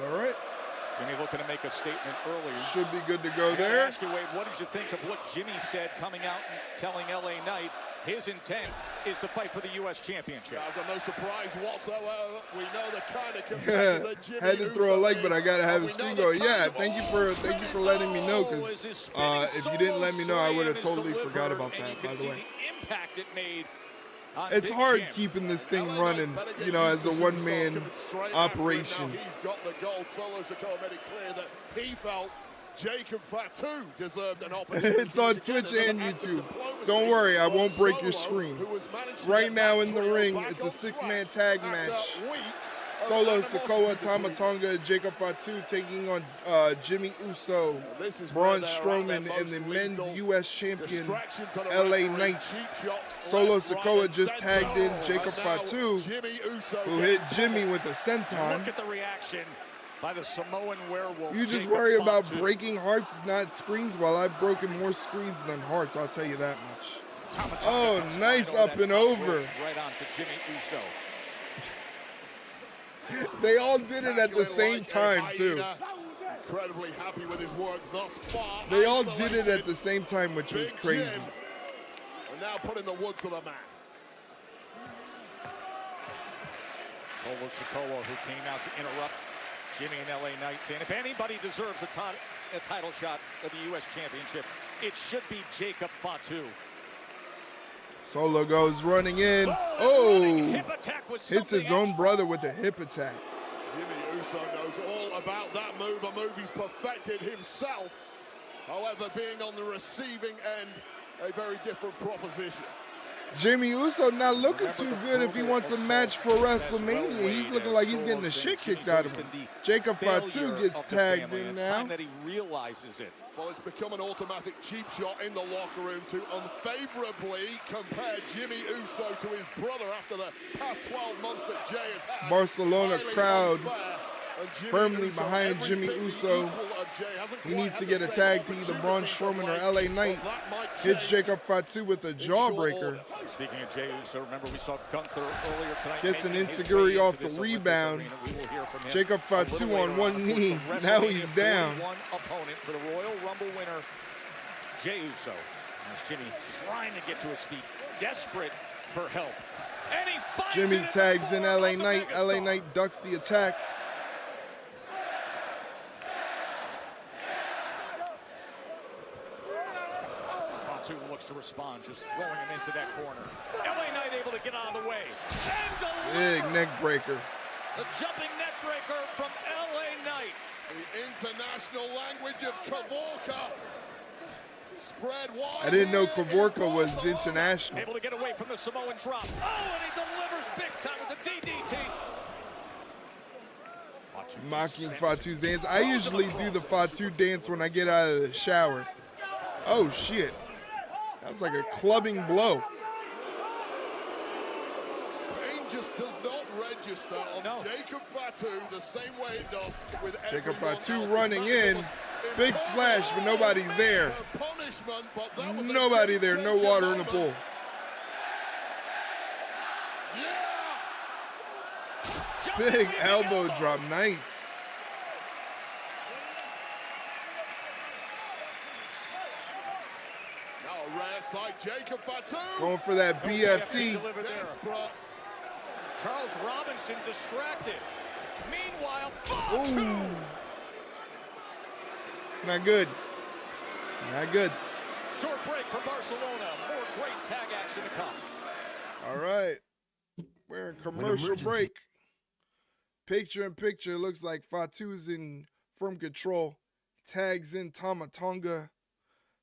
All right. Jimmy looking to make a statement early. Should be good to go And there. I ask you, Wade, what did you think of what Jimmy said coming out and telling LA Knight his intent is to fight for the U.S. Championship? Yeah, I've got no surprise whatsoever. We know the kind of competitor Jimmy Had to throw a leg, but I gotta have a a screen going. Yeah, thank you for letting me know, because if you didn't let me know, I would have totally forgot about that, by the way. Impact it made. It's hard keeping this thing running, you know, as a one-man operation. He's got the gold. Solo Sikoa made it clear that he felt Jacob Fatu deserved an opportunity. It's on Twitch and YouTube. Don't worry, I won't break your screen. Right now in the ring, it's a six-man tag match. Solo Sikoa, Tama Tonga, and Jacob Fatu taking on Jimmy Uso, Braun Strowman, and the men's U.S. champion, LA Knights. Solo Sikoa just tagged in Jacob Fatu, who hit Jimmy with a senton. Look at the reaction by the Samoan werewolf. You just worry about breaking hearts, not screens. Well, I've broken more screens than hearts, I'll tell you that much. Oh, nice up and over. Right on to Jimmy Uso. They all did it at the same time, too. Incredibly happy with his work thus far. They all did it at the same time, which was crazy. And now putting the wood to the mat. Solo Sikoa, who came out to interrupt Jimmy and LA Knight, saying if anybody deserves a title shot of the U.S. Championship, it should be Jacob Fatu. Solo goes running in. Oh! Hits his own brother with a hip attack. Jimmy Uso knows all about that move, a move he's perfected himself. However, being on the receiving end, a very different proposition. Jimmy Uso not looking too good if he wants a match for WrestleMania. He's looking like he's getting the shit kicked out of him. Jacob Fatu gets tagged in now. That he realizes it. Well, it's become an automatic cheap shot in the locker room to unfavorably compare Jimmy Uso to his brother after the past 12 months that Jay has had. Barcelona crowd firmly behind Jimmy Uso. He needs to get a tag to either Braun Strowman or LA Knight. Hits Jacob Fatu with a jawbreaker. Speaking of Jey Uso, remember we saw Gunther earlier tonight. Gets an enziguri off the rebound. Jacob Fatu on one knee. Now he's down. One opponent for the Royal Rumble winner, Jey Uso. As Jimmy trying to get to his feet, desperate for help. And he finds Jimmy tags in LA Knight. LA Knight ducks the attack. Looks to respond, just throwing him into that corner. LA Knight able to get out of the way. Big neck breaker. The jumping neck breaker from LA Knight. The international language of Kavorka. Spread wide. I didn't know Kavorka was international. Able to get away from the Samoan drop. Oh, and he delivers big time with the DDT. Mocking Fatu's dance. I usually do the Fatu dance when I get out of the shower. Oh, shit. That's like a clubbing blow. Pain just does not register on Jacob Fatu the same way it does with Jacob Fatu running in. Big splash, but nobody's there. Nobody there. No water in the pool. Big elbow drop. Nice. Jacob Fatu. Going for that BFT. Charles Robinson distracted. Meanwhile, Fatu. Ooh. Not good. Not good. Short break for Barcelona. More great tag action to come. All right. We're in commercial break. Picture in picture. Looks like Fatu's in firm control. Tags in Tama Tonga.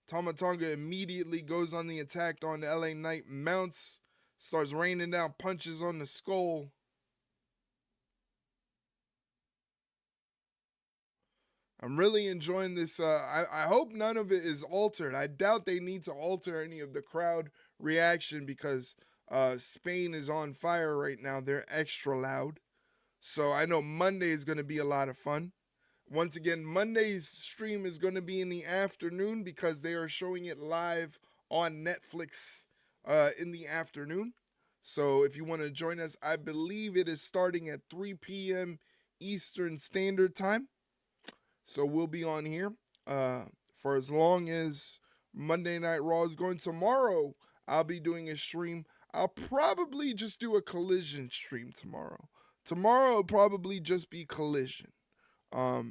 Tama Tonga immediately goes on the attack on the LA Knight, mounts, starts raining down punches on the skull. I'm really enjoying this. I hope none of it is altered. I doubt they need to alter any of the crowd reaction because Spain is on fire right now. They're extra loud. So I know Monday is going to be a lot of fun. Once again, Monday's stream is going to be in the afternoon because they are showing it live on Netflix in the afternoon. So if you want to join us, I believe it is starting at 3 p.m. Eastern Standard Time. So we'll be on here for as long as Monday Night Raw is going. Tomorrow, I'll be doing a stream. I'll probably just do a Collision stream tomorrow. Tomorrow will probably just be Collision. But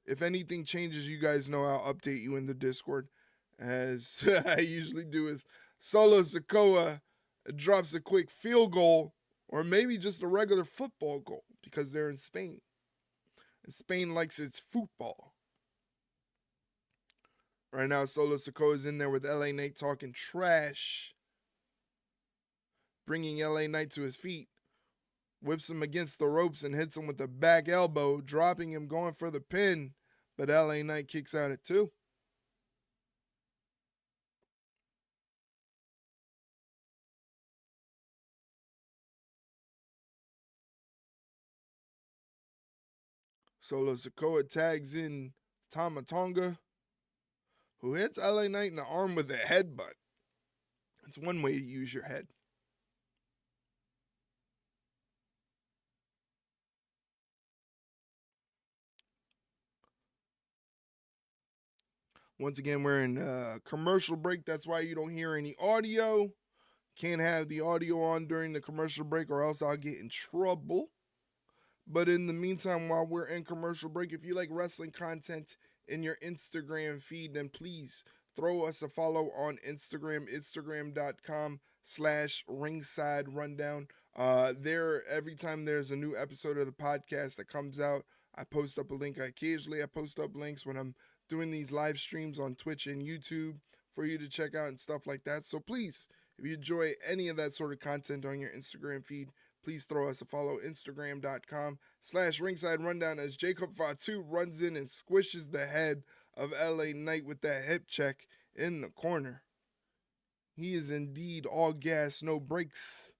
if anything changes, you guys know I'll update you in the Discord. As I usually do, is Solo Sikoa drops a quick field goal or maybe just a regular football goal because they're in Spain. And Spain likes its football. Right now, Solo Sikoa is in there with LA Knight talking trash. Bringing LA Knight to his feet. Whips him against the ropes and hits him with a back elbow, dropping him, going for the pin. But LA Knight kicks out at 2. Solo Sikoa tags in Tama Tonga, who hits LA Knight in the arm with a headbutt. It's one way to use your head. Once again, we're in a commercial break. That's why you don't hear any audio. Can't have the audio on during the commercial break or else I'll get in trouble. But in the meantime, while we're in commercial break, if you like wrestling content in your Instagram feed, then please throw us a follow on Instagram, instagram.com/ringside rundown. There, every time there's a new episode of the podcast that comes out, I post up a link. Occasionally I post up links when I'm doing these live streams on Twitch and YouTube for you to check out and stuff like that. So please, if you enjoy any of that sort of content on your Instagram feed, please throw us a follow, instagram.com/ringside rundown, as Jacob Fatu runs in and squishes the head of LA Knight with that hip check in the corner. He is indeed all gas, no brakes.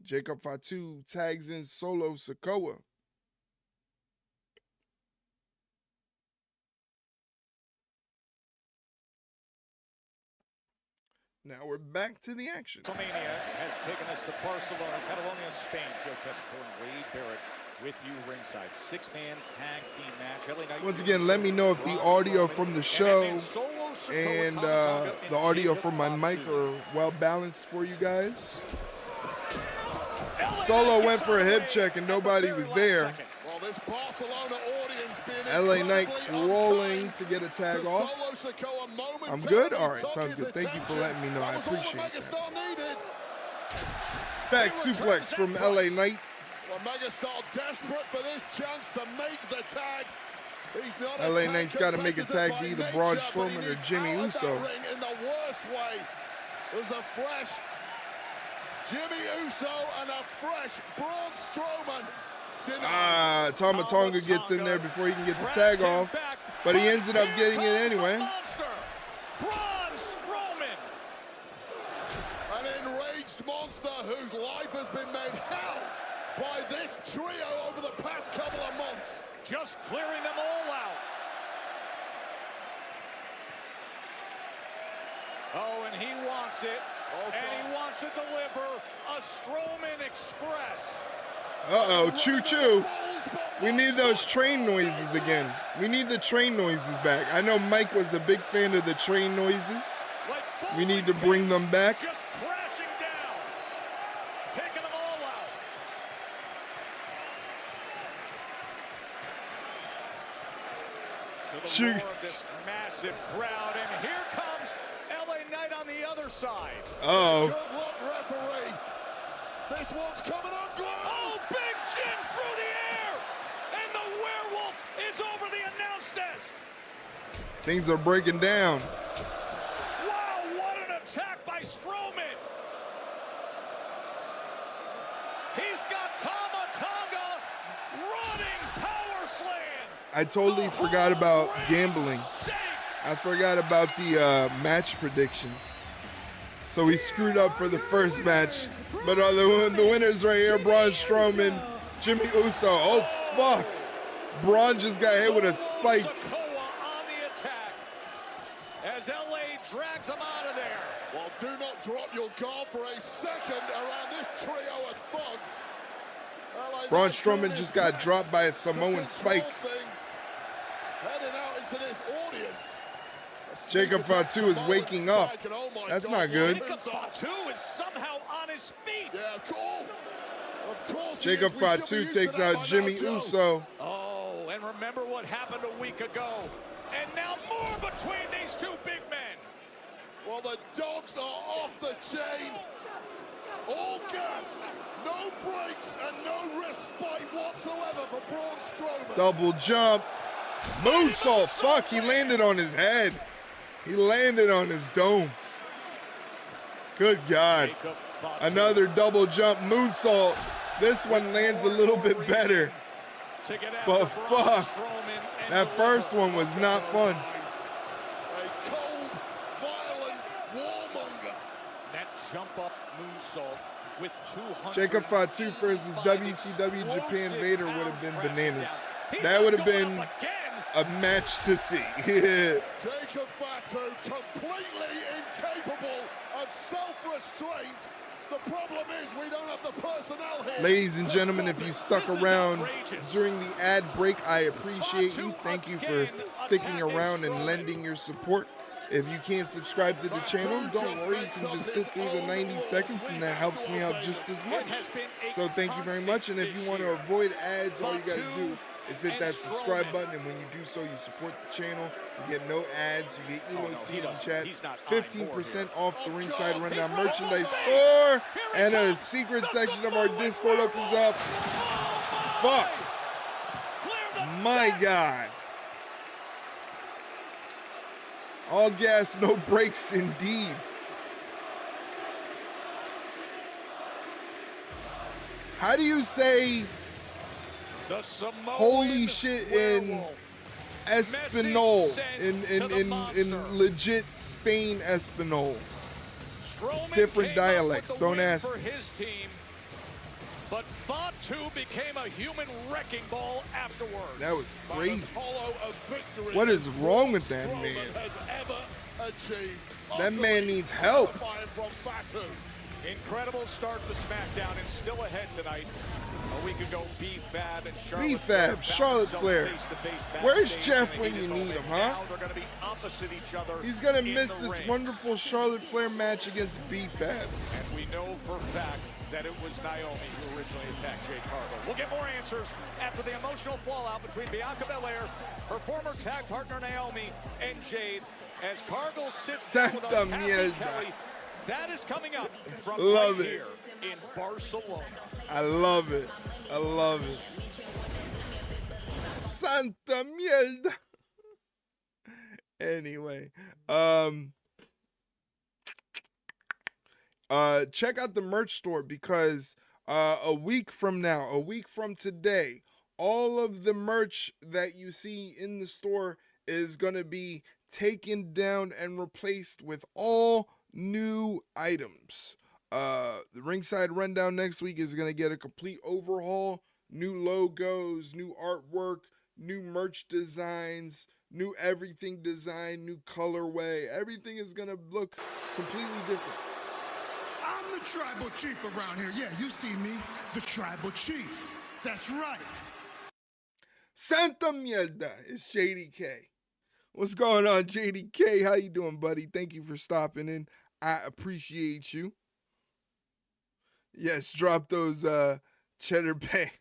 Jacob Fatu tags in Solo Sikoa. Now we're back to the action. WrestleMania has taken us to Barcelona, Catalonia, Spain. Joe Tessitore and Wade Barrett with you ringside. 6-man tag team match. LA Knight. Once again, let me know if the audio from the show and the audio from my mic are well balanced for you guys. Solo went for a hip check and nobody was there. Well, this Barcelona audience being LA Knight rolling to get a tag off. I'm good? All right, sounds good. Thank you for letting me know. I appreciate it. Back suplex from LA Knight. Well, Megastar desperate for this chance to make the tag. He's not LA Knight's got to make a tag to either Braun Strowman or Jimmy Uso. In the worst way. There's a fresh Jimmy Uso and a fresh Braun Strowman. Tama Tonga gets in there before he can get the tag off, but he ended up getting it anyway. Braun Strowman. An enraged monster whose life has been made hell by this trio over the past couple of months. Just clearing them all out. Oh, and he wants it. And he wants to deliver a Strowman Express. Uh-oh, choo-choo. We need those train noises again. We need the train noises back. I know Mike was a big fan of the train noises. We need to bring them back. Just crashing down. Taking them all out. To the roar of this massive crowd, and here comes LA Knight on the other side. Uh-oh. Good luck, referee. This one's coming ungloved. Oh, big Jim through the air, and the werewolf is over the announce desk. Things are breaking down. Wow, what an attack by Strowman. He's got Tama Tonga running power slam. I totally forgot about gambling. I forgot about the match predictions. So we screwed up for the first match. But the winners right here, Braun Strowman, Jimmy Uso. Oh, fuck. Braun just got hit with a spike. Sikoa on the attack as LA drags him out of there. Well, Do not drop your guard for a second around this trio of thugs. Braun Strowman just got dropped by a Samoan spike. Heading out into this audience. Jacob Fatu is waking up. That's not good. Jacob Fatu is somehow on his feet. Yeah, of course. Jacob Fatu takes out Jimmy Uso. Oh, and remember what happened a week ago. And now more between these two big men. Well, the dogs are off the chain. All gas, no brakes, and no respite whatsoever for Braun Strowman. Double jump. Moonsault. Fuck, he landed on his head. He landed on his dome. Good God. Another double jump moonsault. This one lands a little bit better. But fuck, that first one was not fun. A cold, violent warmonger. That jump up moonsault with 200. Jacob Fatu versus WCW Japan Vader would have been bananas. That would have been a match to see. Jacob Fatu completely incapable of self-restraint. The problem is we don't have the personnel here. Ladies and gentlemen, if you stuck around during the ad break, I appreciate you. Thank you for sticking around and lending your support. If you can't subscribe to the channel, don't worry, you can just sit through the 90 seconds and that helps me out just as much. So thank you very much, and if you want to avoid ads, all you got to do is hit that subscribe button, and when you do so, you support the channel. You get no ads, you get emojis and chat, 15% off the Ringside Rundown merchandise store, and a secret section of our Discord opens up. Fuck. My God. All gas, no brakes indeed. How do you say holy shit in Espanol, in legit Spain Espanol? It's different dialects, don't ask me. But Fatu became a human wrecking ball afterward. That was crazy. What is wrong with that man? That man needs help. Incredible start to SmackDown and still ahead tonight. A week ago, B-Fab and Charlotte Flair. Where's Jeff when you need him, huh? Now they're going to be opposite each other. He's going to miss this wonderful Charlotte Flair match against B-Fab. And we know for a fact that it was Naomi who originally attacked Jade Cargill. We'll get more answers after the emotional fallout between Bianca Belair, her former tag partner Naomi, and Jade as Cargill sits down with Kathy Kelly. That is coming up from here in Barcelona. I love it. I love it. Santa mierda. Anyway, check out the merch store because a week from today, all of the merch that you see in the store is going to be taken down and replaced with all new items. The Ringside Rundown next week is going to get a complete overhaul, new logos, new artwork, new merch designs, new everything design, new colorway. Everything is going to look completely different. I'm the tribal chief around here. Yeah, you see me, the tribal chief. That's right. Santa mierda, it's JDK. What's going on, JDK? How you doing, buddy? Thank you for stopping in. I appreciate you. Yes, drop those cheddar bay.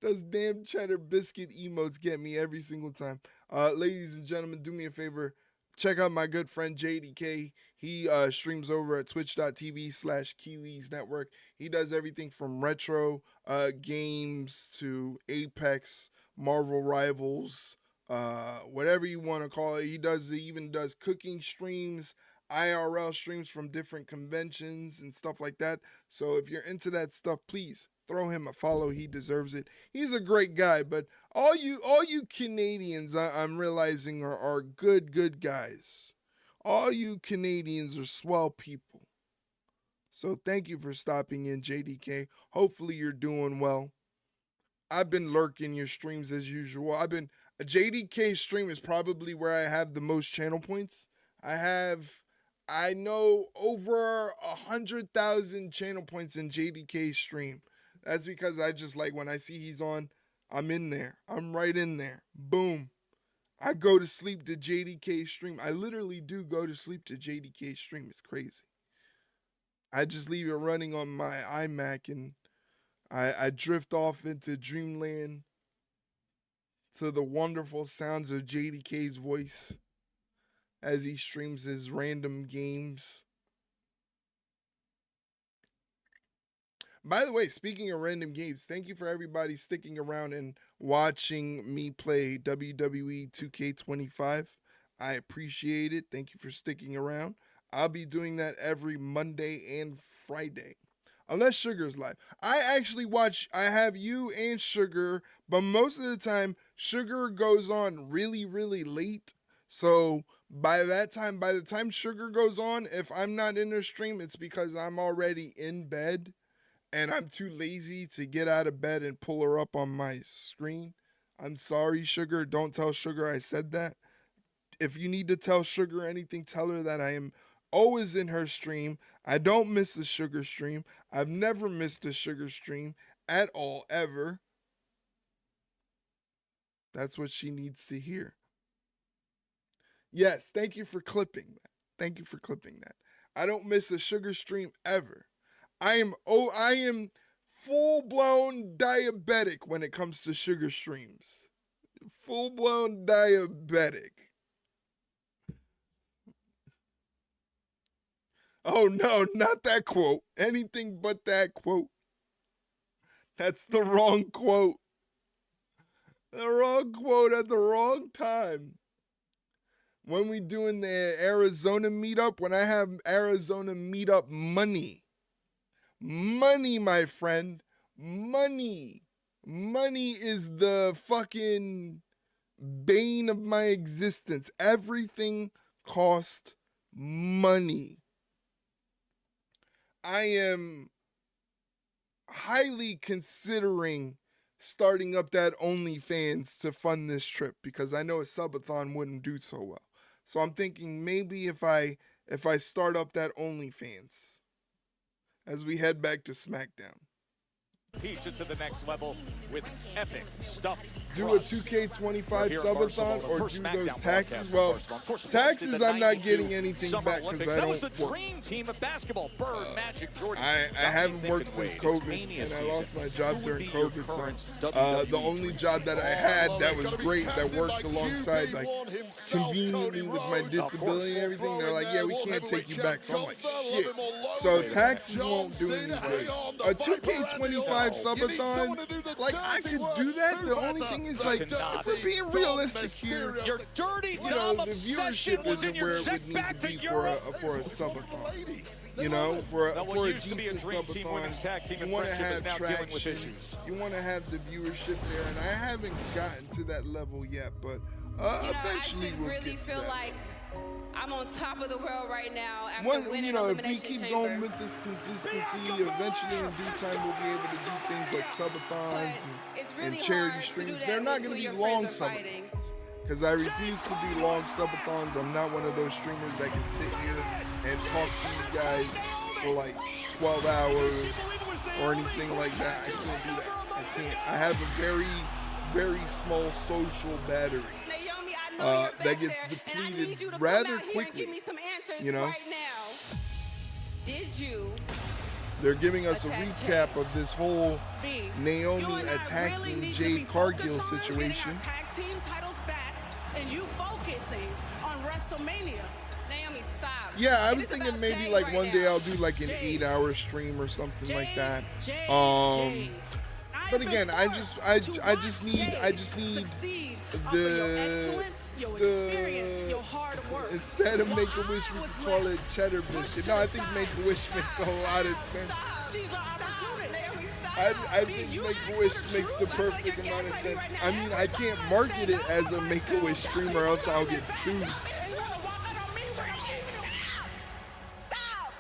Those damn cheddar biscuit emotes get me every single time. Ladies and gentlemen, do me a favor. Check out my good friend JDK. He streams over at twitch.tv/Keeley's Network. He does everything from retro games to Apex, Marvel Rivals, whatever you want to call it. He even does cooking streams, IRL streams from different conventions and stuff like that. So if you're into that stuff, please throw him a follow. He deserves it. He's a great guy, but all you Canadians, I'm realizing are good guys. All you Canadians are swell people. So thank you for stopping in, JDK. Hopefully you're doing well. I've been lurking your streams as usual. A JDK stream is probably where I have the most channel points. I I know over 100,000 channel points in JDK's stream. That's because I just like when I see he's on, I'm in there. I'm right in there. Boom. I go to sleep to JDK's stream. I literally do go to sleep to JDK's stream. It's crazy. I just leave it running on my iMac and I drift off into dreamland to the wonderful sounds of JDK's voice as he streams his random games. By the way, speaking of random games, thank you for everybody sticking around and watching me play WWE 2K25. I appreciate it. Thank you for sticking around. I'll be doing that every Monday and Friday. Unless Sugar's live. I actually watch, I have you and Sugar, but most of the time, Sugar goes on really, really late. So by the time Sugar goes on, if I'm not in her stream, it's because I'm already in bed and I'm too lazy to get out of bed and pull her up on my screen. I'm sorry, Sugar. Don't tell Sugar I said that. If you need to tell Sugar anything, tell her that I am always in her stream. I don't miss a Sugar stream. I've never missed a Sugar stream at all, ever. That's what she needs to hear. Yes, thank you for clipping that. Thank you for clipping that. I don't miss a Sugar stream ever. I am full-blown diabetic when it comes to Sugar streams. Full-blown diabetic. Oh no, not that quote. Anything but that quote. That's the wrong quote. The wrong quote at the wrong time. When we doing the Arizona meetup, when I have Arizona meetup money. Money, my friend. Money. Money is the fucking bane of my existence. Everything costs money. I am highly considering starting up that OnlyFans to fund this trip because I know a subathon wouldn't do so well. So I'm thinking maybe if I start up that OnlyFans as we head back to SmackDown. Pizza to the next level with epic stuff. Do a 2K25 subathon or do those taxes? Well, taxes I'm not getting anything back because I don't work. Dream team of basketball. Bird, Magic, Jordan. I haven't worked since COVID, and I lost my job during COVID. So the only job that I had that was great, that worked alongside, like, conveniently with my disability and everything, they're like, yeah, we can't take you back. So I'm like, shit. So taxes won't do any good. A 2K25 subathon, like, I could do that. The only thing is, like, if we're being realistic here, your dirty you know, the viewership isn't where it would need to be for a subathon. You know, for a decent subathon, you want to have traction, you want to have the viewership there, and I haven't gotten to that level yet, but eventually we'll get to that. I should really feel like I'm on top of the world right now after winning if we keep going with this consistency, eventually in due time we'll be able to do things like subathons and charity streams. They're not going to be long subathons because I refuse to do long subathons. I'm not one of those streamers that can sit here and talk to you guys for like 12 hours or anything like that. I can't do that. I can't. I have a very, very small social battery. That gets depleted rather quickly. You know? Did you? They're giving us a recap of this whole Naomi attacking Jade Cargill situation. Tag team titles back, and you focusing on WrestleMania. Naomi, stop. Yeah, I was thinking maybe like one day I'll do like an 8-hour stream or something like that. But again, I just need your hard work. Instead of Make-A-Wish, we could call it Cheddar Biscuit. No, I think Make-A-Wish makes a lot of sense. I think Make-A-Wish makes the perfect amount of sense. I mean, I can't market it as a Make-A-Wish stream or else I'll get sued. Stop!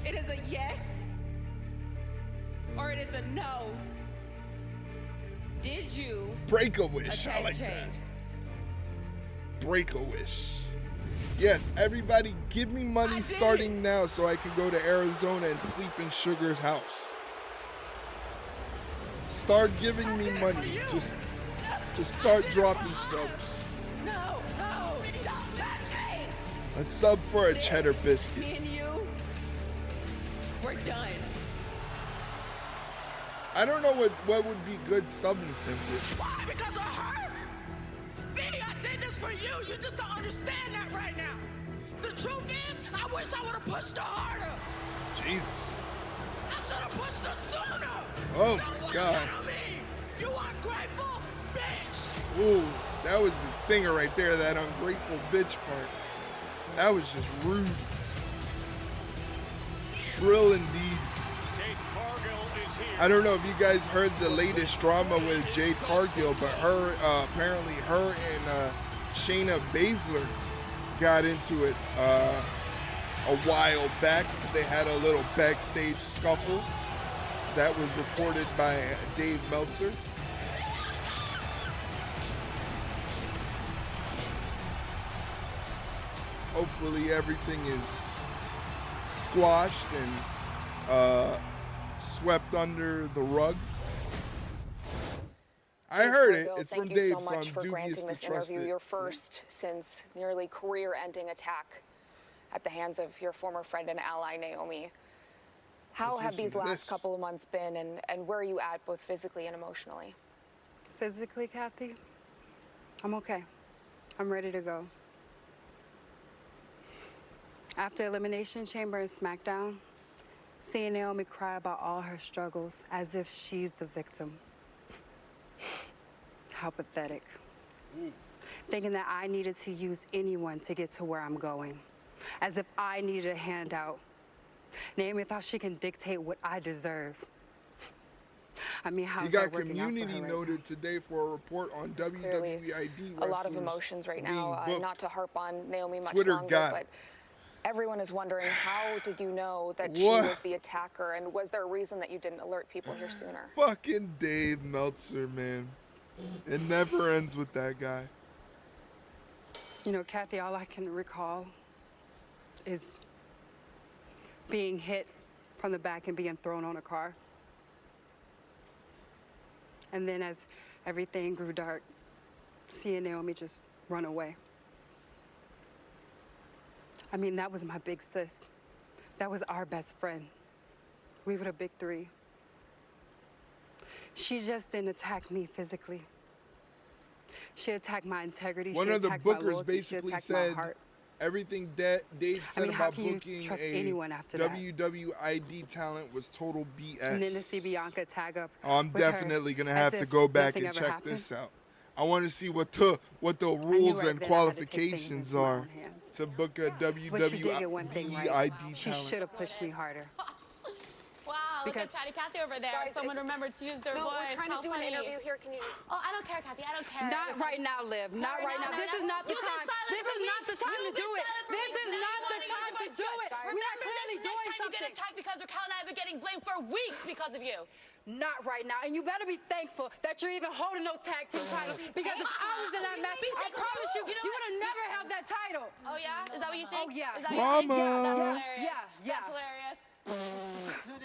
It is a yes or it is a no. Did you break a wish? I like that. Break a wish. Yes, everybody give me money starting now so I can go to Arizona and sleep in Sugar's house. Start giving me money. Just start dropping subs. No, don't touch me. A sub for a cheddar biscuit. Me and you, we're done. I don't know what would be good sub incentives. Why? Because of her. Me, I did this for you. You just don't understand that right now. The truth is, I wish I would have pushed her harder. Jesus. I should have pushed her sooner. Oh Don't my God. on me. You ungrateful bitch. Ooh, that was the stinger right there, that ungrateful bitch part. That was just rude. Shrill indeed. Jade Cargill is here. I don't know if you guys heard the latest drama with Jade Cargill, but apparently her and Shayna Baszler got into it a while back. They had a little backstage scuffle. That was reported by Dave Meltzer. Hopefully everything is squashed and swept under the rug. I heard it. It's from Dave, so I'm dubious to trust it. Your first since nearly career-ending attack at the hands of your former friend and ally, Naomi. How have these last couple of months been, and where are you at, both physically and emotionally? Physically, Kathy, I'm okay. I'm ready to go. After Elimination Chamber and SmackDown, seeing Naomi cry about all her struggles as if she's the victim. How pathetic. Thinking that I needed to use anyone to get to where I'm going. As if I needed a handout. Naomi thought she can dictate what I deserve. I mean, how's He got that working out for community her noted right today for a report on WWE ID a lot of emotions right now. Not to harp on Naomi much longer, but everyone is wondering, how did you know that she was the attacker, and was there a reason that you didn't alert people here sooner? Fucking Dave Meltzer, man. It never ends with that guy. You know, Kathy, all I can recall is being hit from the back and being thrown on a car. And then as everything grew dark, seeing Naomi just run away. I mean, that was my big sis. That was our best friend. We were the big three. She just didn't attack me physically. She attacked my integrity. One of the bookers basically said everything Dave said about booking a WWID talent was total BS. And then to see Bianca tag up. Oh, I'm definitely gonna have to go back and check this out. I want to see what the rules and qualifications are to book a WWID talent. She should have pushed me harder. Wow, look at Chatty Cathy over there. Guys, Someone remembered to use their voice. We're trying to do an interview here. Can you just... Oh, I don't care, Kathy. I don't care. Not right now, Liv. Not right now. This is not the time. This is not the time to do it. This is not the time to do it. We're not clearly doing something. You get attacked because Raquel and I have been getting blamed for weeks because of you. Not right now. And you better be thankful that you're even holding those tag team titles. Because if I was in that match, I promise you, you would have never held that title. Oh, yeah? Is that what you think? Oh, yeah. Is that what you think? Mama. That's hilarious. Yeah. That's hilarious.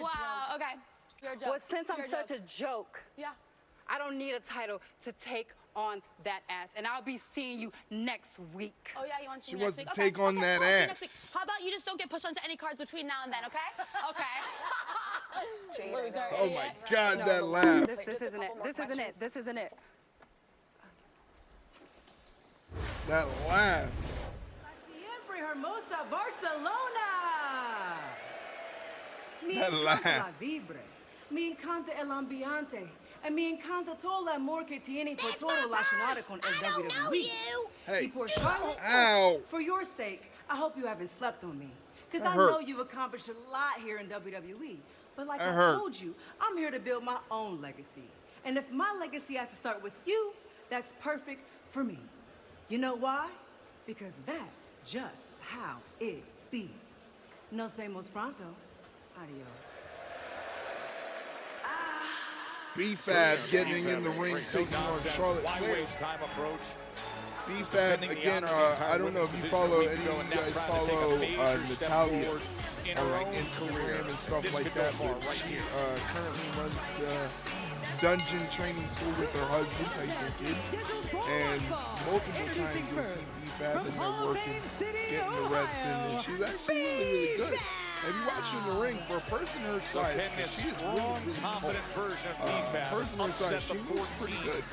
Wow, okay. You're a joke. Well, since I'm such a joke, I don't need a title to take on that ass. And I'll be seeing you next week. Oh, yeah, you want to see She me next wants week? to take on that ass. How about you just don't get pushed onto any cards between now and then, okay? Okay. Loser, Oh idiot. my God, that laugh. This isn't it. This isn't it. This isn't it. That laugh. Siempre hermosa Barcelona. Me That encanta laugh. la vibra. Me encanta el ambiente. And me encanta todo el amor que tienen por todo relacionado con el WWE. Hey. Y por Charlotte, Ow. for your sake, I hope you haven't slept on me. Because That I hurt. know you've accomplished a lot here in WWE. But like That I hurt. told you, I'm here to build my own legacy. And if my legacy has to start with you, that's perfect for me. You know why? Because that's just how it be. Nos vemos pronto. Adios. B-Fab getting in the ring, taking on Charlotte Flair. Why waste time approach? B-Fab, again, I don't know if you follow, any of you guys follow Natalia on like Instagram and stuff like that, but she currently runs the dungeon training school with her husband, Tyson Kidd, and multiple times you'll see B-Fab and they're working, getting the reps in, and she's actually really, really good. And you watch her in the ring, for a person her size, she is really, really confident version of B-Fab person her size, she moves pretty good.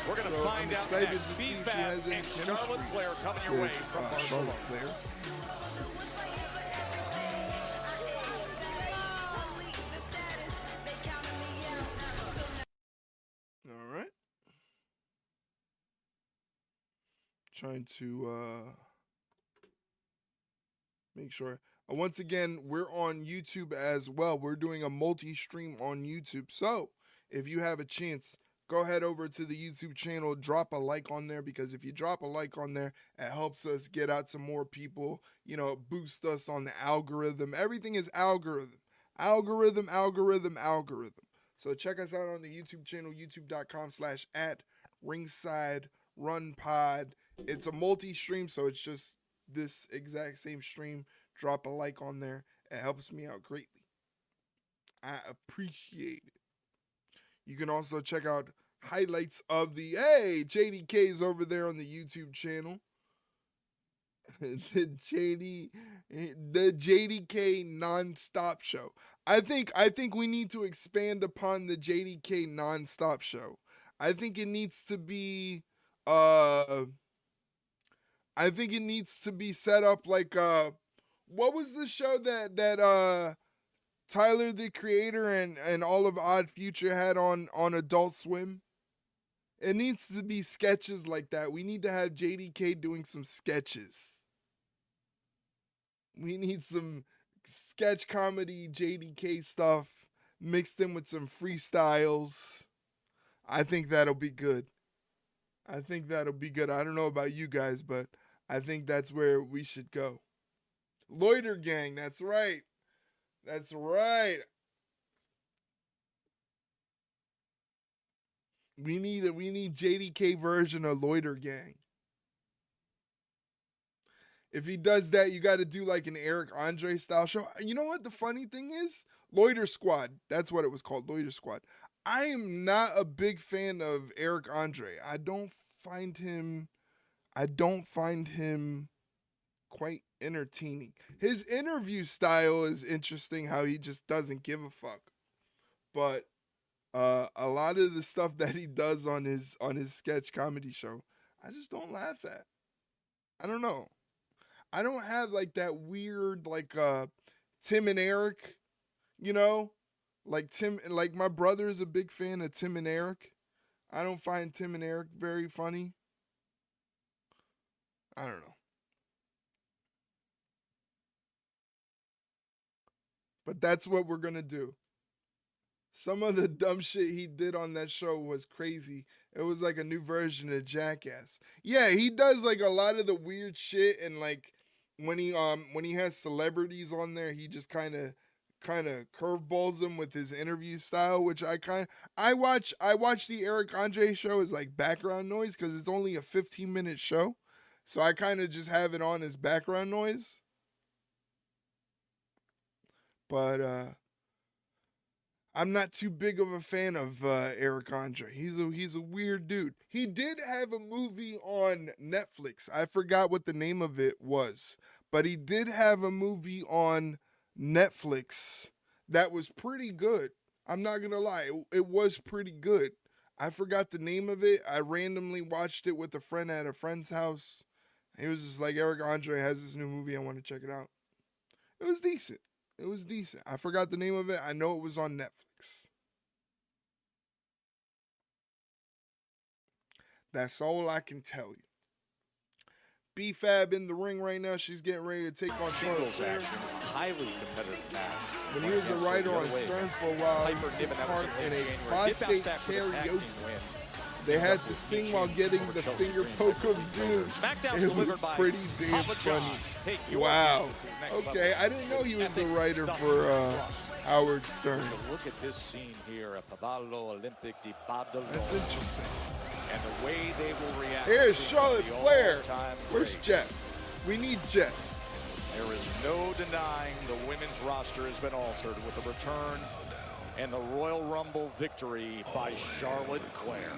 We're going to So find I'm out excited next. to see if she B-Fab has any and chemistry Charlotte Flair coming your way with from Barcelona. Charlotte Flair. All right. Trying to make sure. Once again, we're on YouTube as well. We're doing a multi-stream on YouTube. So if you have a chance, go ahead over to the YouTube channel, drop a like on there, because if you drop a like on there, it helps us get out to more people, you know, boost us on the algorithm. Everything is algorithm. Algorithm. So check us out on the YouTube channel, youtube.com/@ringsiderunpod. It's a multi-stream, so it's just this exact same stream. Drop a like on there. It helps me out greatly. I appreciate it. You can also check out highlights of the, hey, JDK's over there on the YouTube channel. the JDK nonstop show. I think we need to expand upon the JDK nonstop show. I think it needs to be set up like what was the show that Tyler the Creator and all of Odd Future had on Adult Swim? It needs to be sketches like that. We need to have JDK doing some sketches. We need some sketch comedy JDK stuff mixed in with some freestyles. I think that'll be good. I don't know about you guys, but I think that's where we should go. Loiter Gang, that's right. We need JDK version of Loiter Gang. If he does that, you got to do like an Eric Andre style show. You know what the funny thing is? Loiter Squad. That's what it was called, Loiter Squad. I am not a big fan of Eric Andre. I don't find him quite entertaining. His interview style is interesting, how he just doesn't give a fuck. But a lot of the stuff that he does on his sketch comedy show, I just don't laugh at. I don't know. I don't have like that weird like Tim and Eric, you know? Like my brother is a big fan of Tim and Eric. I don't find Tim and Eric very funny. I don't know. But that's what we're going to do. Some of the dumb shit he did on that show was crazy. It was like a new version of Jackass. Yeah, he does like a lot of the weird shit, and like when he has celebrities on there, he just kind of curveballs them with his interview style, which I watch the Eric Andre show as like background noise because it's only a 15-minute show. So I kind of just have it on as background noise. But I'm not too big of a fan of Eric Andre. He's a weird dude. He did have a movie on Netflix. I forgot what the name of it was. But he did have a movie on Netflix that was pretty good. I'm not going to lie. It was pretty good. I forgot the name of it. I randomly watched it with a friend at a friend's house. He was just like, Eric Andre has this new movie. I want to check it out. It was decent. I forgot the name of it. I know it was on Netflix. That's all I can tell you. B-Fab in the ring right now. She's getting ready to take on Charlotte Flair. Highly competitive match. When he was a writer on Stern for a while, he took part in a five-state karaoke. They had to sing while getting the finger poke of doom. It was pretty damn funny. Wow. Okay, I didn't know he was a writer for Howard Stern. Look at this scene here, a Cavallo Olympic di Badalo. That's interesting. And the way they will react. Here's Charlotte Flair. Where's great. Jeff? We need Jeff. There is no denying the women's roster has been altered with the return and the Royal Rumble victory by Charlotte Flair.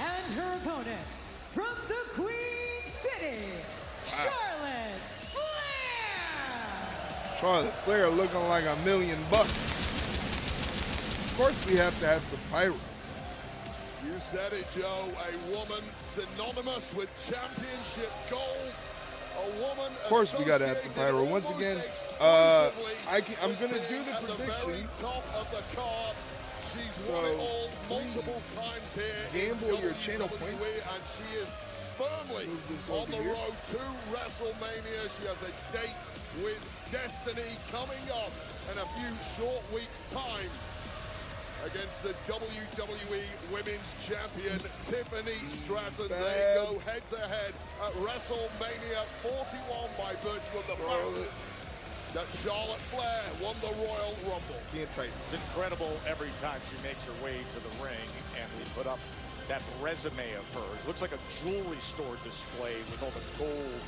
And her opponent from the Queen City, Charlotte Flair. Charlotte Flair looking like $1 million. Of course, we have to have some pyro. You said it, Joe. A woman synonymous with championship gold. A woman. Of course, we got to have some pyro. Once again, I'm going to do the at the very predictions. top of the card. She's won it all multiple times here. Gamble in your channel WWE, points. and she is firmly on the road to WrestleMania. She has a date with Destiny coming up in a few short weeks' time against the WWE Women's Champion Tiffany Stratton. They go head-to-head at WrestleMania 41 by virtue of the fact that Charlotte Flair won the Royal Rumble. Can't type. It's incredible every time she makes her way to the ring, and we put up that resume of hers. Looks like a jewelry store display with all the gold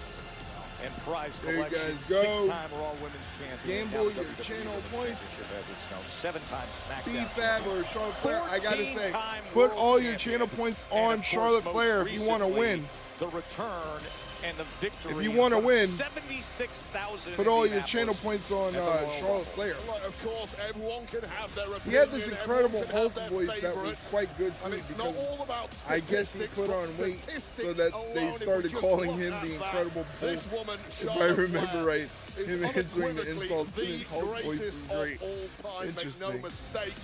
and prize There you collection. guys go. 6-time Raw Women's Champion. Gamble now your WWE channel Women's points. Championship, as it's known. 7-time SmackDown. B-Fab or Charlotte Flair, I gotta say, 14-time put World all your Champion. channel points And, on of course, Charlotte most Flair if you want to recently, win. The return and the victory. If you want to from win, 76,000 put all your channel points on Charlotte Flair. Well, of course, everyone can have their opinion. He had this incredible everyone Hulk can have voice their that was favorites. quite good too, And it's not all because about I guess he statistics, put but on weight so statistics that alone, they if we started just calling look him at the that, Incredible this Hulk. woman, If I Charlotte remember Flair, right, is him answering the unequivocally insults in his Hulk voice is greatest great. of all time. Make no Interesting. mistake.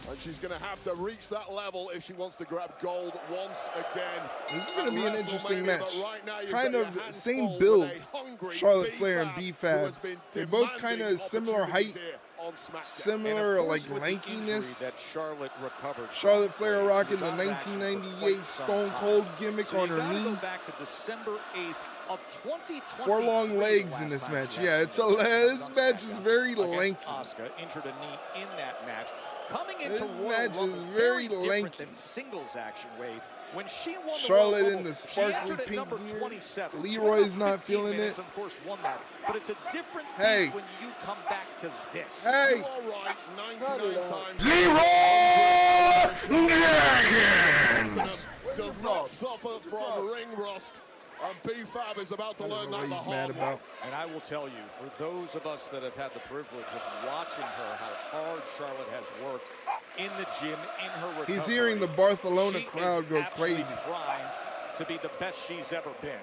And she's going to have to reach that level if she wants to grab gold once again. This is going to be an interesting WrestleMania, match. but right now you've Kind got of your the hands same full build, with a hungry Charlotte Flair and who B-Fab. has been They're both kind demanding of similar height, opportunities here on SmackDown. similar And of like course, with the injury lankiness. that Charlotte recovered. Charlotte from, Flair she rocking was the out of action for 1998 quite some Stone time. Cold gimmick So on you her gotta knee. go back to December 8th of 2020. 4 long legs in this match. Yeah, this match is very lanky. Asuka injured a knee in that match. Coming into This Royal match is Rumble, very different lanky. than singles action, Wade. When she won the Charlotte Royal in Rumble, the she sparkly entered at pink number gear. 27. Leroy's not 15 feeling minutes, it. Of course, won that. But it's a different Hey. beast when you come back to this. Hey, You are right, 99 times. Tottenham does not suffer from ring rust. And B-Fab is about to I learn don't know that what the he's mad hard way. about. And I will tell you, for those of us that have had the privilege of watching her, how hard Charlotte has worked in the gym, in her recovery. He's hearing the Barcelona she crowd is go absolutely crazy. primed to be the best she's ever been.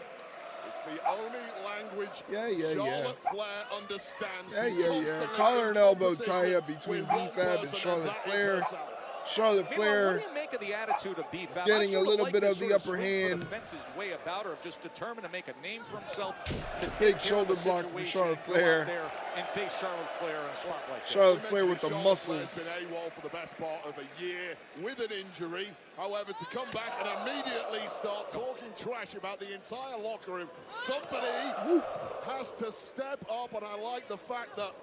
It's the only language Yeah. Charlotte Flair understands. Yeah, She's yeah. constantly Collar and elbow in tie-up between competition with B-Fab one and person, Charlotte that is Flair. herself. Charlotte What Flair do you make of the attitude of B-Fab? getting a little bit of the the upper hand. Fences way about her, just determined to make a name for himself. To take Big care shoulder of the block from situation Charlotte and go Flair. out there and face Charlotte Flair in a spot like this. Charlotte We Flair with the mentioned Charlotte Flair's muscles. been AWOL for the best part of a year with an injury. However, to come back and immediately start talking trash about the entire locker room, somebody has to step up, and I like the fact that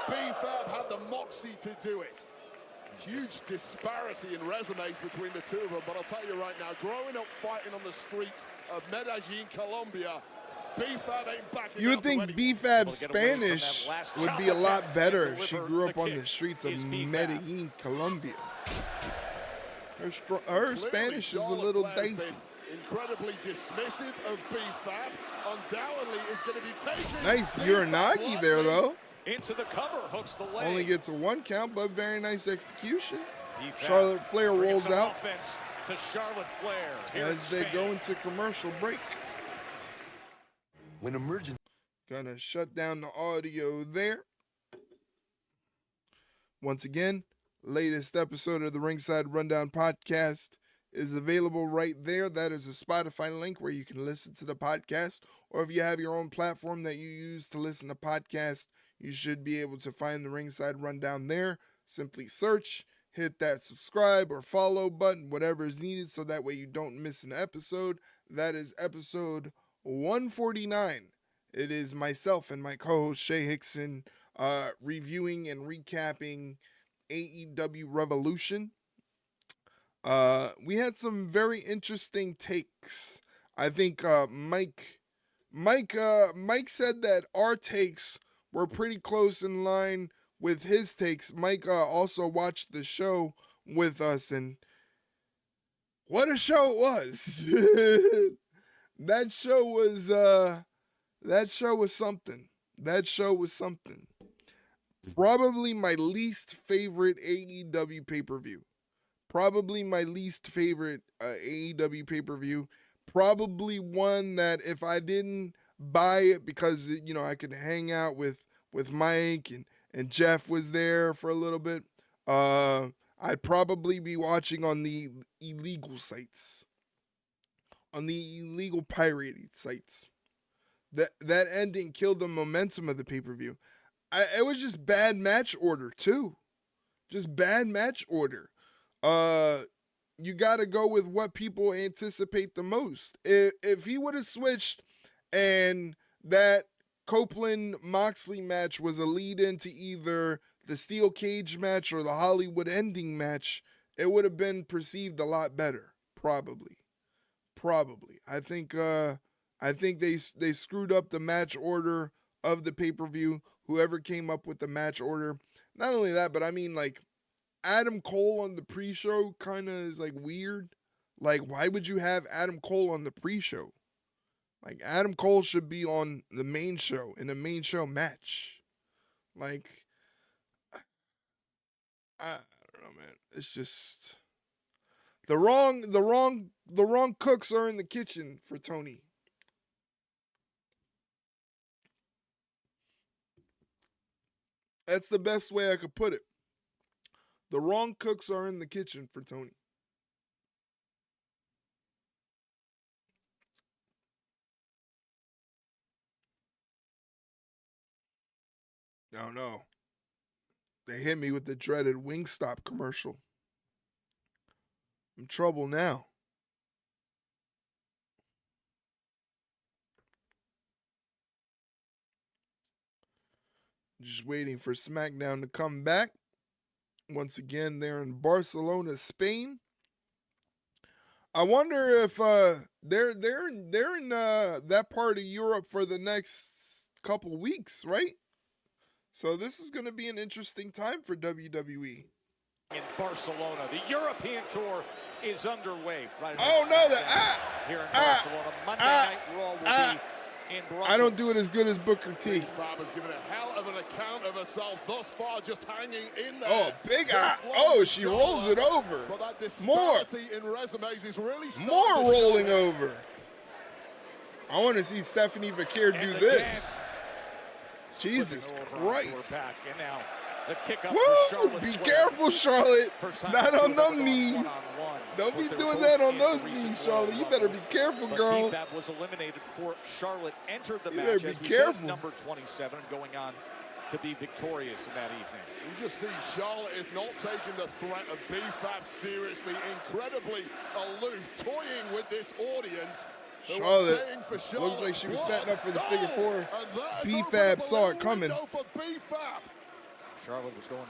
B-Fab had the moxie to do it. Huge disparity in resumes between the two of them, but I'll tell you right now, growing up fighting on the streets of Medellin, Colombia, B-Fab ain't backing You would down to think anyone. B-Fab's Able to get away from that Spanish last would be a chop lot attack better and if she deliver grew up the on kick. the streets of Is B-Fab. Medellin, Colombia. Her Clearly, Spanish is a Charlotte little Flair's dicey. been incredibly dismissive of B-Fab. Undoubtedly is going to be taking Nice B-Fab Uranagi there, lightly. though. Into the cover, hooks the leg. Only gets a 1 count, but very nice execution. B-Fab Charlotte Flair bringing rolls some out offense to Charlotte Flair here in as they Spain. go into commercial break. When emergency. Gonna shut down the audio there. Once again, latest episode of the Ringside Rundown podcast is available right there. That is a Spotify link where you can listen to the podcast. Or if you have your own platform that you use to listen to podcasts, you should be able to find the Ringside Rundown there. Simply search, hit that subscribe or follow button, whatever is needed, so that way you don't miss an episode. That is episode 149. It is myself and my co-host Shay Hickson reviewing and recapping AEW Revolution. We had some very interesting takes. I think Mike said that our takes were pretty close in line with his takes. Mike also watched the show with us, and what a show it was. That show was something. That show was something. Probably my least favorite AEW pay-per-view. Probably my least favorite AEW pay-per-view. Probably one that if I didn't buy it because, you know, I could hang out with Mike and Jeff was there for a little bit, I'd probably be watching on the illegal sites. On the illegal pirated sites. That ending killed the momentum of the pay-per-view. It was just bad match order, too. Just bad match order. You got to go with what people anticipate the most. If he would have switched and that Copeland-Moxley match was a lead-in to either the steel cage match or the Hollywood ending match, it would have been perceived a lot better. Probably. I think they screwed up the match order of the pay-per-view. Whoever came up with the match order. Not only that, but I mean, like, Adam Cole on the pre-show kind of is, like, weird. Like, why would you have Adam Cole on the pre-show? Like, Adam Cole should be on the main show, in the main show match. Like, I don't know, man. It's just the wrong cooks are in the kitchen for Tony. That's the best way I could put it. The wrong cooks are in the kitchen for Tony. No. They hit me with the dreaded Wingstop commercial. I'm in trouble now. Just waiting for SmackDown to come back. Once again, they're in Barcelona, Spain. I wonder if they're in that part of Europe for the next couple weeks, right? So this is going to be an interesting time for WWE. In Barcelona, the European tour is underway. Friday here in Barcelona. Monday Night Raw will be in Brussels. I don't do it as good as Booker T. B-Fab has given a hell of an account of herself thus far, just hanging in there. Oh, big eye. Oh, she rolls it over. But that disparity in resumes is really more rolling over. I want to see Stephanie Vaquer do this. Jesus Christ. And now the kick up Woo! Be careful, Charlotte. Not on them knees. Don't be doing that on those knees, Charlotte. You better be careful, girl. B-Fab was eliminated before Charlotte entered the match. You better be careful. Number 27 going on to be victorious in that evening. You just see Charlotte is not taking the threat of B-Fab seriously, incredibly aloof, toying with this audience. Charlotte looks like she was setting up for the figure four. B-Fab saw it coming. Charlotte was going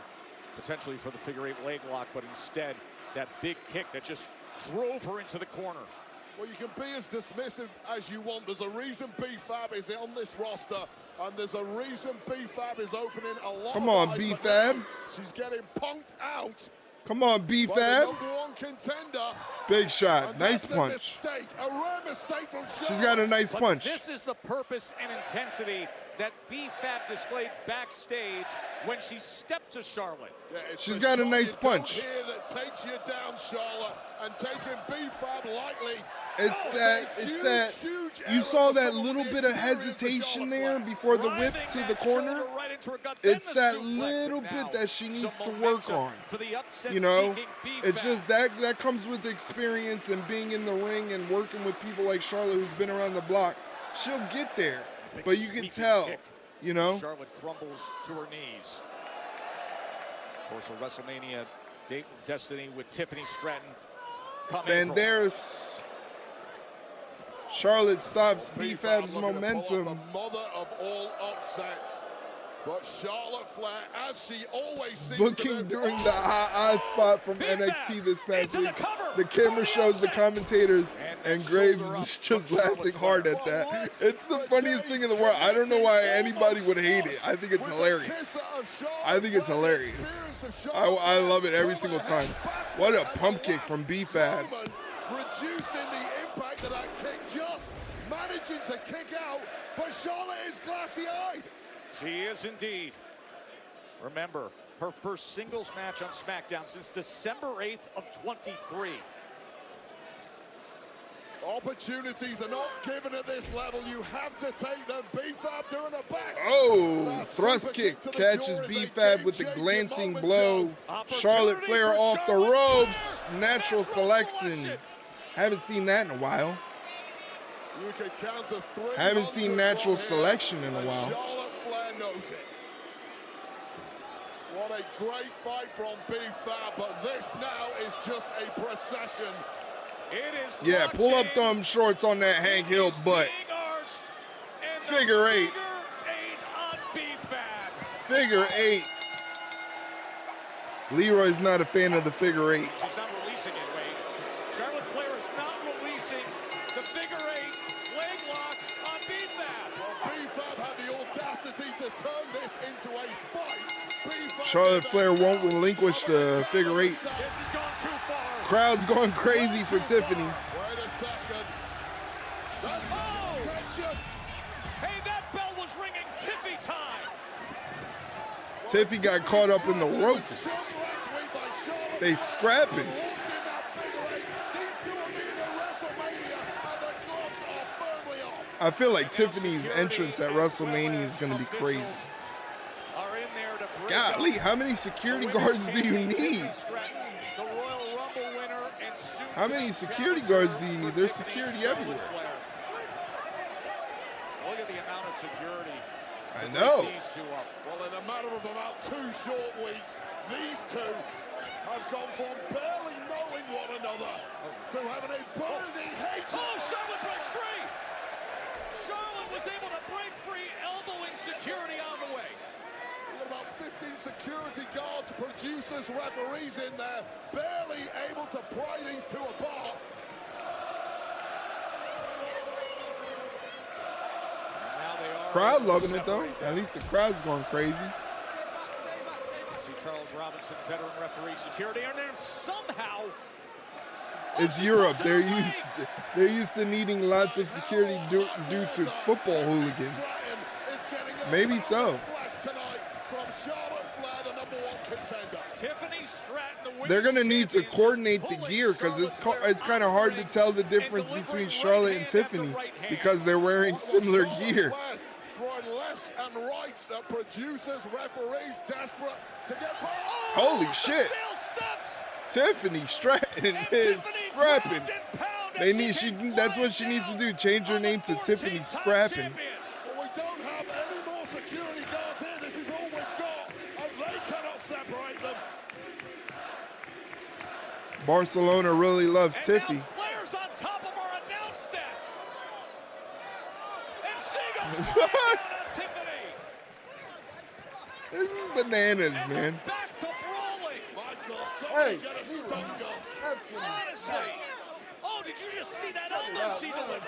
potentially for the figure eight leg lock, but instead that big kick that just drove her into the corner. Well, you can be as dismissive as you want. There's a reason B-Fab is on this roster, and there's a reason B-Fab is opening a lot. Come on, B-Fab. She's getting punked out. Come on, B-Fab. #1 contender. Big shot. Nice punch. A rare mistake from Charlotte. She's got a nice punch. This is the purpose and intensity that B-Fab displayed backstage when she stepped to Charlotte. Yeah, she's got a nice punch. Here that takes you down, Charlotte, and taking B-Fab lightly. It's that you saw that little bit of hesitation there before the whip to the corner. It's that little bit that she needs to work on. You know, it's just that comes with experience and being in the ring and working with people like Charlotte, who's been around the block. She'll get there, but you can tell, you know. Charlotte crumbles to her knees. Of course, a WrestleMania destiny with Tiffany Stratton. And there's Charlotte stops B-Fab's momentum. The mother of all upsets. But Charlotte Flair, as she always seems Booking to do, during the spot from NXT this past week. The camera shows the commentators, and Graves is just laughing hard at that. It's the funniest thing in the world. I don't know why anybody would hate it. I think it's hilarious. I think it's hilarious. I love it every single time. What a pump kick from B-Fab. Reducing the impact of that kick, just managing to kick out, but Charlotte is glassy-eyed. She is indeed. Remember, her first singles match on SmackDown since December 8th of 23. Opportunities are not given at this level. You have to take them. B-Fab doing the best. Oh, thrust kick catches B-Fab with the glancing blow. Charlotte Flair off the ropes. Natural selection. Haven't seen that in a while. You can count to 3. Haven't seen natural selection in a while. Charlotte Flair knows it. What a great fight from B-Fab, but this now is just a procession. It is yeah, pull up them shorts on that Hank Hill butt. Figure 8. Figure 8. Leroy's not a fan of the figure 8. She's not releasing it, Wade. Charlotte Flair is not releasing the figure 8 leg lock on B-Fab. Well, B-Fab had the audacity to turn this into a fight. Charlotte Flair won't relinquish the figure 8. This has gone too far. Crowd's going crazy for Tiffany. Wait a second. That's attention. Hey, that bell was ringing Tiffy time. Tiffy got caught up in the ropes. They scrapping. I feel like Tiffany's entrance at WrestleMania is going to be crazy. Golly, how many security guards do you need? How many security guards do you need? There's security everywhere. Look at the amount of security. I know. Well, in a matter of about 2 short weeks, these two have gone from barely knowing one another to having a burning hate. Oh, Charlotte breaks free. Charlotte was able to break free, elbowing security on the way. About 15 security guards, producers, referees in there, barely able to pry these two apart. Crowd loving it though. At least the crowd's going crazy. See Charles Robinson, veteran referee, security, and then somehow it's Europe. They're used to needing lots of security due to football hooligans. Maybe so. They're gonna need to coordinate the gear because it's kind of hard to tell the difference between Charlotte and Tiffany because they're wearing similar gear. Throwing lefts and rights at producers, referees, desperate to get by. Holy shit! Tiffany Stratton is scrapping. That's what she needs to do. Change her name to Tiffany Scrapping. Well, we don't have any more security guards here. This is all we've got, and they cannot separate them. Barcelona really loves Tiffy. Flair's on top of our announce desk. And she goes What? down on Tiffany. This is bananas, man. Back to brawling. My God, somebody get a stun gun. Honestly. Oh, did you just see that elbow she delivered?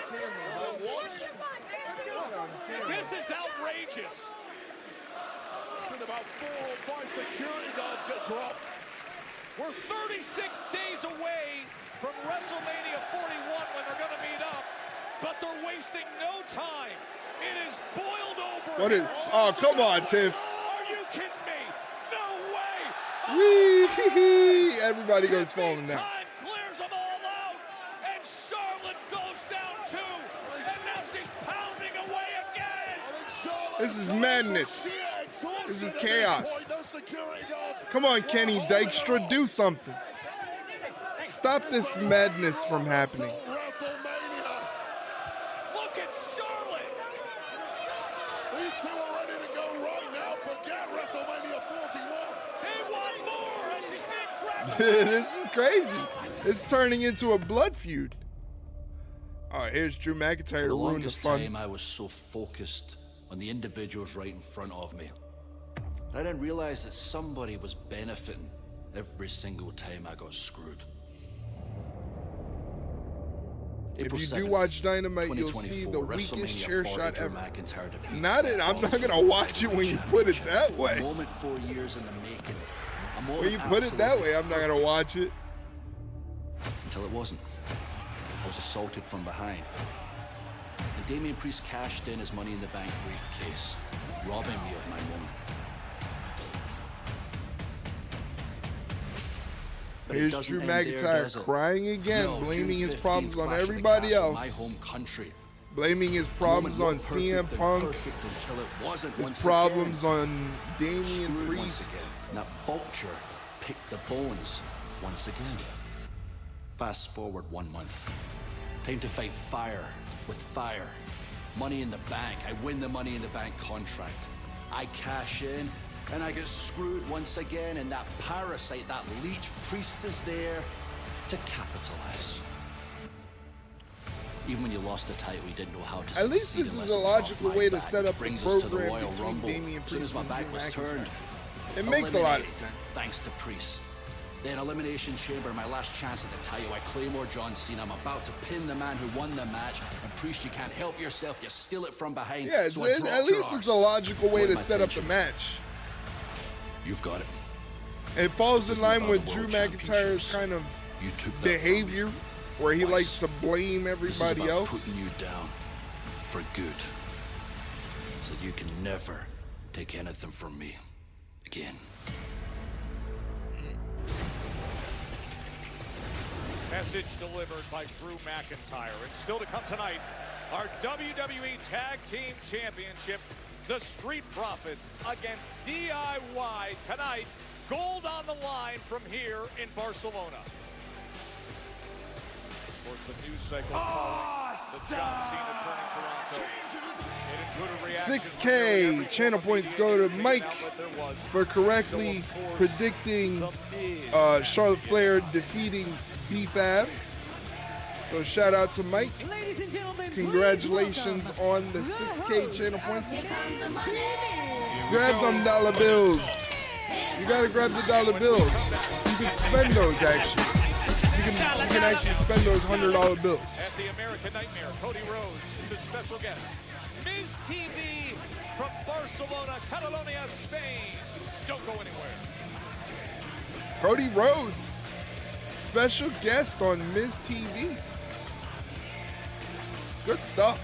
This is outrageous. Seen about 4 or 5 security guards get dropped. We're 36 days away from WrestleMania 41 when they're going to meet up, but they're wasting no time. It is boiled over. What is? Oh, come on, Tiff. Are you kidding me? No way. Wee! Everybody goes falling now. Time clears them all out, and Charlotte goes down too, and now she's pounding away again. This is madness. This is chaos. Come on, Kenny Dykstra, do something. Stop this madness from happening. Look at Charlotte. These two are ready to go right now. Forget WrestleMania 41. They want more as she's being dragged. This is crazy. It's turning into a blood feud. All right, here's Drew McIntyre to ruin the fun. time I was so focused on the individuals right in front of me. I didn't realize that somebody was benefiting every single time I got screwed. If you do watch Dynamite, you'll see the weakest chair shot ever. I'm not gonna watch it when you put it that way. Moment 4 years in the making. When you put it that way, I'm not gonna watch it. Until it wasn't. I was assaulted from behind. And Damian Priest cashed in his Money in the Bank briefcase, robbing me of my moment. Here's Drew McIntyre crying again, blaming his problems on everybody else. My home country. Blaming his problems on CM Punk, his problems on Damian Priest. And that vulture picked the bones once again. Fast forward 1 month. Time to fight fire with fire. Money in the Bank. I win the Money in the Bank contract. I cash in, and I get screwed once again, and that parasite, that leech priest is there to capitalize. Even when you lost the title, you didn't know how to At least this is a logical way to set up the program between Damian Priest and Drew McIntyre. As soon as my back was turned, it makes a lot of sense. Thanks to Priest. Then Elimination Chamber, my last chance at the title. I Claymore John Cena. I'm about to pin the man who won the match. And Priest, you can't help yourself. You steal it from behind. Yeah, so at least it's a logical way to set up the match. You've got it. It falls in line with Drew McIntyre's kind of behavior, where he likes to blame everybody else. Putting you down for good, so you can never take anything from me again. Message delivered by Drew McIntyre. And still to come tonight, our WWE Tag Team Championship, the Street Profits against DIY tonight. Gold on the line from here in Barcelona. Of course, the news cycle following the John Cena turning Toronto. 6K channel points go to Mike for correctly predicting Charlotte Flair defeating B-Fab. So shout out to Mike. Congratulations on the 6K channel points. Grab them dollar bills. You gotta grab the dollar bills. You can spend those actually. You can actually spend those $100 bills. As the American Nightmare, Cody Rhodes is the special guest. Miz TV from Barcelona, Catalonia, Spain. Don't go anywhere. Cody Rhodes, special guest on Miz TV. Good stuff.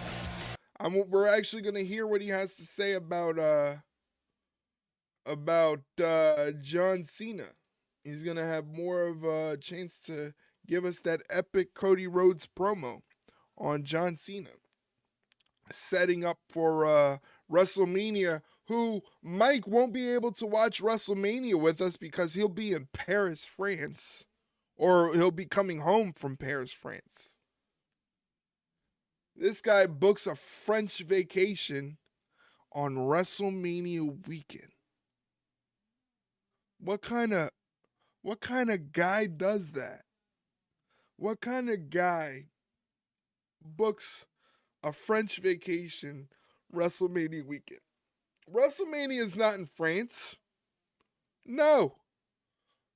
We're actually gonna hear what he has to say about John Cena. He's gonna have more of a chance to give us that epic Cody Rhodes promo on John Cena, setting up for WrestleMania. Who Mike won't be able to watch WrestleMania with us because he'll be in Paris, France, or he'll be coming home from Paris, France. This guy books a French vacation on WrestleMania weekend. What kind of guy does that? What kind of guy books a French vacation WrestleMania weekend? WrestleMania is not in France. No.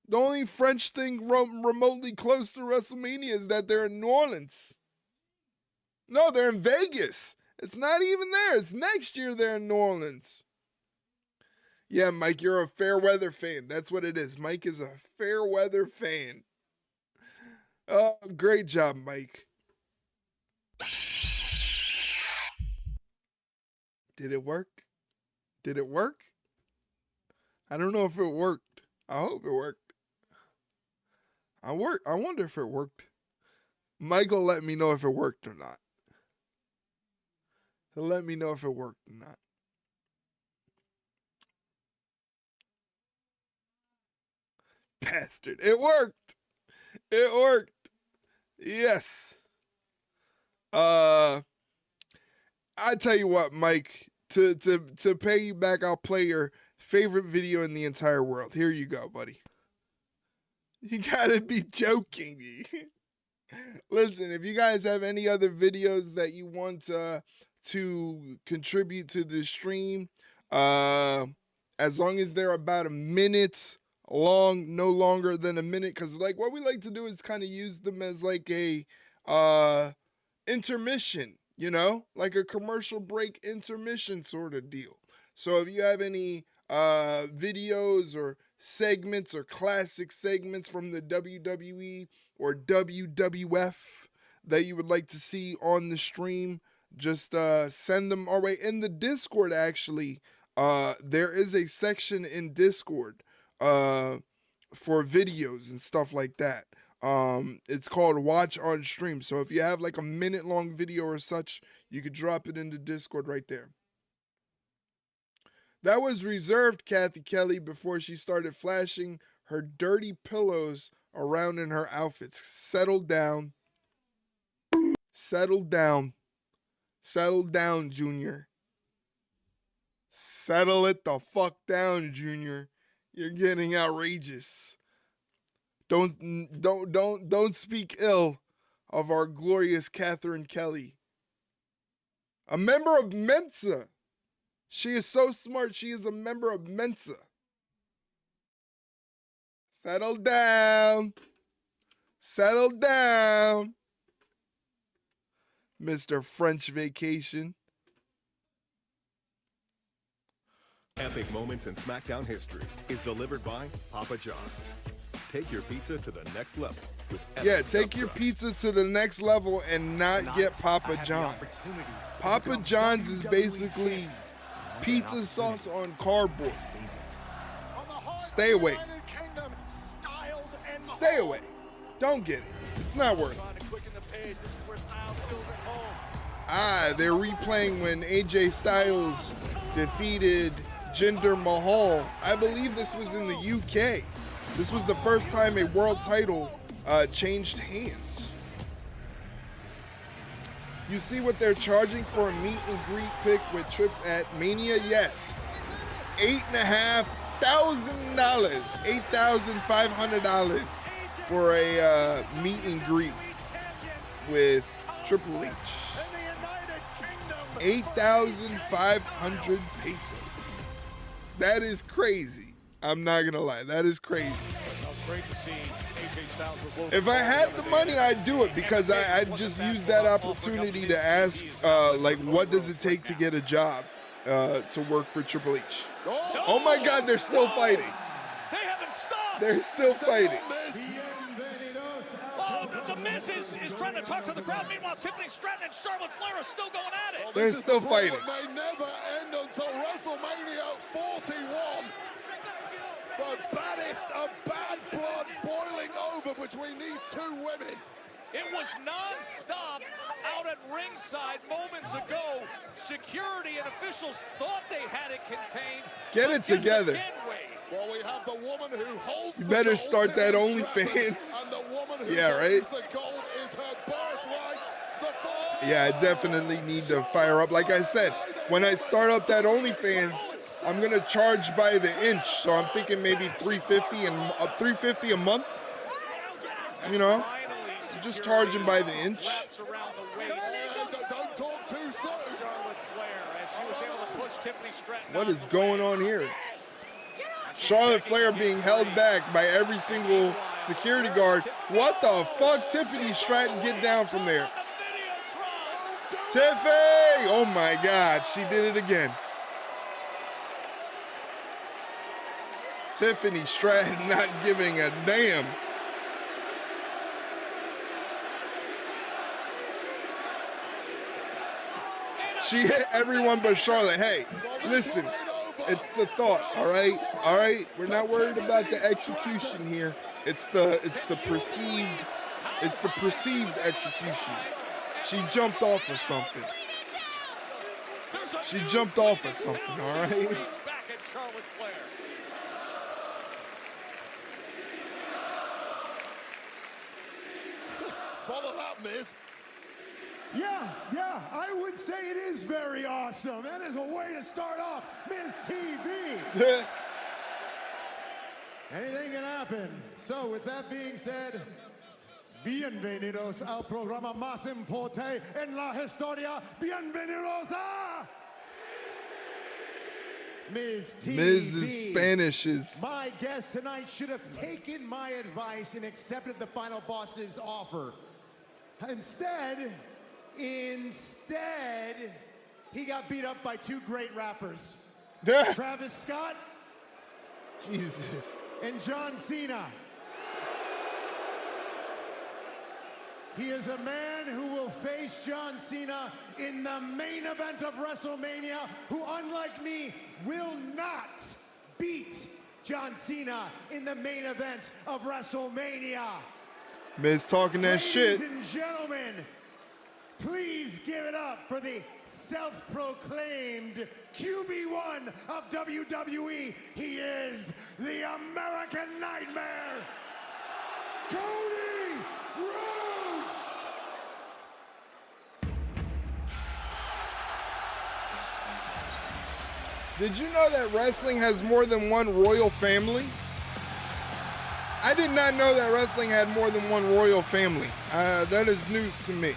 The only French thing remotely close to WrestleMania is that they're in New Orleans. No, they're in Vegas. It's not even there. It's next year they're in New Orleans. Yeah, Mike, you're a fair weather fan. That's what it is. Mike is a fair weather fan. Oh, great job, Mike. Did it work? Did it work? I don't know if it worked. I hope it worked. I wonder if it worked. Michael let me know if it worked or not. He'll let me know if it worked or not. Bastard. It worked. It worked. Yes. I tell you what, Mike, to pay you back, I'll play your favorite video in the entire world. Here you go, buddy. You gotta be joking me. Listen, if you guys have any other videos that you want to contribute to the stream, as long as they're about a minute long, no longer than a minute, because like what we like to do is kind of use them as like a intermission, you know, like a commercial break intermission sort of deal. So if you have any videos or segments or classic segments from the WWE or WWF that you would like to see on the stream, just send them our way. In the Discord, actually, there is a section in Discord for videos and stuff like that. It's called Watch on Stream. So if you have like a minute-long video or such, you could drop it into Discord right there. That was reserved, Kathy Kelly, before she started flashing her dirty pillows around in her outfits. Settle down. Settle down. Settle down, Junior. Settle it the fuck down, Junior. You're getting outrageous. Don't speak ill of our glorious Catherine Kelly. A member of Mensa. She is so smart, she is a member of Mensa. Settle down. Settle down. Mr. French Vacation. Epic moments in SmackDown history is delivered by Papa John's. Take your pizza to the next level. With take your pizza to the next level and not get Papa John's. Papa John's is basically pizza sauce on cardboard. Stay away. Stay away. Don't get it. It's not worth it. They're replaying when AJ Styles defeated Jinder Mahal. I believe this was in the UK. This was the first time a world title changed hands. You see what they're charging for a meet and greet pick with trips at Mania? Yes. $8,500. $8,500 for a meet and greet with Triple H. 8,500 pesos. That is crazy. I'm not gonna lie, that is crazy. If I had the money, I'd do it because I'd just use that opportunity to ask, like, what does it take to get a job to work for Triple H? Oh my God, they're still fighting. They haven't stopped. They're still fighting. The Miz is trying to talk to the crowd. Meanwhile, Tiffany Stratton and Charlotte Flair are still going at it. They're still fighting. It may never end until WrestleMania 41. The baddest of bad blood boiling over between these two women. It was non-stop out at ringside moments ago. Security and officials thought they had it contained. Get it together. Well, we have the woman who holds you better start that OnlyFans. Yeah, right? The gold is her birthright. Yeah, I definitely need to fire up. Like I said, when I start up that OnlyFans, I'm gonna charge by the inch. So I'm thinking maybe $350 a month. You know, just charging by the inch. Don't talk too soon. What is going on here? Charlotte Flair being held back by every single security guard. What the fuck? Tiffany Stratton, get down from there. Tiffany! Oh my God, she did it again. Tiffany Stratton not giving a damn. She hit everyone but Charlotte. Hey, listen, it's the thought, all right? All right? We're not worried about the execution here. It's the perceived execution. She jumped off of something. She jumped off of something, all right? Follow that, Miz. Yeah, I would say it is very awesome. That is a way to start off Miz TV. Anything can happen. So with that being said, bienvenidos al programa más importante en la historia. Bienvenidos a Ms. TV. Mrs. Spanish is... My guest tonight should have taken my advice and accepted the final boss's offer. Instead, he got beat up by two great rappers. Travis Scott. Jesus. And John Cena. He is a man who will face John Cena in the main event of WrestleMania, who, unlike me, will not beat John Cena in the main event of WrestleMania. Miz talking that shit. Ladies and gentlemen, please give it up for the self-proclaimed QB1 of WWE. He is the American Nightmare, Cody Rhodes! Did you know that wrestling has more than one royal family? I did not know that wrestling had more than one royal family. That is news to me.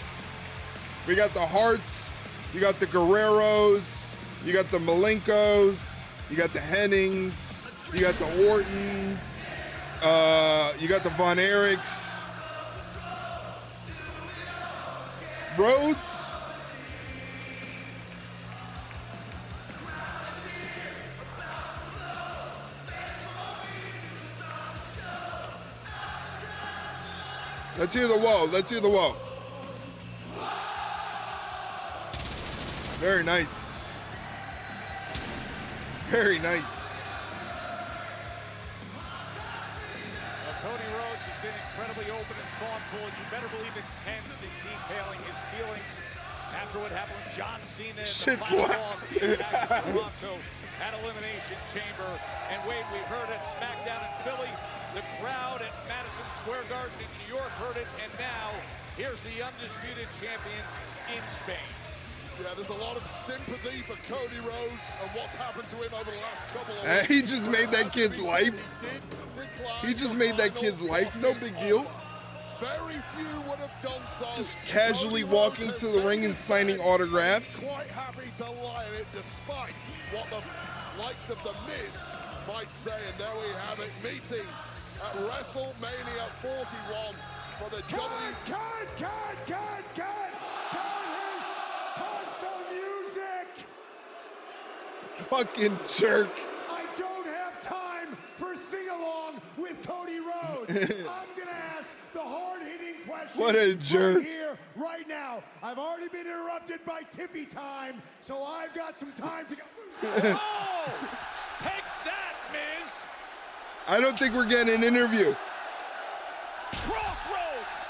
We got the Harts, you got the Guerreros, you got the Malenkos, you got the Hennings, you got the Ortons, you got the Von Erichs. Rhodes? Let's hear the whoa. Let's hear the whoa. Very nice. Very nice. Cody Rhodes has been incredibly open and thoughtful, and you better believe intense in detailing his feelings after what happened with John Cena in the final loss in Toronto at Elimination Chamber. And Wade, we heard at SmackDown in Philly, the crowd at Madison Square Garden in New York heard it, and now here's the undisputed champion in Spain. Yeah, there's a lot of sympathy for Cody Rhodes and what's happened to him over the last couple of weeks. He just made that kid's life. He just made that kid's life. No big deal. Very few would have done so. Just casually walking to the ring and signing autographs. Quite happy to lie in it, despite what the likes of The Miz might say. And there we have it, meeting at WrestleMania 41 for the Cut the music! Fucking jerk. I don't have time for sing-along with Cody Rhodes. I'm gonna ask the hard-hitting question. What a jerk. Right here, right now. I've already been interrupted by Tippy time, so I've got some time to go. Oh! Take that, Miz! I don't think we're getting an interview. Crossroads!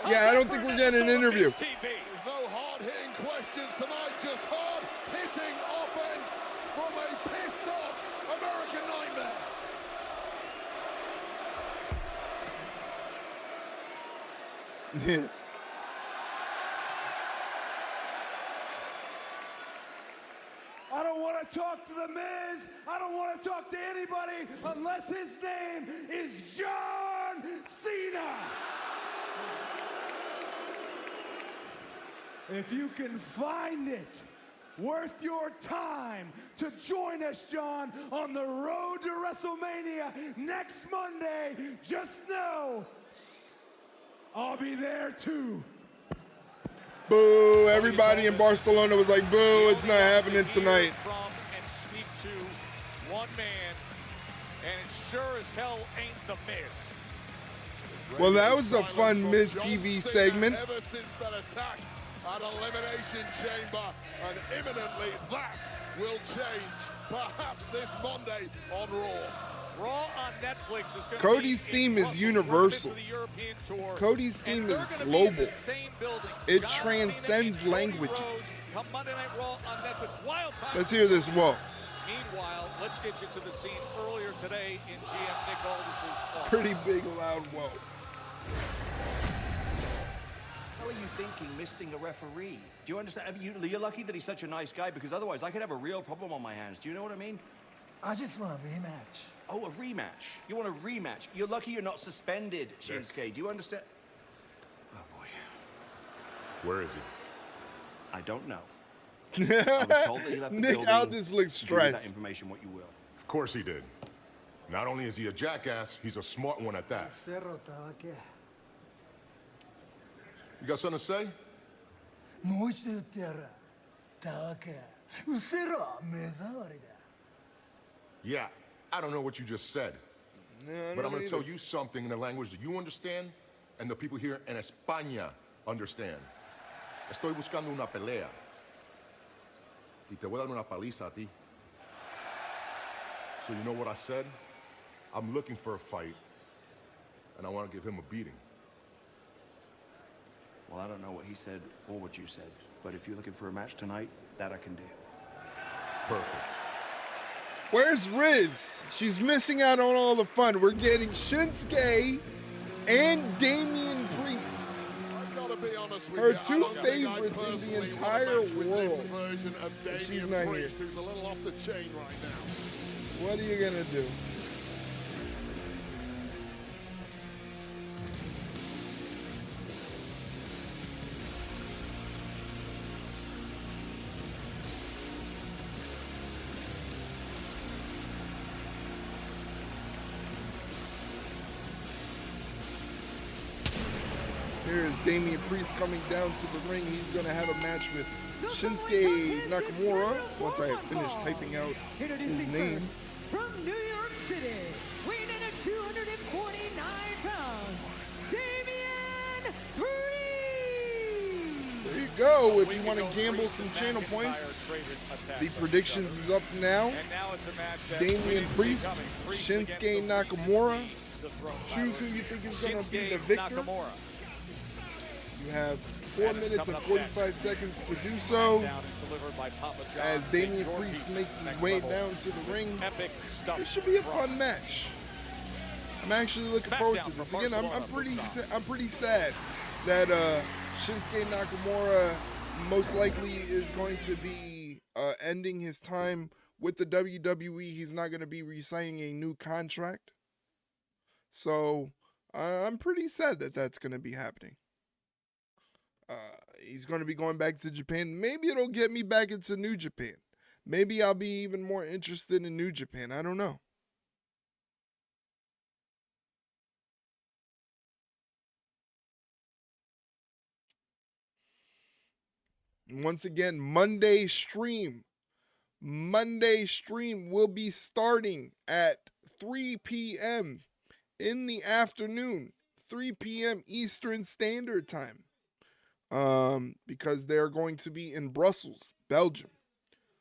Yeah, I don't think we're getting an interview. There's no hard-hitting questions tonight, just hard-hitting offense from a pissed-off American Nightmare. I don't want to talk to The Miz. I don't want to talk to anybody unless his name is John Cena. If you can find it worth your time to join us, John, on the road to WrestleMania next Monday, just know I'll be there too. Boo. Everybody in Barcelona was like, boo, it's not happening tonight. From and speak to one man, and it sure as hell ain't The Miz. Well, that was a fun Miz TV segment. Ever since that attack at Elimination Chamber, and imminently that will change, perhaps this Monday on Raw. Raw on Netflix is going Cody's theme is universal. Cody's theme is global. It transcends languages. Let's hear this whoa. Meanwhile, let's get you to the scene earlier today in GM Nick Aldis's office. Pretty big, loud whoa. How are you thinking, misting a referee? Do you understand? I mean, you're lucky that he's such a nice guy, because otherwise I could have a real problem on my hands. Do you know what I mean? I just want a rematch. Oh, a rematch. You want a rematch. You're lucky you're not suspended, Shinsuke. Do you understand? Oh, boy. Where is he? I don't know. I was told that he left the Nick building. Aldis looks You do with that stressed. information what you will. Of course he did. Not only is he a jackass, he's a smart one at that. Cerro estaba aquí. You got something to say? Mucha tierra estaba aquí. Cerro me da ahorita. Yeah, I don't know what you just said. But I'm going to tell you something in a language that you understand and the people here in España understand. Estoy buscando una pelea. Y te voy a dar una paliza a ti. So you know what I said? I'm looking for a fight, and I want to give him a beating. Well, I don't know what he said or what you said, but if you're looking for a match tonight, that I can do. Perfect. Where's Riz? She's missing out on all the fun. We're getting Shinsuke and Damian Priest. Be honest with Her you, two favorites in the entire world. She's not here. Who's a little off the chain right now. What are you gonna do? Here's Damian Priest coming down to the ring. He's going to have a match with Shinsuke Nakamura once I finish typing out his name. From New York City, weighing in at 249 pounds, Damian Priest! There you go. If you want to gamble some channel points, the predictions is up now. Damian Priest, Shinsuke Nakamura. Choose who you think is going to be the victor. You have 4 minutes and 45 seconds to do so. As Damian Priest makes his way down to the ring, it should be a fun match. I'm actually looking forward to this. Again, I'm pretty sad that Shinsuke Nakamura most likely is going to be ending his time with the WWE. He's not going to be re-signing a new contract. So I'm pretty sad that that's going to be happening. He's going to be going back to Japan. Maybe it'll get me back into New Japan. Maybe I'll be even more interested in New Japan. I don't know. Once again, Monday stream will be starting at 3 p.m. in the afternoon, 3 p.m. Eastern Standard Time. Because they're going to be in Brussels, Belgium.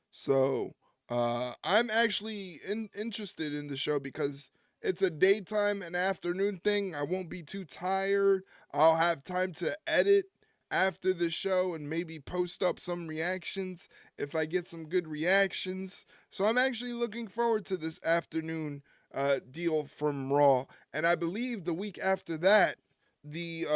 So I'm actually interested in the show because it's a daytime and afternoon thing. I won't be too tired. I'll have time to edit after the show and maybe post up some reactions if I get some good reactions. So I'm actually looking forward to this afternoon deal from Raw. And I believe the week after that, the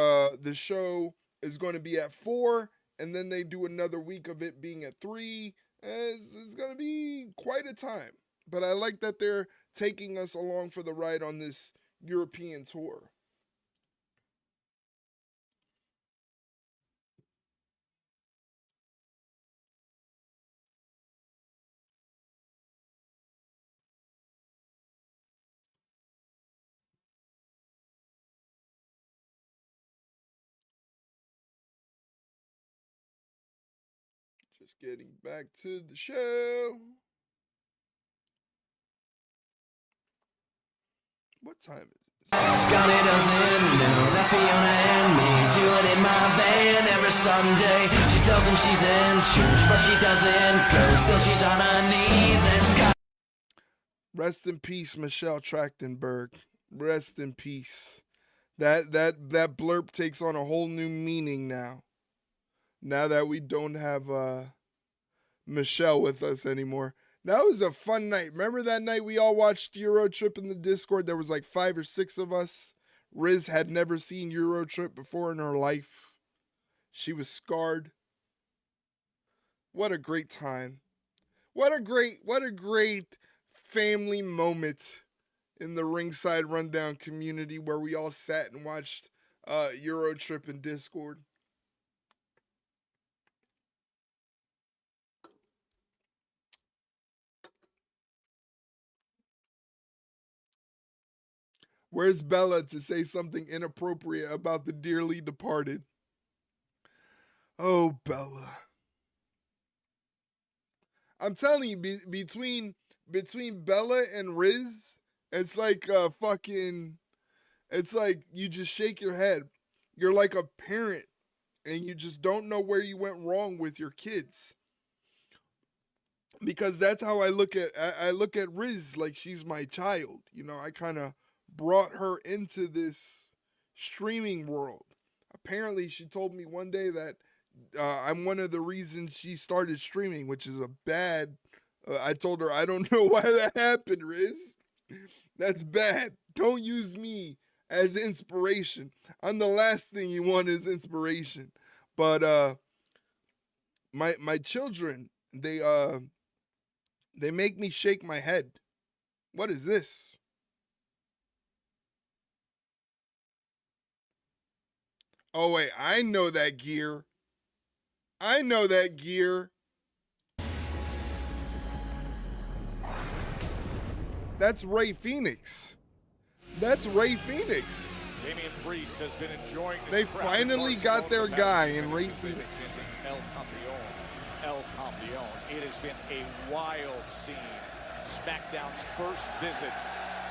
show is going to be at 4, and then they do another week of it being at 3. It's going to be quite a time. But I like that they're taking us along for the ride on this European tour. Just getting back to the show. What time is it? Scully doesn't know that Fiona and me do it in my van every Sunday. She tells him she's in church, but she doesn't go. Still she's on her knees and Scully. Rest in peace, Michelle Trachtenberg. Rest in peace. That blurb takes on a whole new meaning now. Now that we don't have Michelle with us anymore. That was a fun night. Remember that night we all watched Euro Trip in the Discord? There was like 5 or 6 of us. Riz had never seen Euro Trip before in her life. She was scarred. What a great time. What a great family moment in the Ringside Rundown community where we all sat and watched Euro Trip in Discord. Where's Bella to say something inappropriate about the dearly departed? Oh, Bella. I'm telling you, between Bella and Riz, it's like it's like you just shake your head. You're like a parent and you just don't know where you went wrong with your kids. Because that's how I look at Riz, like she's my child. You know, I kind of brought her into this streaming world. Apparently, she told me one day that I'm one of the reasons she started streaming, which is a bad. I told her, I don't know why that happened, Riz. That's bad. Don't use me as inspiration. I'm the last thing you want is inspiration. But my children, they make me shake my head. What is this? Oh wait, I know that gear. I know that gear. That's Ray Phoenix. That's Ray Phoenix. Damian Priest has been enjoying this. They finally got their guy in Ray Phoenix. El Campeon. It has been a wild scene. SmackDown's first visit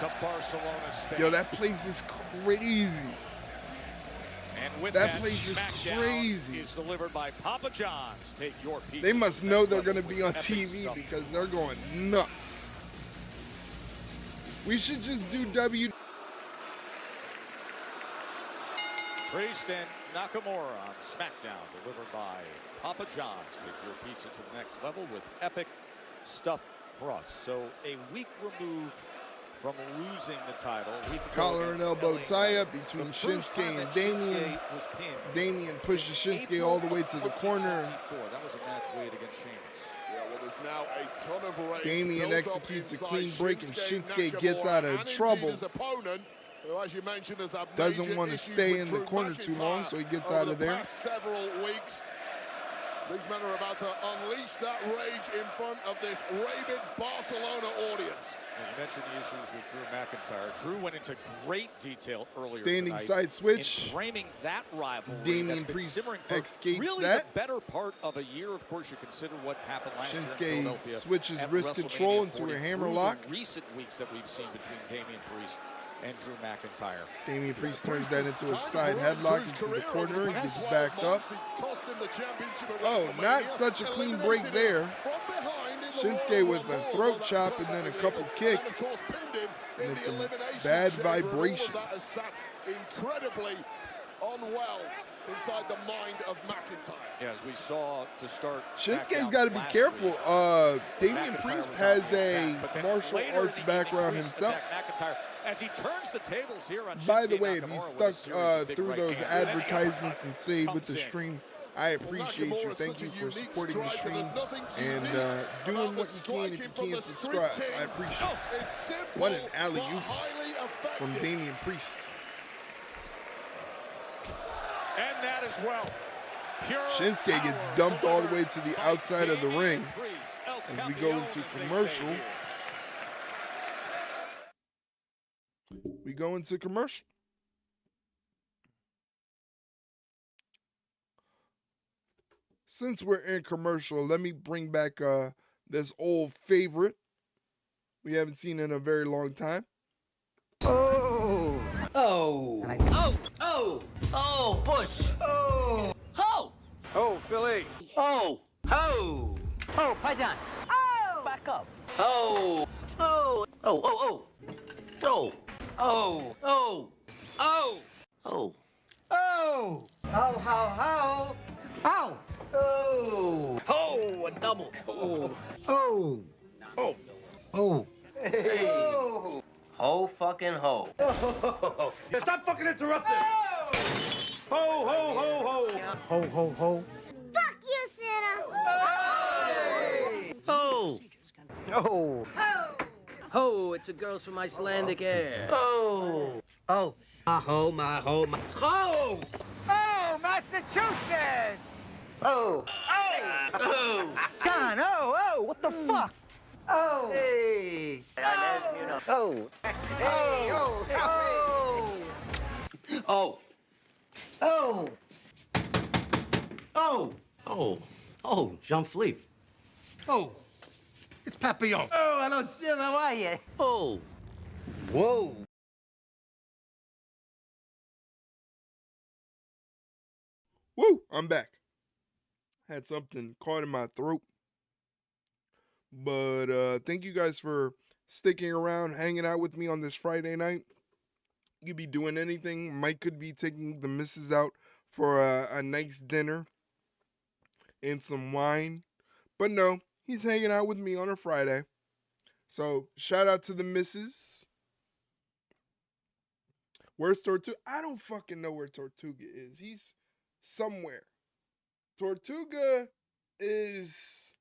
to Barcelona, Spain. Yo, that place is crazy. And with that place is SmackDown crazy. Is delivered by Papa John's. Take your pizza. They must know they're going to be on TV because they're going nuts. We should just do Priest and Nakamura on SmackDown, delivered by Papa John's. Take your pizza to the next level with epic stuffed crust. So a week removed from losing the title. Collar and elbow tie-up between Shinsuke and Damian. Damian pushes Shinsuke all the way to the corner. That was a match weighed against Sheamus. Yeah, well, there's now a ton of rage. Damian executes a clean break and Shinsuke gets out of trouble. Opponent, who, as you mentioned, has had doesn't want to stay in the corner too long, so he gets out of there. Past several weeks, these men are about to unleash that rage in front of this rabid Barcelona audience. And you mentioned the issues with Drew McIntyre. Drew went into great detail earlier Standing tonight side switch. in framing that rivalry. Damian Priest escapes really that. The better part of a year. Of course, you consider what happened last year in Shinsuke Philadelphia. switches wrist control into a hammerlock. Recent weeks that we've seen between Damian Priest and Drew McIntyre. Damian Priest turns that into a side headlock into the corner and gets back up. Oh, not such a clean break there. Shinsuke with a throat chop and then a couple kicks. And some bad vibrations. That has sat incredibly unwell inside the mind of McIntyre. Yeah, as we saw to start. Shinsuke's got to be careful. Damian Priest has a martial arts background himself. McIntyre, as he turns the tables here on By the way, if you stuck through those advertisements and stayed with the stream, I appreciate you. Thank you for supporting the stream and doing what you can if you can't subscribe. I appreciate it. What an alley-oop from Damian Priest. And that as well. Shinsuke gets dumped all the way to the outside of the ring as we go into commercial. We go into commercial. Since we're in commercial, let me bring back this old favorite we haven't seen in a very long time. Oh! Oh! Oh! Bush! Oh! Ho! Oh, Philly! Oh! Ho! Oh, Paisan! Oh! Back up! Oh! Oh! Oh! Oh! Oh! Oh! Oh! Oh! Oh! Oh! Oh! Ho! Ho! Ho! Ho! Oh! Ho! A double! Oh! Oh! Oh! Oh! Hey! Oh! Ho fucking ho! Oh. Stop fucking interrupting! Oh. Ho, ho, ho, ho! Ho, ho, ho! Fuck you, Santa! Hey. Oh! Oh! Oh! Ho! It's a girls from Icelandic air. Oh! Oh! My ho! My ho! My ho! Oh, Massachusetts! Oh! Oh! Oh! God, oh, what the fuck? Oh. Hey. Oh. Hey. Oh. Oh. Oh. Oh. Oh. Oh. Jean-Philippe. Oh. It's Papillon. Oh, hello, Sil. How are you? Oh. Whoa. Woo! I'm back. Had something caught in my throat. But thank you guys for sticking around, hanging out with me on this Friday night. You could be doing anything. Mike could be taking the missus out for a nice dinner and some wine. But no, he's hanging out with me on a Friday. So shout out to the missus. Where's Tortuga? I don't fucking know where Tortuga is. He's somewhere. Tortuga is...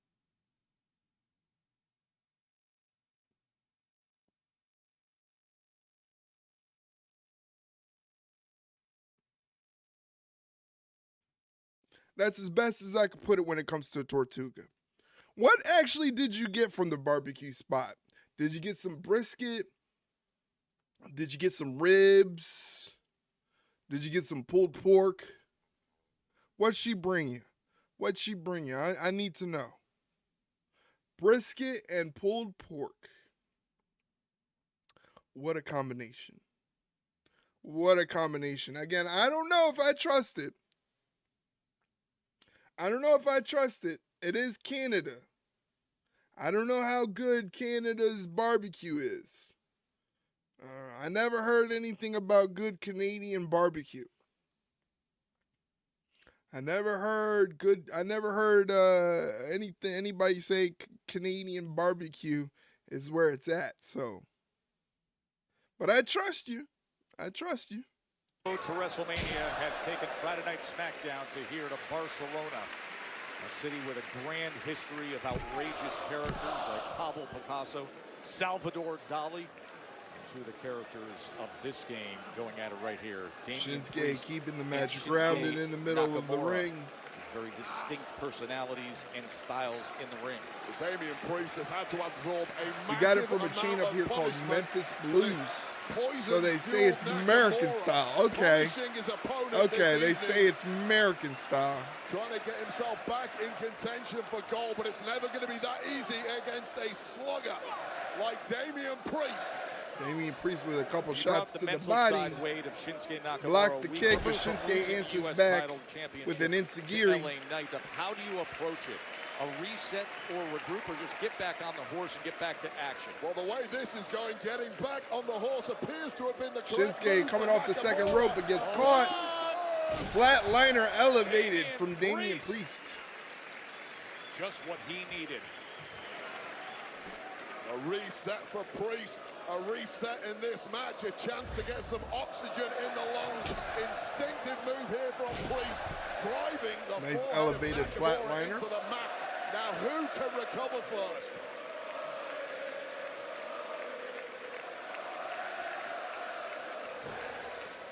That's as best as I could put it when it comes to Tortuga. What actually did you get from the barbecue spot? Did you get some brisket? Did you get some ribs? Did you get some pulled pork? What'd she bring you? What'd she bring you? I need to know. Brisket and pulled pork. What a combination. What a combination. Again, I don't know if I trust it. I don't know if I trust it. It is Canada. I don't know how good Canada's barbecue is. I never heard anything about good Canadian barbecue. I never heard anybody say Canadian barbecue is where it's at. So, but I trust you. I trust you. Road to WrestleMania has taken Friday Night SmackDown to here to Barcelona, a city with a grand history of outrageous characters like Pablo Picasso, Salvador Dali, and two of the characters of this game going at it right here. Shinsuke keeping the match grounded in the middle of the ring. Very distinct personalities and styles in the ring. Damian Priest has had to absorb a We got it from a chain up here called Memphis Blues. So they say it's American style. Okay. Okay, they say it's American style. Trying to get himself back in contention for gold, but it's never going to be that easy against a slugger like Damian Priest. Damian Priest with a couple shots to the body. Blocks the kick, but Shinsuke answers back with an enziguri. How do you approach it? A reset or regroup, or just get back on the horse and get back to action? Well, the way this is going, getting back on the horse appears to have been the correct Shinsuke move coming for off the second Nakamura. rope, but gets caught. Flatliner elevated from Damian Priest. Just what he needed. A reset for Priest, a reset in this match, a chance to get some oxygen in the lungs. Instinctive move here from Priest, driving the Nice forehead elevated of Nakamura flatliner. into the mat. Now who can recover first?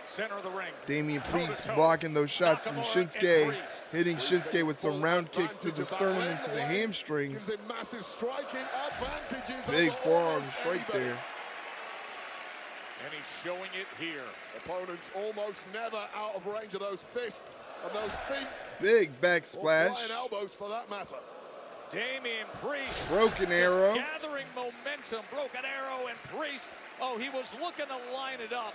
Center of the ring. Damian Priest blocking those shots from Shinsuke, hitting Shinsuke with some round kicks to the sternum into the hamstrings. Massive striking advantages. Big forearm straight there. And he's showing it here. Opponents almost never out of range of those fists and those feet. Big back Or splash. flying elbows for that matter. Damian Priest. Broken arrow. Gathering momentum. Broken arrow and Priest. Oh, he was looking to line it up.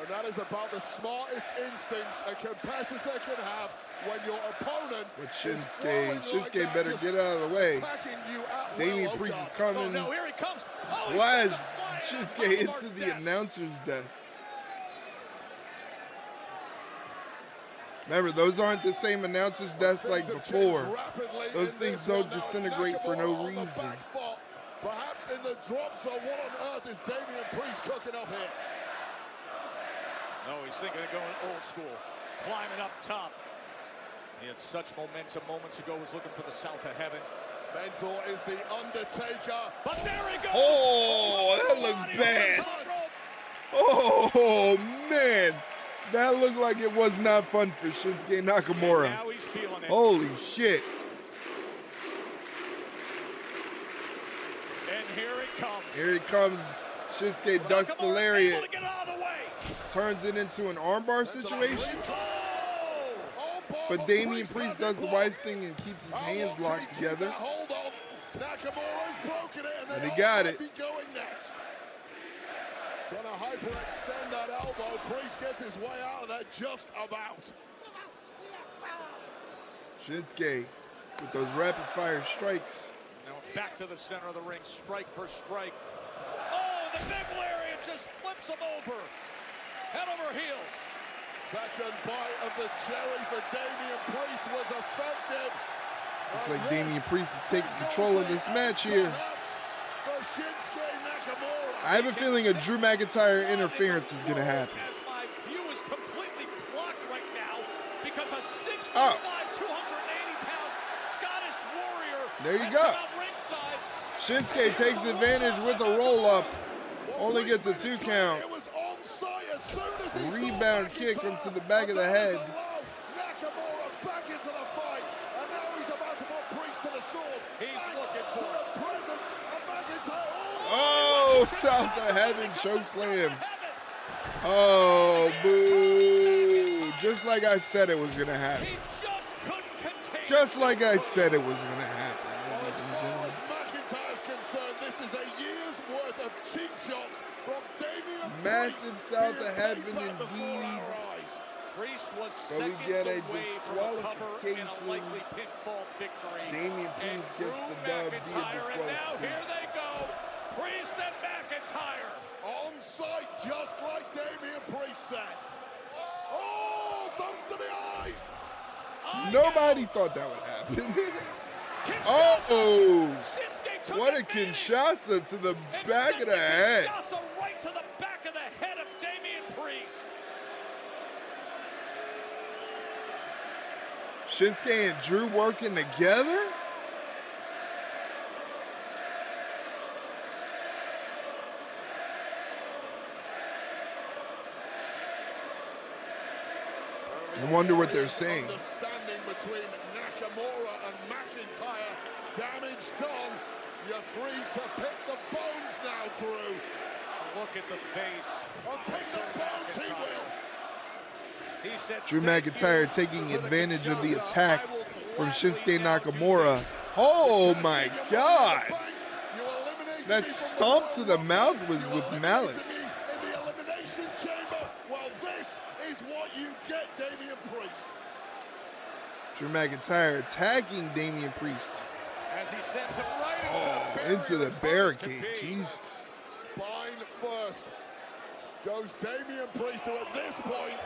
And that is about the smartest instincts a competitor can have when your opponent But Shinsuke better get out of the way. Damian Priest is coming. Oh, no, here he comes. Oh, Flash Shinsuke into the announcer's desk. Remember, those aren't the same announcer's desks like before. Those things don't disintegrate for no reason. Perhaps in the drop zone, what on earth is Damian Priest cooking up here? No, he's thinking of going old school. Climbing up top. He had such momentum moments ago, was looking for the south of heaven. Mentor is the Undertaker. But there he goes! Oh, that looked bad. Oh, man. That looked like it was not fun for Shinsuke Nakamura. Now he's feeling it. Holy shit. here it comes. Here it comes. Shinsuke ducks the lariat. Turns it into an armbar situation. But Damian Priest does the wise thing and keeps his hands locked together. And he got it. Trying to hyperextend that elbow. Priest gets his way out of that just about. Shinsuke with those rapid fire strikes. Now back to the center of the ring, strike for strike. Oh, the big lariat just flips him over. Head over heels. Second bite of the cherry for Damian Priest was effective. Looks like Damian Priest is taking control of this match here. I have a feeling a Drew McIntyre interference is going to happen. As my view is completely blocked right now because a 6'5", 280-pound Scottish warrior. There you go. Shinsuke takes advantage with a roll-up. Only gets a 2 count. Rebound kick into the back of the head. Nakamura back into the fight, and now he's about to put Priest to the sword. He's looking for the presence of McIntyre. Oh, south of heaven chokeslam. Oh, boo. Just like I said it was going to happen. Just like I said it was going to happen. As far as McIntyre's concerned, this is a year's worth of cheap shots from Damian Massive south of heaven indeed. Priest was but we get a disqualification. Likely pinfall victory. Damian Priest gets the dub via disqualification. And now here they go. Priest and McIntyre. On site, just like Damian Priest said. Oh, thumbs to the eyes. Nobody thought that would happen. Oh, what a Kinshasa to the back of the head. Kinshasa right to the back of the head of Damian Priest. Shinsuke and Drew working together? I wonder what they're saying. Understanding between Nakamura and McIntyre. Damage done. You're free to pick the bones now, Drew. Look at the face. Pick the bones, he will. He said, Drew McIntyre taking advantage of the attack from Shinsuke Nakamura. Oh my God. That stomp to the mouth was with malice. In the elimination chamber, well, this is what you get, Damian Priest. Drew McIntyre attacking Damian Priest. As he sends him right into the barricade. Jeez. Spine first. Goes Damian Priest, who at this point,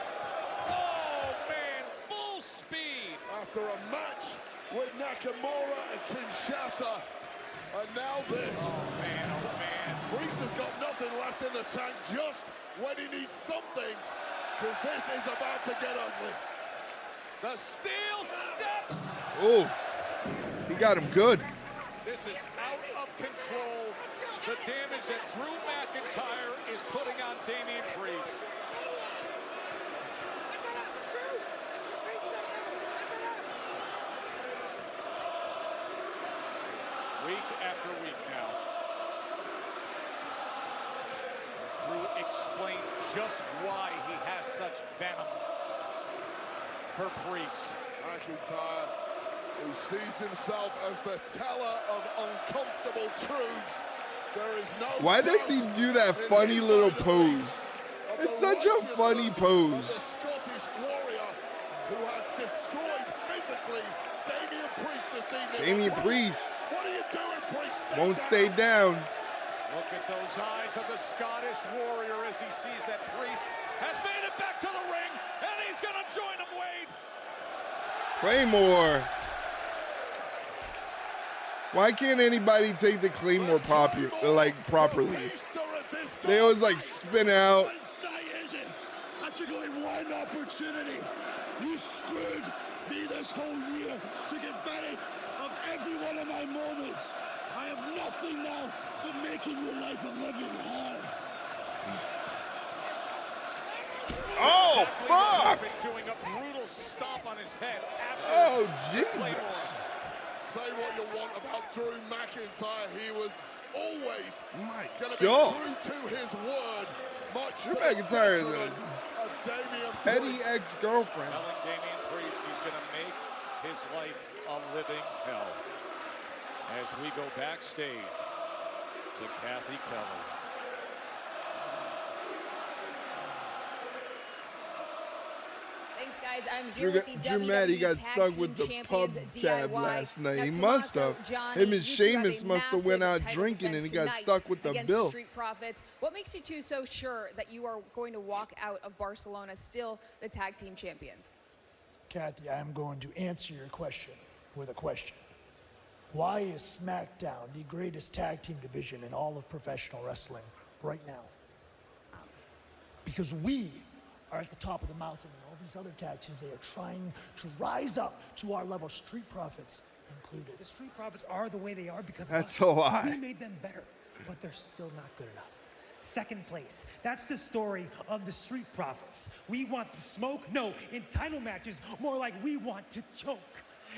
oh man, full speed. After a match with Nakamura and Kinshasa, and now this. Oh man. Priest has got nothing left in the tank just when he needs something, because this is about to get ugly. The steel steps. Oh, he got him good. This is out of control. The damage that Drew McIntyre is putting on Damian Priest. Week after week now. Drew explained just why he has such venom for Priest. McIntyre, who sees himself as the teller of uncomfortable truths. There is no. Why does he do that funny little pose? It's such a funny pose. The Scottish warrior who has destroyed physically Damian Priest this evening. Damian Priest. What are you doing, Priest? Won't stay down. Look at those eyes of the Scottish warrior as he sees that Priest has made it back to the ring, and he's going to join him, Wade. Claymore. Why can't anybody take the Claymore properly? They always like spin out. I took away one opportunity. You screwed me this whole year. Took advantage of every one of my moments. I have nothing now but making your life a living hell. Oh, fuck! Doing a brutal stomp on his head. Oh, Jesus. Say what you want about Drew McIntyre. He was always My going to be God. true to his word. Much Drew to the McIntyre is detriment a of Damian petty Priest. ex-girlfriend. Telling Damian Priest he's going to make his life a living hell. As we go backstage to Kathy Kelly. Thanks, guys. I'm here with the Drew WWE Maddie got Tag stuck Team with the Champions, pub tab DIY. last night. Now, He must Tommaso, have. Johnny, Him and you two Sheamus have a must have went massive out title drinking and he defense got tonight stuck with the against bill. The Street Profits. What makes you two so sure that you are going to walk out of Barcelona still the tag team champions? Kathy, I am going to answer your question with a question. Why is SmackDown the greatest tag team division in all of professional wrestling right now? Because we are at the top of the mountain, and all these other tag teams, they are trying to rise up to our level, Street Profits included. The Street Profits are the way they are because That's of us. a lie. We made them better, but they're still not good enough. Second place. That's the story of the Street Profits. We want the smoke? No, in title matches, more like we want to choke.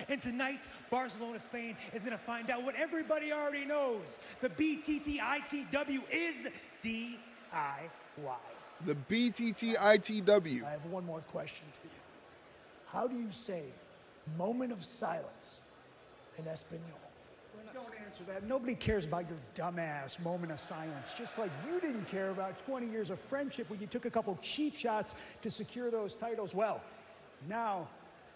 And tonight, Barcelona, Spain is going to find out what everybody already knows. The BTTITW is DIY. The BTTITW. I have one more question for you. How do you say moment of silence in Espanol? Don't answer that. Nobody cares about your dumbass moment of silence, just like you didn't care about 20 years of friendship when you took a couple cheap shots to secure those titles. Well, now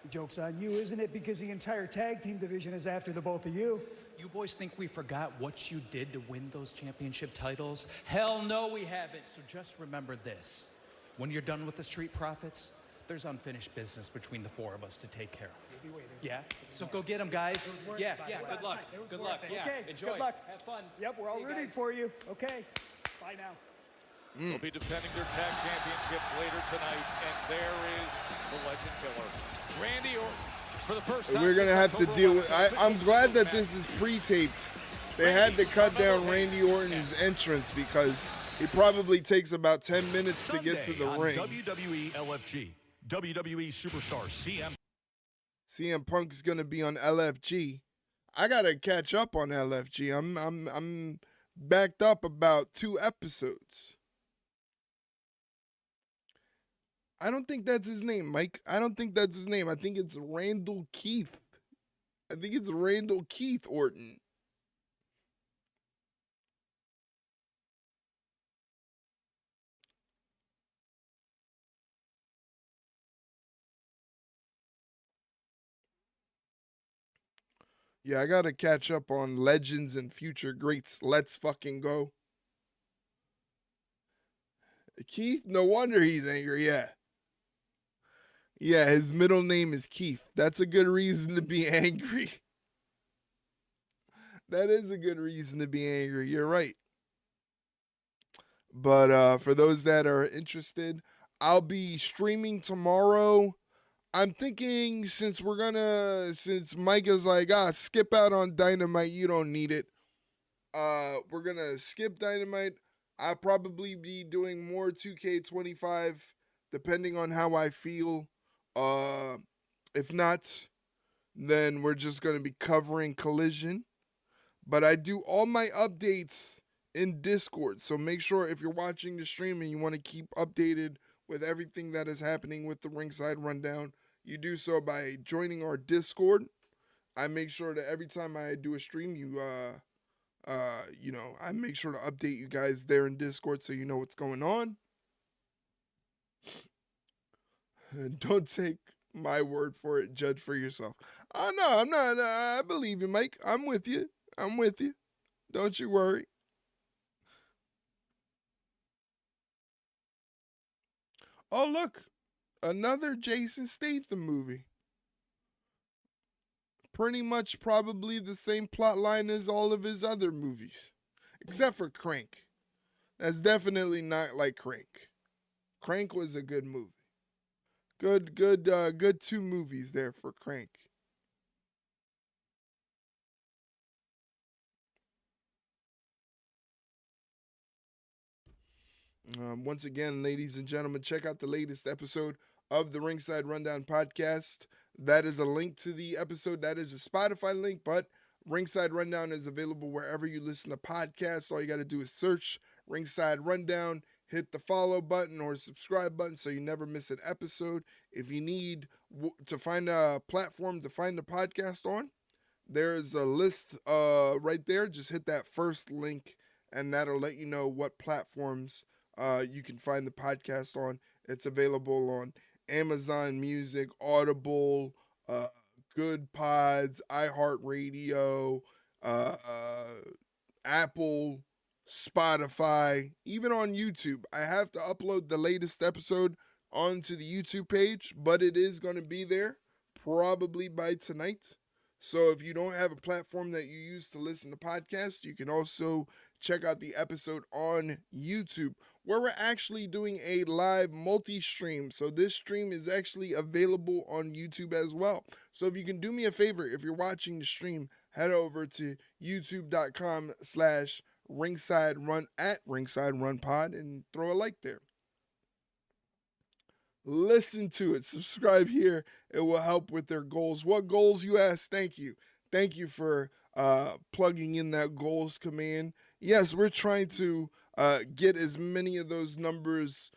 the joke's on you, isn't it? Because the entire tag team division is after the both of you. You boys think we forgot what you did to win those championship titles? Hell no, we haven't. So just remember this. When you're done with the Street Profits, there's unfinished business between the four of us to take care of. Yeah? So go get them, guys. Yeah, good luck. Good luck. Yeah, Okay, enjoy. good luck. Have fun. Yep, we're all See you rooting guys. for you. Okay, bye now. They'll be defending their tag championships later tonight, and there is the Legend Killer. Randy Orton, for the first time We're going to since have to October deal 11th, with... official I'm glad singles that this is pre-taped. They had to cut down Randy Orton's entrance because it probably takes about 10 minutes to get to the on ring. WWE LFG, WWE superstar CM Punk's going to be on LFG. I got to catch up on LFG. I'm backed up about 2 episodes. I don't think that's his name, Mike. I don't think that's his name. I think it's Randall Keith. I think it's Randall Keith Orton. Yeah, I gotta catch up on Legends and Future Greats. Let's fucking go. Keith, no wonder he's angry, yeah. Yeah, his middle name is Keith. That's a good reason to be angry. That is a good reason to be angry. You're right. But for those that are interested, I'll be streaming tomorrow. I'm thinking since Mike is like, skip out on Dynamite, you don't need it. We're gonna skip Dynamite. I'll probably be doing more 2K25 depending on how I feel. If not, then we're just gonna be covering Collision. But I do all my updates in Discord, so make sure if you're watching the stream and you want to keep updated with everything that is happening with the Ringside Rundown, you do so by joining our Discord. I make sure that every time I do a stream, I make sure to update you guys there in Discord so you know what's going on. And don't take my word for it. Judge for yourself. Oh, no, I'm not. I believe you, Mike. I'm with you. Don't you worry. Oh, look. Another Jason Statham movie. Pretty much probably the same plot line as all of his other movies. Except for Crank. That's definitely not like Crank. Crank was a good movie. Good 2 movies there for Crank. Once again, ladies and gentlemen, check out the latest episode of the Ringside Rundown podcast. That is a link to the episode. That is a Spotify link, but Ringside Rundown is available wherever you listen to podcasts. All you got to do is search Ringside Rundown, hit the follow button or subscribe button so you never miss an episode. If you need to find a platform to find the podcast on, there's a list right there. Just hit that first link, and that'll let you know what platforms you can find the podcast on. It's available on Amazon Music, Audible, Good Pods, iHeartRadio, Apple, Spotify, even on YouTube. I have to upload the latest episode onto the YouTube page, but it is going to be there probably by tonight. So if you don't have a platform that you use to listen to podcasts, you can also check out the episode on YouTube, where we're actually doing a live multi-stream. So this stream is actually available on YouTube as well. So if you can do me a favor, if you're watching the stream, head over to youtube.com/ringside run at ringside run pod and throw a like there. Listen to it. Subscribe here. It will help with their goals. What goals, you ask? Thank you. Thank you for plugging in that goals command. Yes, we're trying to get as many of those numbers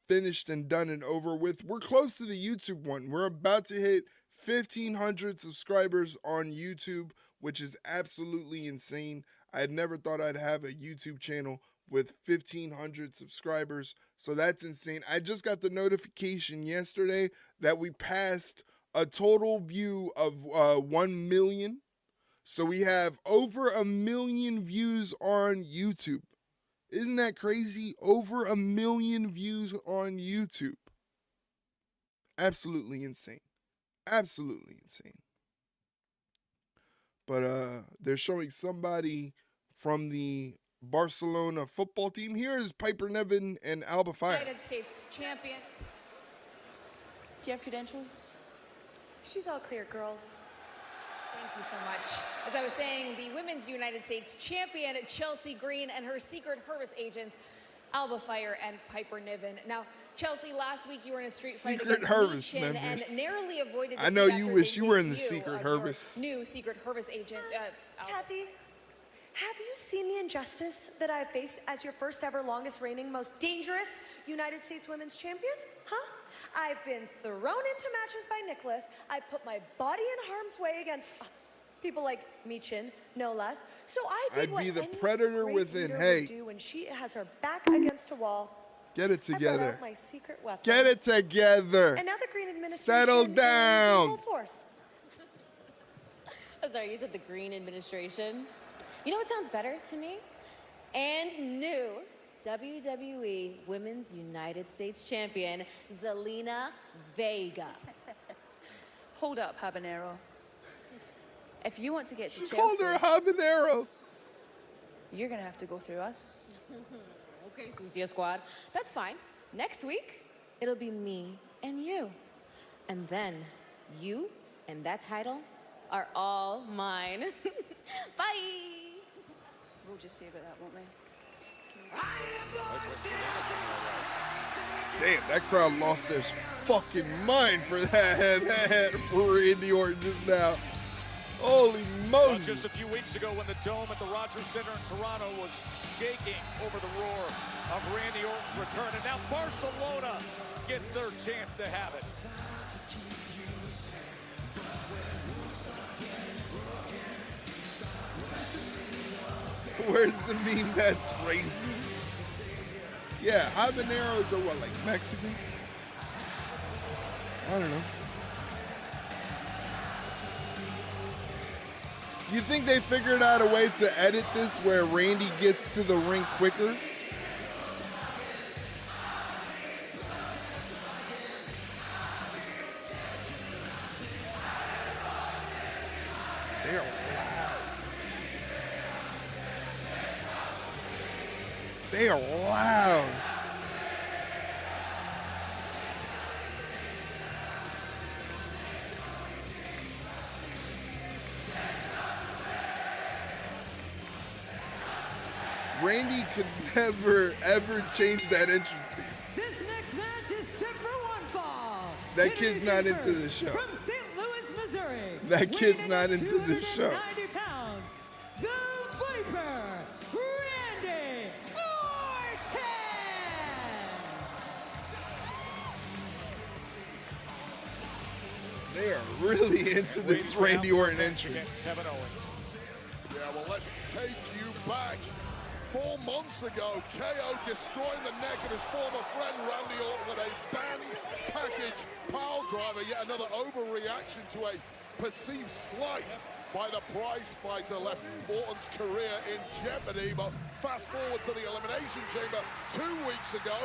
finished and done and over with. We're close to the YouTube one. We're about to hit 1,500 subscribers on YouTube, which is absolutely insane. I had never thought I'd have a YouTube channel with 1,500 subscribers, so that's insane. I just got the notification yesterday that we passed a total view of 1 million. So we have over 1 million views on YouTube. Isn't that crazy? Over 1 million views on YouTube. Absolutely insane. Absolutely insane. But they're showing somebody from the Barcelona football team. Here is Piper Niven and Alba Fire. United States champion. Do you have credentials? She's all clear, girls. Thank you so much. As I was saying, the women's United States champion, Chelsea Green, and her Secret Service agents, Alba Fire and Piper Niven. Now, Chelsea, last week you were in a street fight against Meechin and narrowly avoided. I know you wish you were in the Secret Service. New Secret Service agent, Kathy, have you seen the injustice that I've faced as your first ever, longest reigning, most dangerous United States women's champion? Huh? I've been thrown into matches by Nicholas. I put my body in harm's way against people like Meechin, no less. So I did what I'd be the any predator great within. leader Hey, would do when she has her back against a wall. get it I brought together. out my secret weapon. Get it together. And now the Green administration Settle is in down. full force. Oh, sorry, you said the Green administration? You know what sounds better to me? And new WWE Women's United States Champion, Zelina Vega. Hold up, Habanero. If you want to get to Chelsea, Called her habanero. you're gonna have to go through us. Okay, Sucia Squad. That's fine. Next week, it'll be me and you. And then you and that title are all mine. Bye. We'll just save it that, won't we? Damn, that crowd lost their fucking mind for that Randy Orton just now. Holy Moses. Just a few weeks ago when the Dome at the Rogers Center in Toronto was shaking over the roar of Randy Orton's return. And now Barcelona gets their chance to have it. Where's the meme that's racist? Yeah, habaneros are what, like Mexican? I don't know. You think they figured out a way to edit this where Randy gets to the ring quicker? They're loud. They are loud. Randy could never, ever change that entrance theme. This next match is set for one fall. That kid's not into the show. From St. Louis, Missouri. That kid's not into the show. 290 They are really into this Randy Orton entrance. Kevin Owens. Yeah, well, let's take you back. 4 months ago, KO destroying the neck of his former friend Randy Orton with a band package pile driver. Yet another overreaction to a perceived slight by the prize fighter left Orton's career in jeopardy. But fast forward to the Elimination Chamber 2 weeks ago,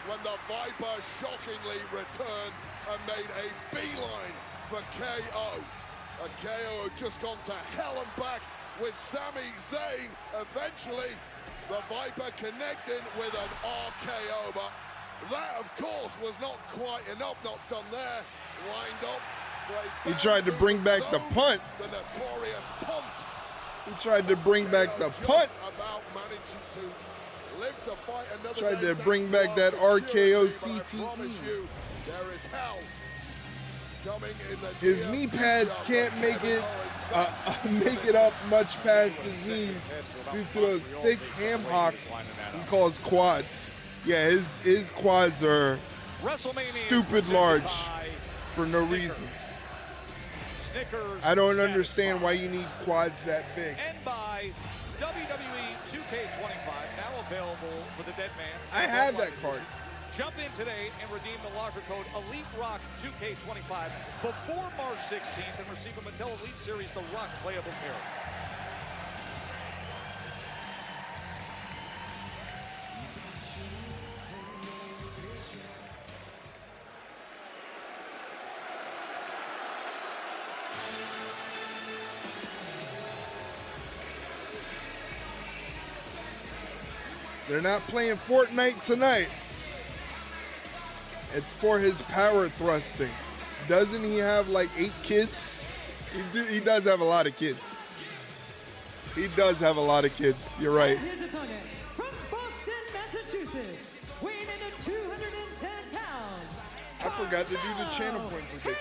when the Viper shockingly returns and made a beeline for KO. KO had just gone to hell and back with Sami Zayn. Eventually, the Viper connecting with an RKO, but that, of course, was not quite enough. Not done there. Lined up for a He tried to bring back the punt. The notorious punt. He tried to bring back the punt. About managing to live to fight another Tried day. to bring back that RKO CTE. There is hell coming in the His knee pads can't make it up much past his knees due to those thick ham hocks he calls quads. Yeah, his quads are stupid large for no reason. I don't understand why you need quads that big. And by WWE 2K25, now available for the Dead Man. I have that card. Jump in today and redeem the locker code Elite Rock 2K25 before March 16th and receive a Mattel Elite Series The Rock playable character. They're not playing Fortnite tonight. It's for his power thrusting. Doesn't he have like 8 kids? He does have a lot of kids. He does have a lot of kids. You're right. His opponent from Boston, Massachusetts, weighing in at 210 pounds. I forgot to do the channel point prediction.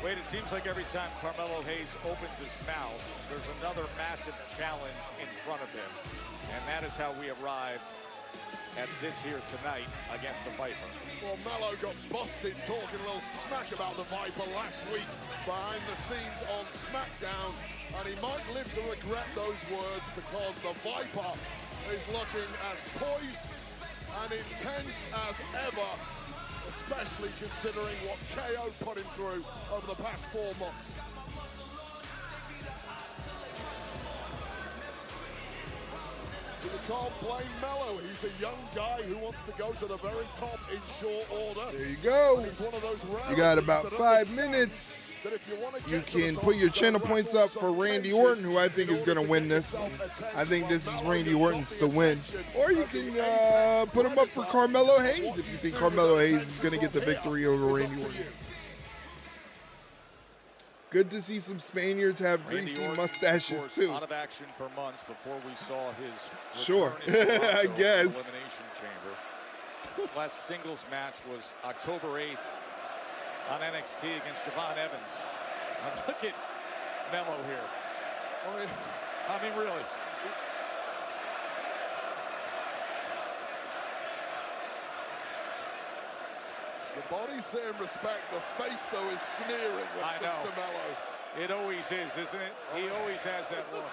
Wait, it seems like every time Carmelo Hayes opens his mouth, there's another massive challenge in front of him. And that is how we arrived at this here tonight against the Viper. Well, Melo got busted talking a little smack about the Viper last week behind the scenes on SmackDown, and he might live to regret those words because the Viper is looking as poised and intense as ever, especially considering what KO put him through over the past 4 months. You can't blame Melo. He's a young guy who wants to go to the very top in short order. There you go. He's one of those You got about 5 minutes. You can put your channel points up for Randy Orton, who I think is going to win this one. I think this is Randy Orton's to win. Or you can put him up for Carmelo Hayes if you think Carmelo Hayes is going to get the victory over Randy Orton. Good to see some Spaniards have greasy mustaches too. Out of action for months before we saw his sure, I guess. Elimination Chamber. His last singles match was October 8th on NXT against Javon Evans. Now look at Melo here. I mean, really. The body's saying respect, the face, though, is sneering when it comes to Melo. It always is, isn't it? He always has that look.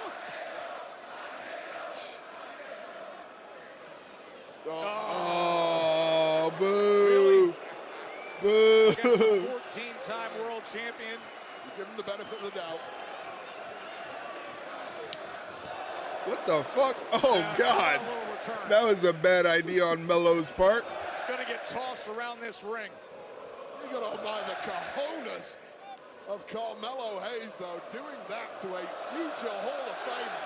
Oh, boo. Boo. Against the 14-time world champion. You give him the benefit of the doubt. What the fuck? Oh, God. That was a bad idea on Melo's part. Gonna get tossed around this ring. You gotta admire the cojones of Carmelo Hayes, though, doing that to a future Hall of Famer.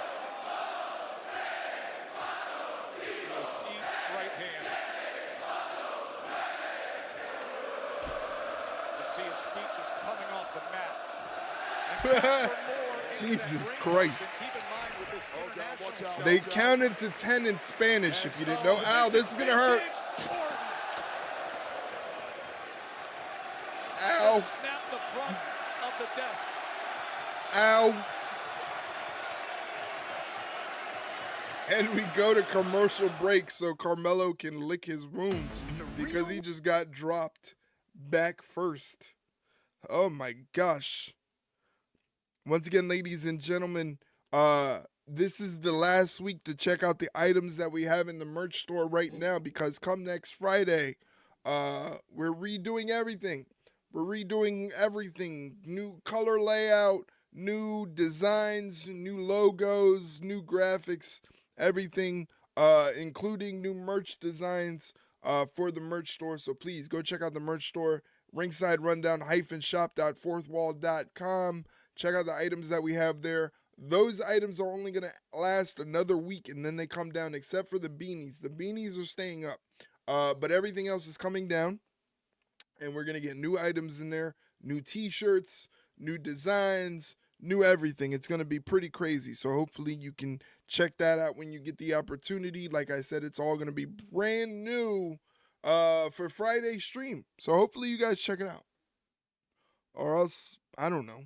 With each right hand. You see his feet just coming off the mat. Jesus Christ. They counted to 10 in Spanish if you didn't know. Ow, this is gonna hurt. Ow. Snap the front of the desk. Ow. And we go to commercial break so Carmelo can lick his wounds because he just got dropped back first Oh my gosh. Once again, ladies and gentlemen, this is the last week to check out the items that we have in the merch store right now, because come next Friday, we're redoing everything. We're redoing everything. New color layout, new designs, new logos, new graphics, everything, including new merch designs for the merch store. So please go check out the merch store, ringsiderundown-shop.fourthwall.com. Check out the items that we have there. Those items are only going to last another week, and then they come down, except for the beanies. The beanies are staying up, but everything else is coming down, and we're going to get new items in there, new t-shirts, new designs, new everything. It's going to be pretty crazy, so hopefully you can check that out when you get the opportunity. Like I said, it's all going to be brand new for Friday's stream, so hopefully you guys check it out. Or else, I don't know.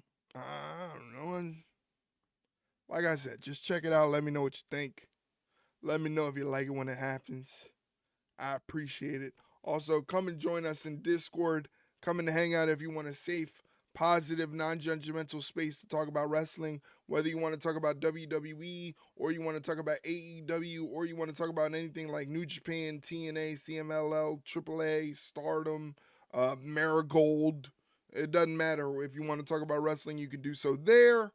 Like I said, just check it out. Let me know what you think. Let me know if you like it when it happens. I appreciate it. Also, come and join us in Discord. Come and hang out if you want a safe, positive, non-judgmental space to talk about wrestling. Whether you want to talk about WWE, or you want to talk about AEW, or you want to talk about anything like New Japan, TNA, CMLL, AAA, Stardom, Marigold. It doesn't matter. If you want to talk about wrestling, you can do so there.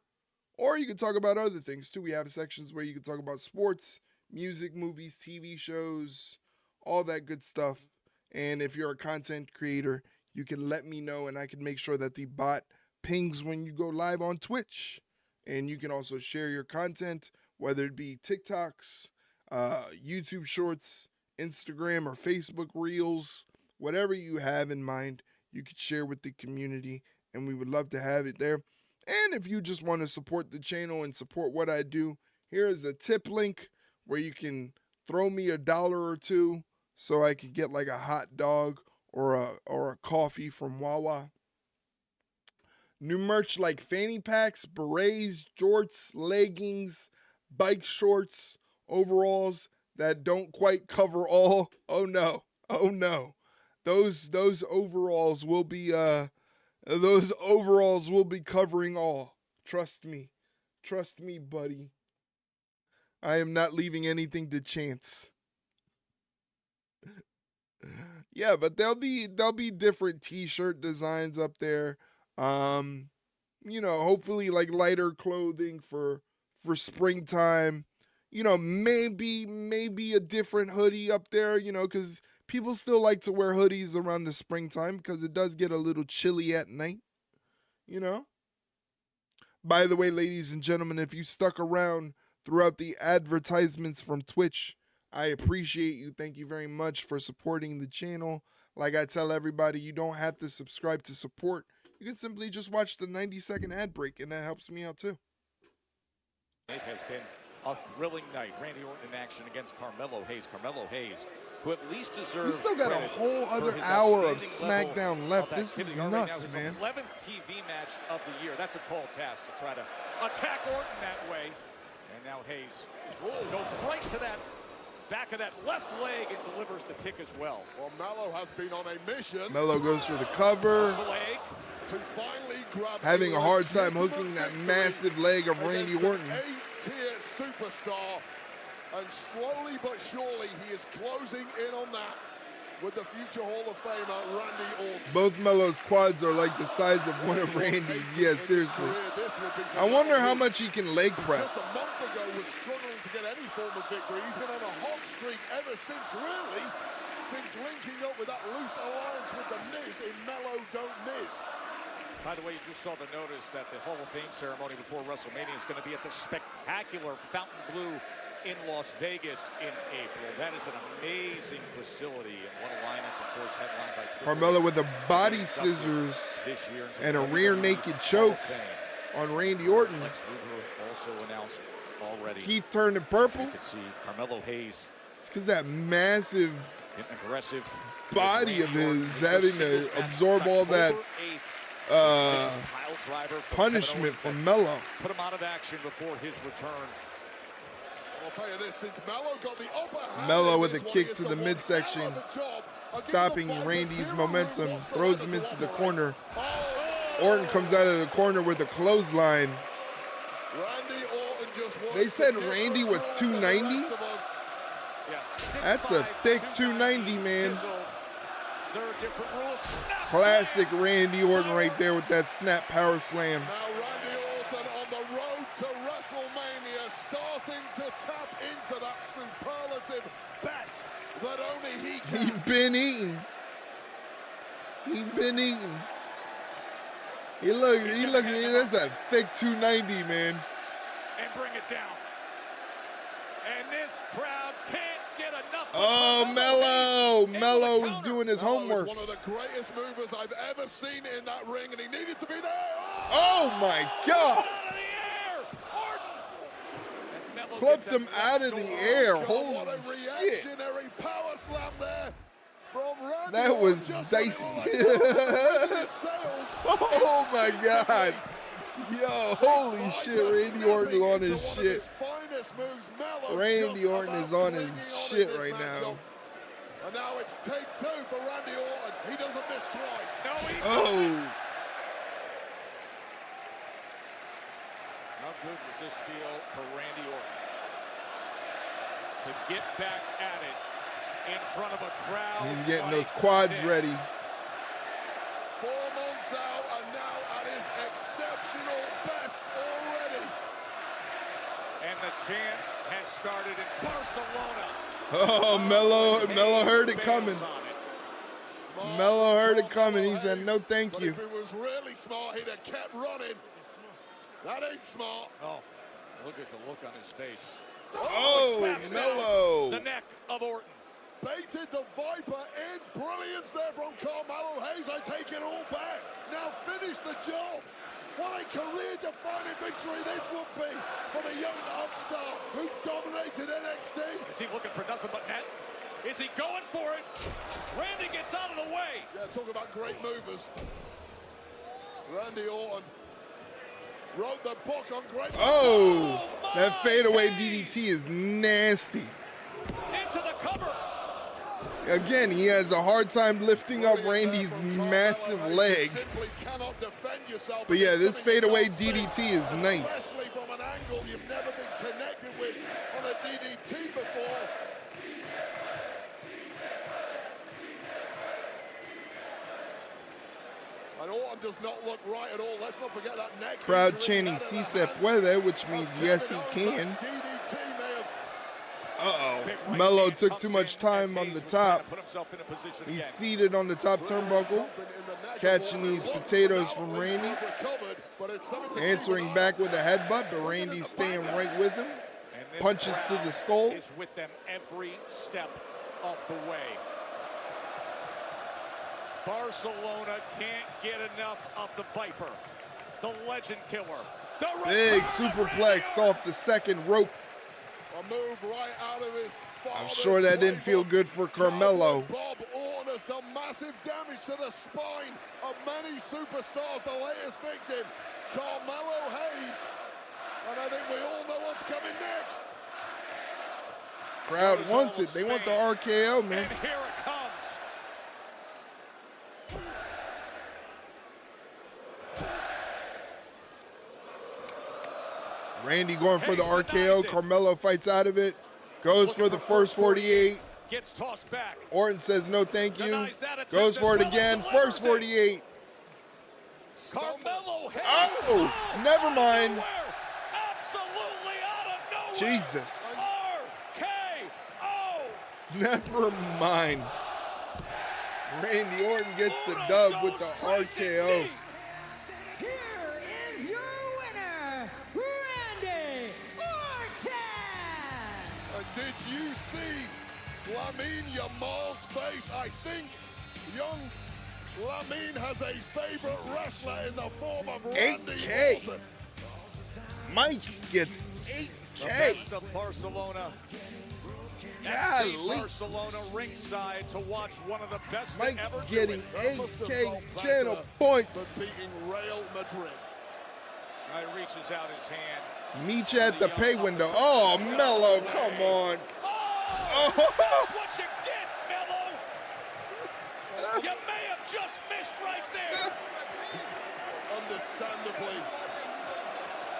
Or you can talk about other things too. We have sections where you can talk about sports, music, movies, TV shows, all that good stuff. And if you're a content creator, you can let me know, and I can make sure that the bot pings when you go live on Twitch. And you can also share your content, whether it be TikToks, YouTube Shorts, Instagram, or Facebook Reels, whatever you have in mind. You could share with the community, and we would love to have it there. And if you just want to support the channel and support what I do, here is a tip link where you can throw me $1 or $2 so I could get like a hot dog or a coffee from Wawa. New merch like fanny packs, berets, jorts, leggings, bike shorts, overalls that don't quite cover all. Oh no. Those overalls will be covering all. Trust me, buddy. I am not leaving anything to chance. Yeah, but there'll be different t-shirt designs up there. Hopefully like lighter clothing for springtime. Maybe a different hoodie up there, because people still like to wear hoodies around the springtime because it does get a little chilly at night, By the way, ladies and gentlemen, if you stuck around throughout the advertisements from Twitch, I appreciate you. Thank you very much for supporting the channel. Like I tell everybody, you don't have to subscribe to support. You can simply just watch the 90-second ad break, and that helps me out too. It has been a thrilling night. Randy Orton in action against Carmelo Hayes. Carmelo Hayes, who at least deserves. We still got a whole other hour of SmackDown left. This is nuts, right now, man. 11th TV match of the year. That's a tall task to try to attack Orton that way. And now Hayes goes right to that back of that left leg and delivers the kick as well. Well, Melo has been on a mission. Melo goes for the cover. The leg. To finally grab having a hard time hooking that massive leg of Randy Orton. A-tier superstar, and slowly but surely he is closing in on that with the future Hall of Famer Randy Orton. Both Melo's quads are like the size of one of Randy's. Yeah, seriously. I wonder how much he can leg press. Just a month ago was struggling to get any form of victory. He's been on a hot streak ever since, really, since linking up with that loose alliance with the Miz in Melo Don't Miz. By the way, you just saw the notice that the Hall of Fame ceremony before WrestleMania is going to be at the spectacular Fontainebleau in Las Vegas in April. That is an amazing facility, and what a lineup, of course, headlined by Carmelo with the body scissors and a rear naked choke on Randy Orton. Lex Luger also announced already. Keith turning purple. You can see Carmelo Hayes. It's because that massive aggressive body of his having to absorb all that punishment from Melo. Put him out of action before his return. I'll tell you this, since Melo got the upper hand, Melo with a kick to the midsection, stopping Randy's momentum, throws him into the corner. Orton comes out of the corner with a clothesline. Randy Orton just wants They said to give Randy a was call to the 290? rest of us. That's a thick 290, man. There are different rules. Classic Randy Orton right there with that snap power slam. Now Randy Orton on the road to WrestleMania, starting to tap into that superlative best that only he can. He's been eating. He's been eating. He look, that's a thick 290, man. And bring it down. And this crowd can't get enough. Oh, Mello was doing his homework. One of the greatest movers I've ever seen in that ring, and he needed to be there. Oh my God! Clipped him out of the air. Holy What a shit! reactionary power slam there from Randy That was Orton, just dicey. when he was his sails. Oh my God! Yo, holy shit! Randy Orton on his shit. Randy Orton is on his shit right now. And now it's take two for Randy Orton. He doesn't miss twice. No, he Oh! How good does this feel for Randy Orton to get back at it in front of a crowd? He's getting those quads ready. 4 months out and now at his exceptional best already. And the chant has started in Barcelona. Oh, Mello heard it coming. Mello heard it coming. He said, "No, thank you." If he was really smart, he'd have kept running. That ain't smart. Oh, look at the look on his face. Oh, Mello. The neck of Orton. Baited the Viper in. Brilliance there from Carmelo Hayes. I take it all back. Now finish the job. What a career-defining victory this would be for the young upstart who dominated NXT. Is he looking for nothing but net? Is he going for it? Randy gets out of the way. Yeah, talk about great movers. Randy Orton wrote the book on great. Oh, that fadeaway DDT is nasty. Into the cover. Again, he has a hard time lifting up Randy's massive leg. Simply cannot defend yourself. But yeah, this fadeaway DDT is nice. Especially from an angle you've never been connected with on a DDT before. And Orton does not look right at all. Let's not forget that neck. Crowd chanting "Si se puede," which means yes, he can. Uh-oh. Mello took too much time on the top. He's seated on the top turnbuckle, catching these potatoes from Randy. Answering back with a headbutt, but Randy's staying right with him. Punches to the skull. Is with them every step of the way. Barcelona can't get enough of the Viper, the legend killer. Big superplex off the second rope. A move right out of his I'm sure that didn't feel good for Carmelo. Bob Orton has done massive damage to the spine of many superstars. The latest victim, Carmelo Hayes. And I think we all know what's coming next. Crowd wants it. They want the RKO, man. And here it comes. Randy going for the RKO. Carmelo fights out of it. Goes for the first 48. Gets tossed back. Orton says no thank you. Goes for it again. First 48. Carmelo Hayes. Oh, never mind. Absolutely out of nowhere. Jesus. RKO. Never mind. Randy Orton gets the dub with the RKO. Here is your winner, Randy Orton! And did you see Lamine Yamal's face? I think young Lamine has a favorite wrestler in the form of Randy 8K. Orton. Mike gets The 8K. best of Barcelona. Golly. Barcelona ringside to watch one of the best Mike ever getting do it. 8K channel points. For beating Real Madrid. Right, reaches out his hand. Meet you at the pay window. Oh, Mello, come on. Oh, that's what you get, Mello. You may have just missed right there. understandably,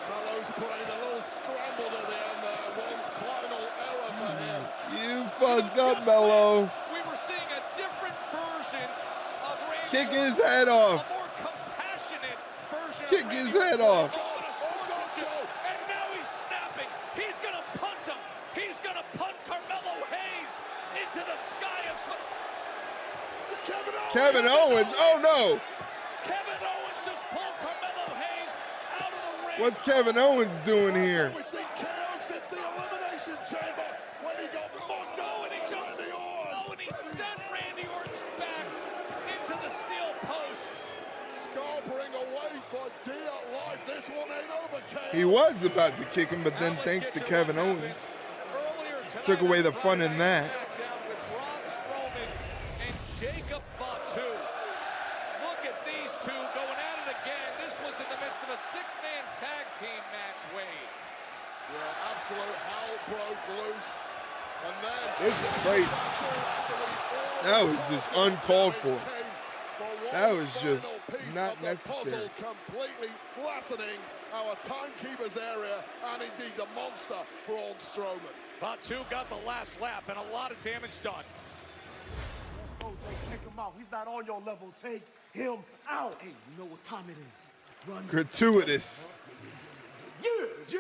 Melo's playing a little scrambled at the end there. One final error for him. You fucked up, Melo. We were seeing a different version of Randy Kick Orton, his head off. a more compassionate version Kick of Randy his head Orton. off. And now he's snapping. He's going to punt him. He's going to punt Carmelo Hayes into the sky of smoke. It's Kevin Owens. Kevin Owens. Oh, no. Kevin Owens just pulled Carmelo Hayes out of the ring. What's Kevin Owens doing here? We've seen KO since the Elimination Chamber when he got mugged out and he just Randy Orton. Oh, and he sent Randy Orton's back into the steel post. Scarpering away for dear life. This one ain't over, KO. He was about to kick him, but then thanks to Kevin Owens, took away the fun in that. With Braun Strowman and Jacob Fatu. Look at these two going at it again. This was in the midst of a six-man tag team match, Wade. Yeah, absolute hell broke loose. And then This is great. That was just uncalled for. That was just not necessary. Completely flattening our timekeeper's area and indeed the monster Braun Strowman. Fatu got the last laugh and a lot of damage done. Let's go, Jake. Take him out. He's not on your level. Take him out. Hey, you know what time it is? Run. Gratuitous. Yeah, G.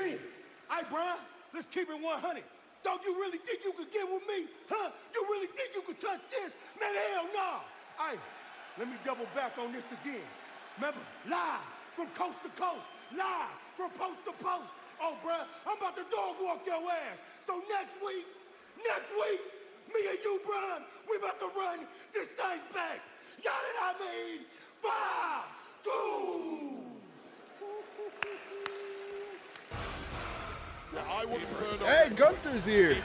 Hey, Brian, let's keep it 100. Don't you really think you could get with me? Huh? You really think you could touch this? Man, hell no. Hey, let me double back on this again. Remember, live from coast to coast, live from post to post. Oh, bruh, I'm about to dog walk your ass. So next week, me and you, Brian, we about to run this thing back. Y'all know what I mean? 5, 2. Yeah, I wouldn't turn on. Hey, Gunther's here. If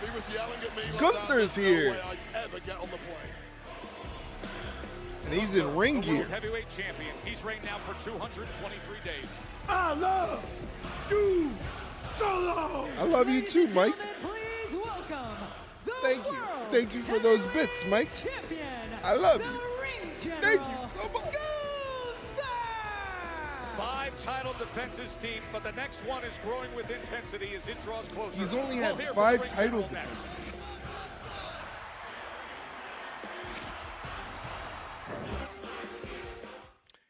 he was yelling at me like Gunther's that, here. no way I'd ever get on the plane. And he's in ring The world gear. heavyweight champion. He's reigned now for 223 days. I love you, Solo. I love you too, Mike. Please welcome the Thank you. world Thank you for those bits, Mike. champion, I love the you. ring general, Thank you so much. 5 title defenses deep, but the next one is growing with intensity as it draws closer. He's only We'll had hear from 5 the ring title general next. defenses.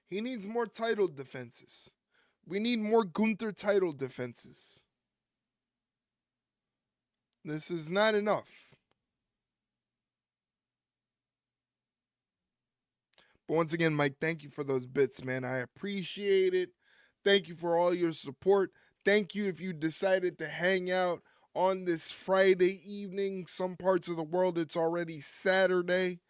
He needs more title defenses. We need more Gunther title defenses. This is not enough. But once again, Mike, thank you for those bits, man. I appreciate it. Thank you for all your support. Thank you if you decided to hang out on this Friday evening. Some parts of the world, it's already Saturday.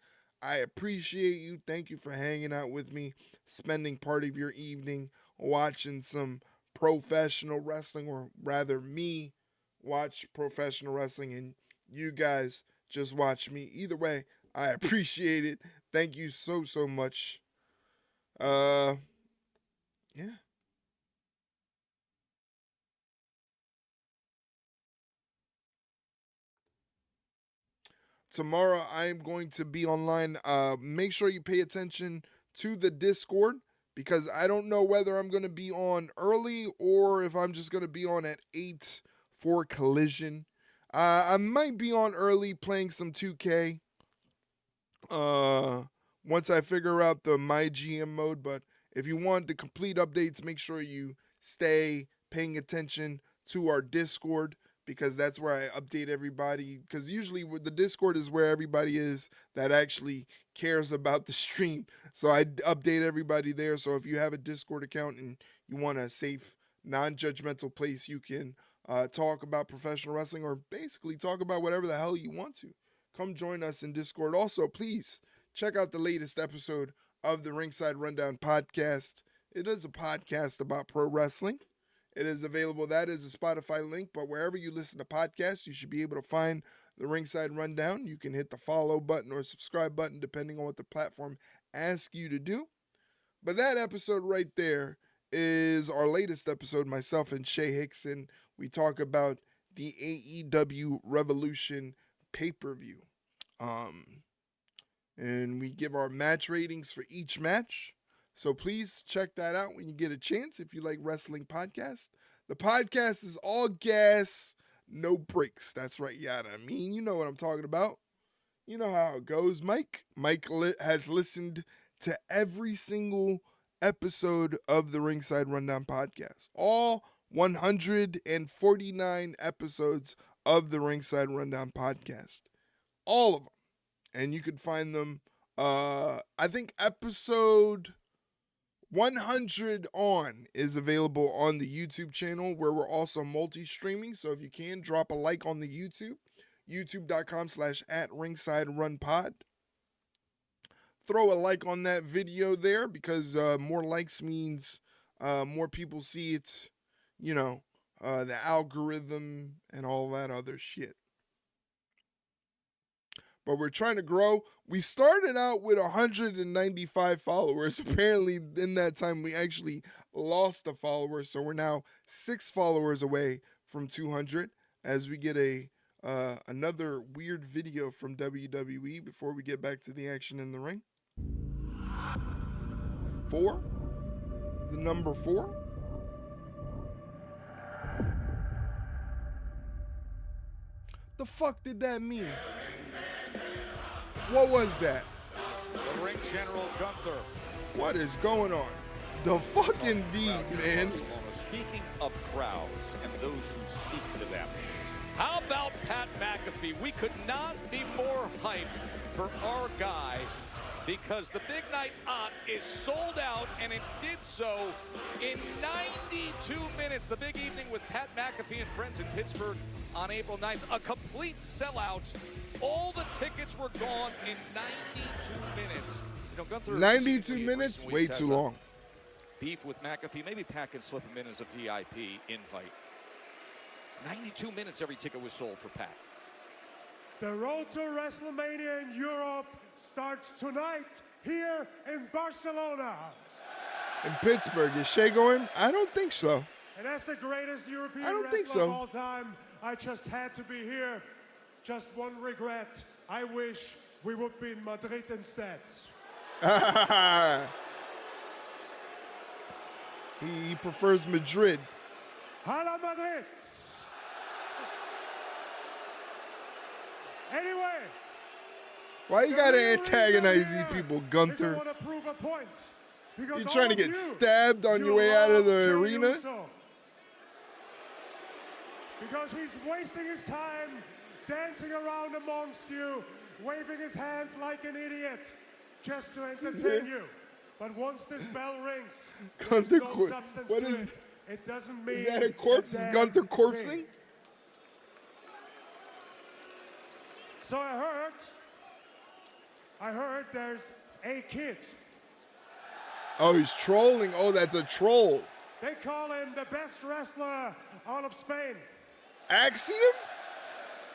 I appreciate you. Thank you for hanging out with me, spending part of your evening watching some professional wrestling, or rather me watch professional wrestling and you guys just watch me. Either way, I appreciate it. Thank you so much. Yeah. Tomorrow I am going to be online. Make sure you pay attention to the Discord, because I don't know whether I'm going to be on early or if I'm just going to be on at 8 for Collision. I might be on early playing some 2K once I figure out the My GM mode. But if you want the complete updates, make sure you stay paying attention to our Discord, because that's where I update everybody. Because usually the Discord is where everybody is that actually cares about the stream. So I update everybody there. So if you have a Discord account and you want a safe, non-judgmental place, you can talk about professional wrestling, or basically talk about whatever the hell you want to. Come join us in Discord. Also, please check out the latest episode of the Ringside Rundown podcast. It is a podcast about pro wrestling. It is available. That is a Spotify link, but wherever you listen to podcasts, you should be able to find the Ringside Rundown. You can hit the follow button or subscribe button, depending on what the platform asks you to do. But that episode right there is our latest episode, myself and Shay Hickson. We talk about the AEW Revolution pay-per-view. And we give our match ratings for each match. So please check that out when you get a chance if you like wrestling podcasts. The podcast is all gas, no breaks. That's right, Yada. I mean, you know what I'm talking about. You know how it goes, Mike. Mike has listened to every single episode of the Ringside Rundown podcast. All 149 episodes of the Ringside Rundown podcast. All of them. And you can find them, I think episode 100 on is available on the YouTube channel, where we're also multi-streaming. So if you can, drop a like on the YouTube, youtube.com/@ringsiderunpod. Throw a like on that video there, because more likes means more people see it, you know, the algorithm and all that other shit. But we're trying to grow. We started out with 195 followers. Apparently, in that time, we actually lost a follower. So we're now 6 followers away from 200 as we get another weird video from WWE before we get back to the action in the ring. 4? The number 4? The fuck did that mean? What was that? The ring general Gunther. What is going on? The fucking deed, man. Speaking of crowds and those who speak to them, how about Pat McAfee? We could not be more hyped for our guy, because the big night on is sold out, and it did so in 92 minutes. The big evening with Pat McAfee and friends in Pittsburgh on April 9th. A complete sellout. All the tickets were gone in 92 minutes. You know, Gunther, 92 minutes? Way too long. Beef with McAfee. Maybe Pat can slip him in as a VIP invite. 92 minutes every ticket was sold for Pat. The road to WrestleMania in Europe starts tonight here in Barcelona. In Pittsburgh. Is Shea going? I don't think so. And as the greatest European wrestler of all time, I just had to be here. Just one regret. I wish we would be in Madrid instead. He prefers Madrid. Hala Madrid. Anyway. Why you gotta antagonize these people, Gunther? I want to prove a point. You trying to get stabbed on your way out of the arena? Because he's wasting his time dancing around amongst you, waving his hands like an idiot, just to entertain you. But once this bell rings, there's no substance to it. It doesn't mean... Is that a corpse? Is Gunther corpsing? So I heard there's a kid. Oh, he's trolling. Oh, that's a troll. They call him the best wrestler out of Spain. Axiom?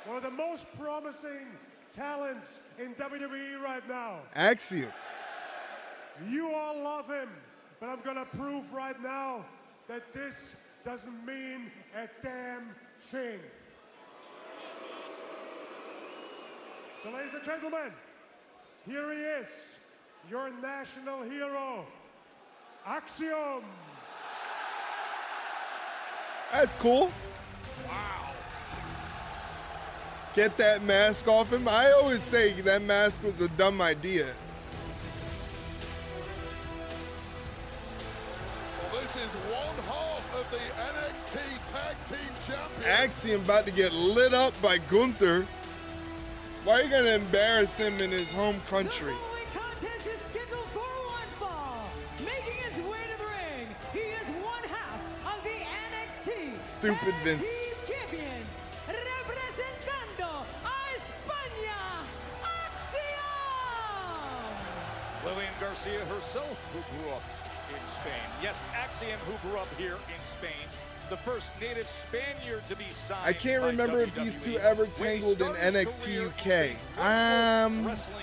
One of the most promising talents in WWE right now. Axiom. You all love him, but I'm gonna prove right now that this doesn't mean a damn thing. So ladies and gentlemen, here he is, your national hero, Axiom. That's cool. Wow. Get that mask off him. I always say that mask was a dumb idea. Well, this is one half of the NXT Tag Team Champions. Axiom about to get lit up by Gunther. Why are you going to embarrass him in his home country? The contest is scheduled for one fall. Making his way to the ring, he is one half of the NXT Stupid Vince. Tag Team Champion, representando a España, Axiom! Lillian Garcia herself, who grew up in Spain. Yes, Axiom, who grew up here in Spain. The first native Spaniard to be signed. I can't remember if these two ever tangled in NXT UK.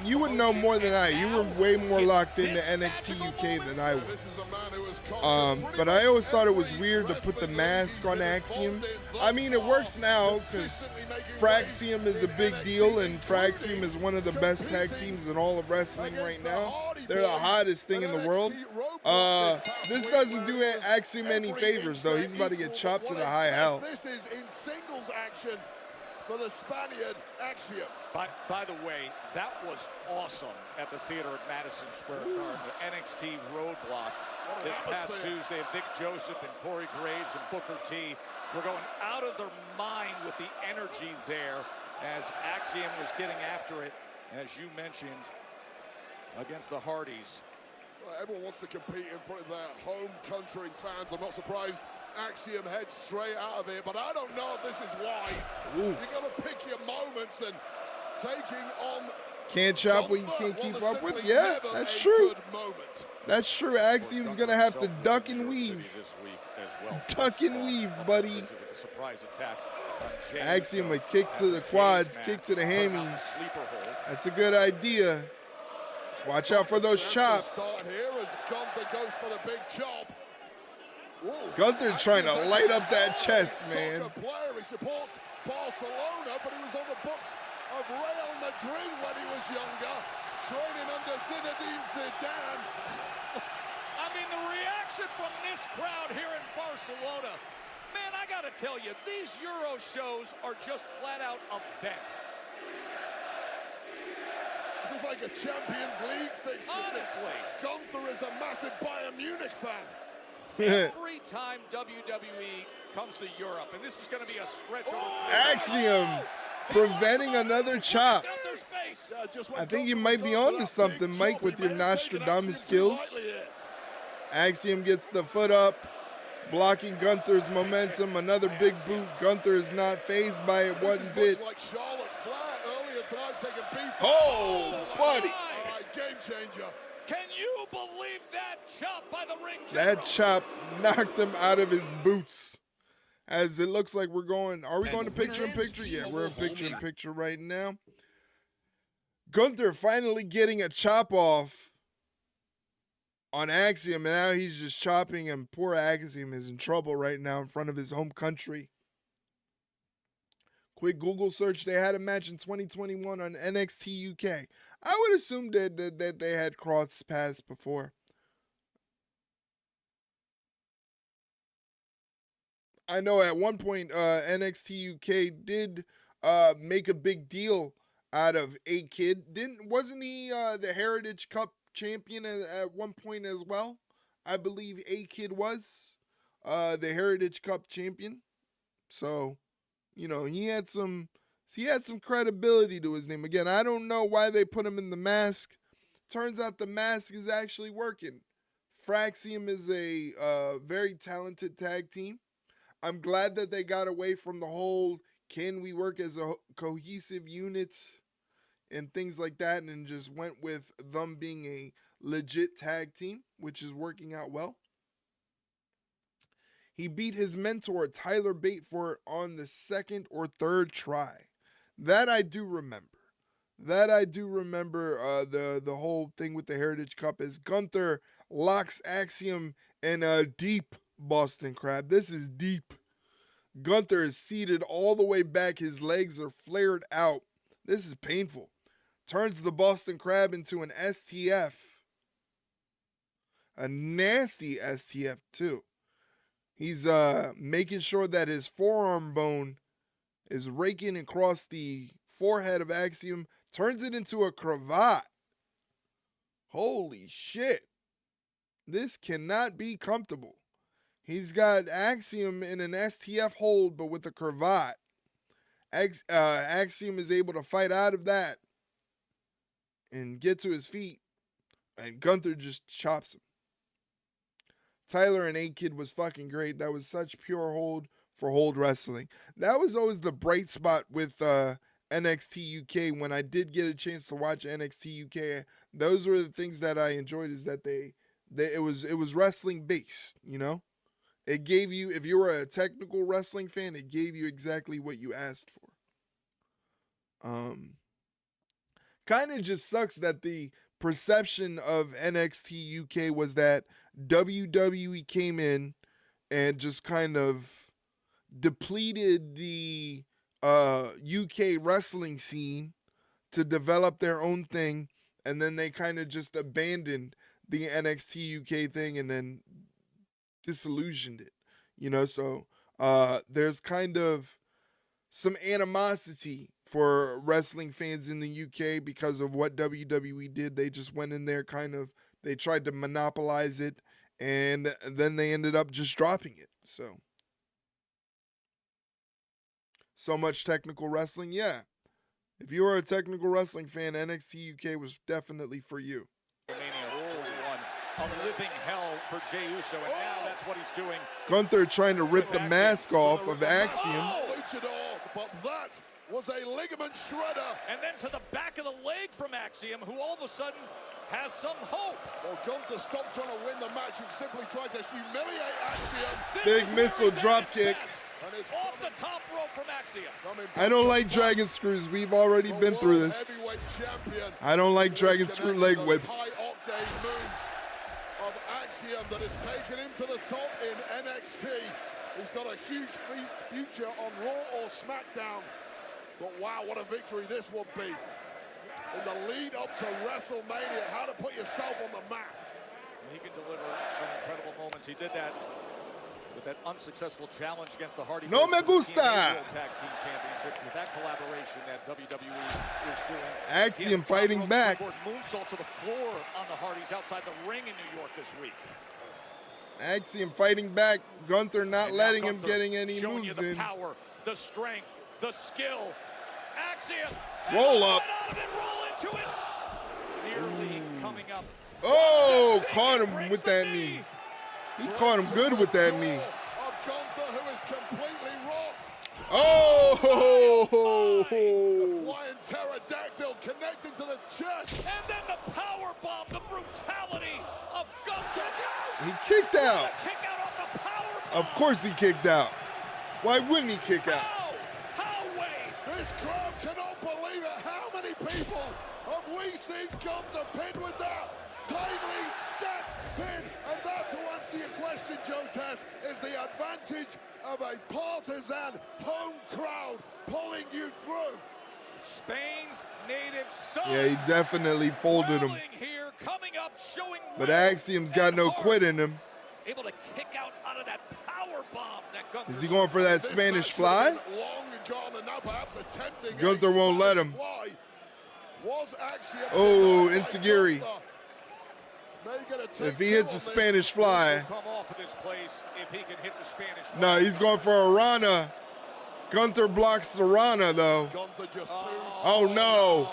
You would know more than I. You were way more locked into NXT UK than I was. This is a man who has But I always thought it was weird to put the mask on Axiom. I mean, it works now because Fraxium is a big deal, and Fraxium is one of the best tag teams in all of wrestling right now. They're the hottest thing in the world. This doesn't do Axiom any favors, though. He's about to get chopped to the high hell. This is in singles action for the Spaniard Axiom. By the way, that was awesome at the theater at Madison Square Garden. The NXT Roadblock this past Tuesday. Vic Joseph and Corey Graves and Booker T were going out of their mind with the energy there as Axiom was getting after it, as you mentioned, against the Hardys. Well, everyone wants to compete in front of their home country fans. I'm not surprised Axiom heads straight out of it, but I don't know if this is wise. You got to pick your moments, and taking on can't chop what you can't keep up with. Yeah, that's true. That's true. Axiom's gonna have to duck and weave. Duck and weave, buddy. Axiom with kick to the quads, kick to the hammies. That's a good idea. Watch out for those chops. Gunther trying to light up that chest, man. He supports Barcelona, but he was on the books of Real Madrid when he was younger, training under Zinedine Zidane. I mean, the reaction from this crowd here in Barcelona, man, I gotta tell you, these Euro shows are just flat out events. This is like a Champions League thing. Honestly. Gunther is a massive Bayern Munich fan. Every time WWE comes to Europe, and this is going to be a stretch. Axiom preventing another chop. I think you might be onto something, Mike, with your Nostradamus skills. Axiom gets the foot up, blocking Gunther's momentum. Another big boot. Gunther is not phased by it one bit. Like Charlotte Flair earlier tonight taking B-Fab. Oh, buddy. All right, game changer. Can you believe that chop by the ring general? That chop knocked him out of his boots. As it looks like we're going, are we going to picture-in-picture? Yeah, we're in picture-in-picture right now. Gunther finally getting a chop off on Axiom, and now he's just chopping him. Poor Axiom is in trouble right now in front of his home country. Quick Google search, they had a match in 2021 on NXT UK. I would assume that they had crossed paths before. I know at one point NXT UK did make a big deal out of A-Kid. Wasn't he the Heritage Cup champion at one point as well? I believe A-Kid was the Heritage Cup champion. So, you know, he had some credibility to his name. Again, I don't know why they put him in the mask. Turns out the mask is actually working. Fraxium is a very talented tag team. I'm glad that they got away from the whole can we work as a cohesive unit and things like that, and just went with them being a legit tag team, which is working out well. He beat his mentor, Tyler Bate, for it on the second or third try. That I do remember. The whole thing with the Heritage Cup is Gunther locks Axiom in a deep Boston Crab. This is deep. Gunther is seated all the way back. His legs are flared out. This is painful. Turns the Boston Crab into an STF. A nasty STF too. He's making sure that his forearm bone is raking across the forehead of Axiom. Turns it into a cravat. Holy shit. This cannot be comfortable. He's got Axiom in an STF hold, but with a cravat. Axiom is able to fight out of that and get to his feet, and Gunther just chops him. Tyler and A-Kid was fucking great. That was such pure hold for hold wrestling. That was always the bright spot with NXT UK. When I did get a chance to watch NXT UK, those were the things that I enjoyed, is that it was wrestling based, you know? It gave you, if you were a technical wrestling fan, it gave you exactly what you asked for. Kind of just sucks that the perception of NXT UK was that WWE came in and just kind of depleted the UK wrestling scene to develop their own thing, and then they kind of just abandoned the NXT UK thing and then disillusioned it, you know. So there's kind of some animosity for wrestling fans in the UK because of what WWE did. They just went in there, they tried to monopolize it, and then they ended up just dropping it. So much technical wrestling, yeah. If you are a technical wrestling fan, NXT UK was definitely for you. A living hell for Jey Uso, and now that's what he's doing. Gunther trying to rip the mask off of Axiom. But that was a ligament shredder. And then to the back of the leg from Axiom, who all of a sudden has some hope. Well, Gunther stopped trying to win the match and simply tried to humiliate Axiom. Big missile drop kick. And it's off the top rope from Axiom. I don't like dragon screws. We've already been through this. I don't like dragon screw leg whips. High-octane moves of Axiom that has taken him to the top in NXT. He's got a huge future on Raw or SmackDown. But wow, what a victory this would be. In the lead up to WrestleMania, how to put yourself on the map. He can deliver some incredible moments. He did that with that unsuccessful challenge against the Hardy No me gusta. Tag Team Championships with that collaboration that WWE is doing. Axiom fighting back. Moonsault to the floor on the Hardys outside the ring in New York this week. Axiom fighting back. Gunther not And letting Gunther him getting any showing moves you the in. Power, the strength, the skill. Axiom. Roll up. Roll into it. Nearly coming up. Oh, caught him with that knee. He caught him good with that knee. Of Gunther, who is completely rocked. Oh! The flying pterodactyl connecting to the chest. And then the power bomb, the brutality of Gunther. He kicked out. Kick out off the power bomb. Of course he kicked out. Why wouldn't he kick out? How Wwe? This crowd cannot believe it. How many people have we seen Gunther pinned with that tightly stacked pin? And that, to answer your question, Joe Tess, is the advantage of a partisan home crowd pulling you through. Spain's native son. Yeah, he definitely folded him. Here, coming up, showing But Axiom's got no quit in him. able to kick out of that power bomb that Gunther. Is he going for that Spanish fly? Long gone, and now perhaps attempting Gunther won't let him. Was Axiom. Oh, Inseguri. If he hits a Spanish fly. Come off of this place if he can hit the Spanish fly. No, he's going for a Rana. Gunther blocks the Rana, though. Oh, no.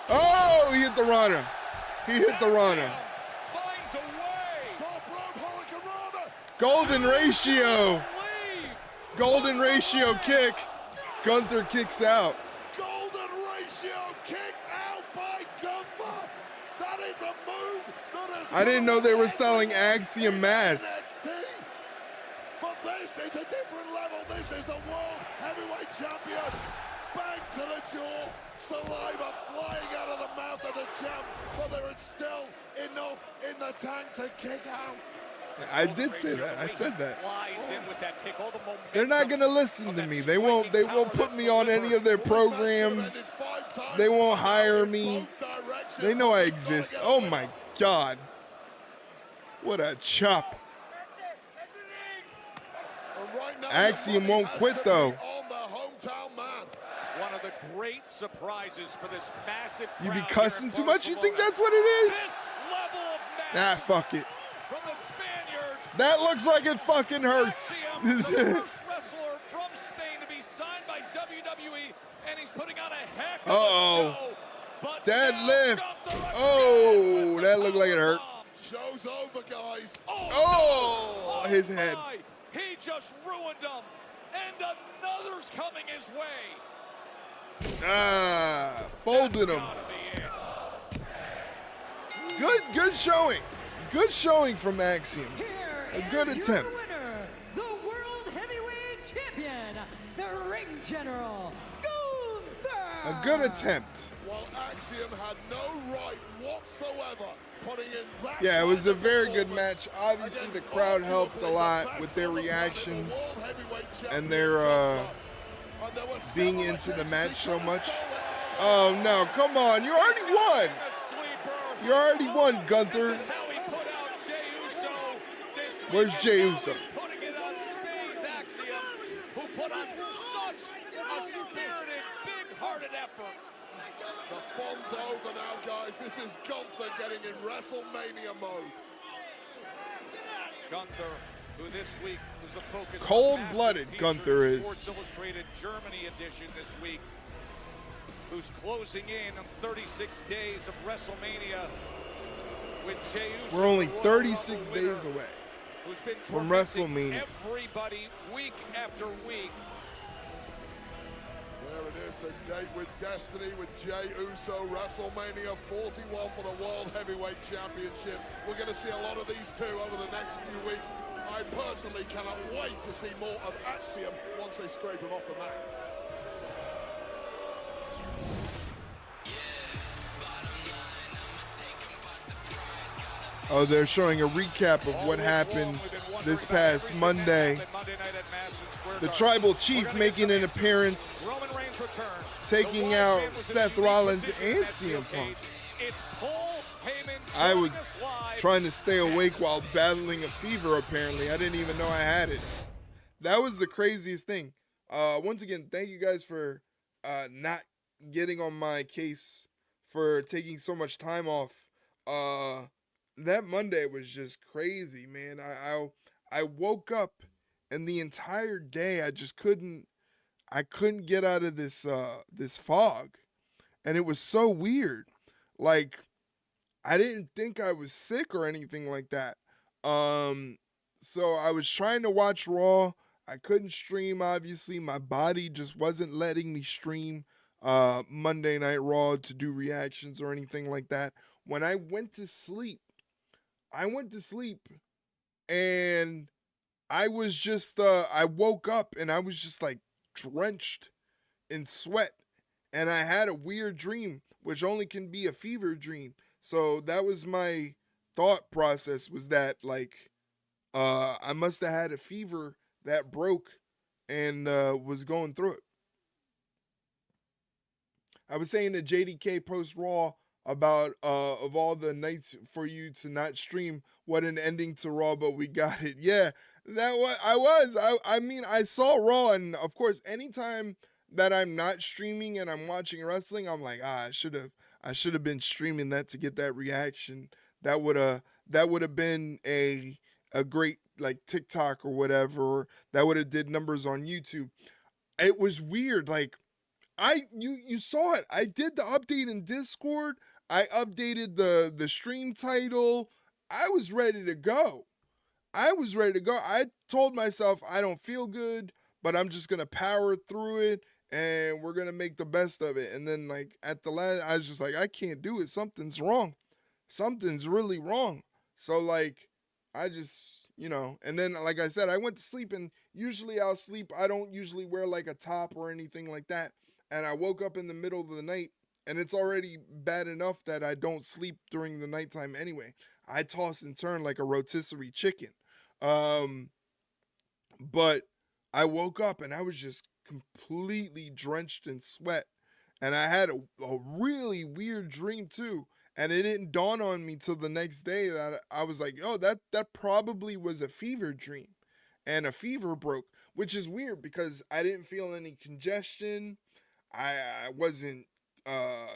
Oh, he hit the Rana. He hit the Rana. Finds a way. Golden ratio. Golden ratio kick. Gunther kicks out. Golden ratio kicked out by Gunther. That is a move that has I didn't know they were selling Axiom masks. But this is a different level. This is the world heavyweight champion. Bang to the jaw. Saliva flying out of the mouth of the champ. But there is still enough in the tank to kick out. I did say that. I said that. Flies in with that kick. All the momentum. They're not gonna listen to me. They won't put me on any of their programs. They won't hire me. They know I exist. Oh my God. What a chop. Axiom won't quit though. One of the great surprises for this massive You be crowd cussing here in too much? You think that's what it is? Nah, fuck it. From the Spaniard. That looks like it fucking hurts. The first wrestler from Spain to be signed by WWE, and he's putting on a heck of a show. But Deadlift. Oh, that looked like it hurt. Show's over, guys. Oh, his head. He just ruined them, and another's coming his way. Ah, folded him. Good showing. Good showing from Axiom. A good attempt. Winner, the World Heavyweight Champion, the Ring General, Gunther. A good attempt. While Axiom had no right whatsoever putting in that Yeah, it was a kind of very good performance match. Obviously, the crowd helped a lot with their reactions and their being into the match so much. Oh, no, come on. You already won. You already won, Gunther. Where's Jey Uso? Putting it on Spain's Axiom, who put on such a spirited, big-hearted effort. The fun's over now, guys. This is Gunther getting in WrestleMania mode. Gunther, who this week was the focus. Cold-blooded Gunther is. Sports Illustrated Germany edition this week, who's closing in on 36 days of WrestleMania with Jey Uso. We're only 36 days away who's been from tormenting WrestleMania. everybody week after week. There it is, the date with destiny with Jey Uso, WrestleMania 41 for the World Heavyweight Championship. We're going to see a lot of these two over the next few weeks. I personally cannot wait to see more of Axiom once they scrape him off the mat. Oh, they're showing a recap of what happened this past Monday. The Tribal Chief making an appearance, taking out Seth Rollins and CM Punk. I was trying to stay awake while battling a fever, apparently. I didn't even know I had it. That was the craziest thing. Once again, thank you guys for not getting on my case for taking so much time off. That Monday was just crazy, man. I woke up and the entire day I just couldn't get out of this fog. And it was so weird. Like, I didn't think I was sick or anything like that. So I was trying to watch Raw. I couldn't stream, obviously. My body just wasn't letting me stream Monday Night Raw to do reactions or anything like that. When I went to sleep and I was just, I woke up and I was just like drenched in sweat. And I had a weird dream, which only can be a fever dream. So that was my thought process, was that like, I must have had a fever that broke and was going through it. I was saying to JDK post Raw about of all the nights for you to not stream, what an ending to Raw, but we got it. Yeah, I mean, I saw Raw, and of course, anytime that I'm not streaming and I'm watching wrestling, I'm like, I should have been streaming that to get that reaction. That would have been a great like TikTok or whatever, or that would have did numbers on YouTube. It was weird. Like, you saw it. I did the update in Discord. I updated the stream title. I was ready to go. I told myself I don't feel good, but I'm just gonna power through it and we're gonna make the best of it. And then like at the last, I was just like, I can't do it. Something's wrong. Something's really wrong. So like, I just, and then like I said, I went to sleep, and usually I'll sleep. I don't usually wear like a top or anything like that. And I woke up in the middle of the night, and it's already bad enough that I don't sleep during the nighttime anyway. I toss and turn like a rotisserie chicken. But I woke up and I was just completely drenched in sweat. And I had a really weird dream too. And it didn't dawn on me till the next day that I was like, oh, that probably was a fever dream. And a fever broke, which is weird because I didn't feel any congestion. I wasn't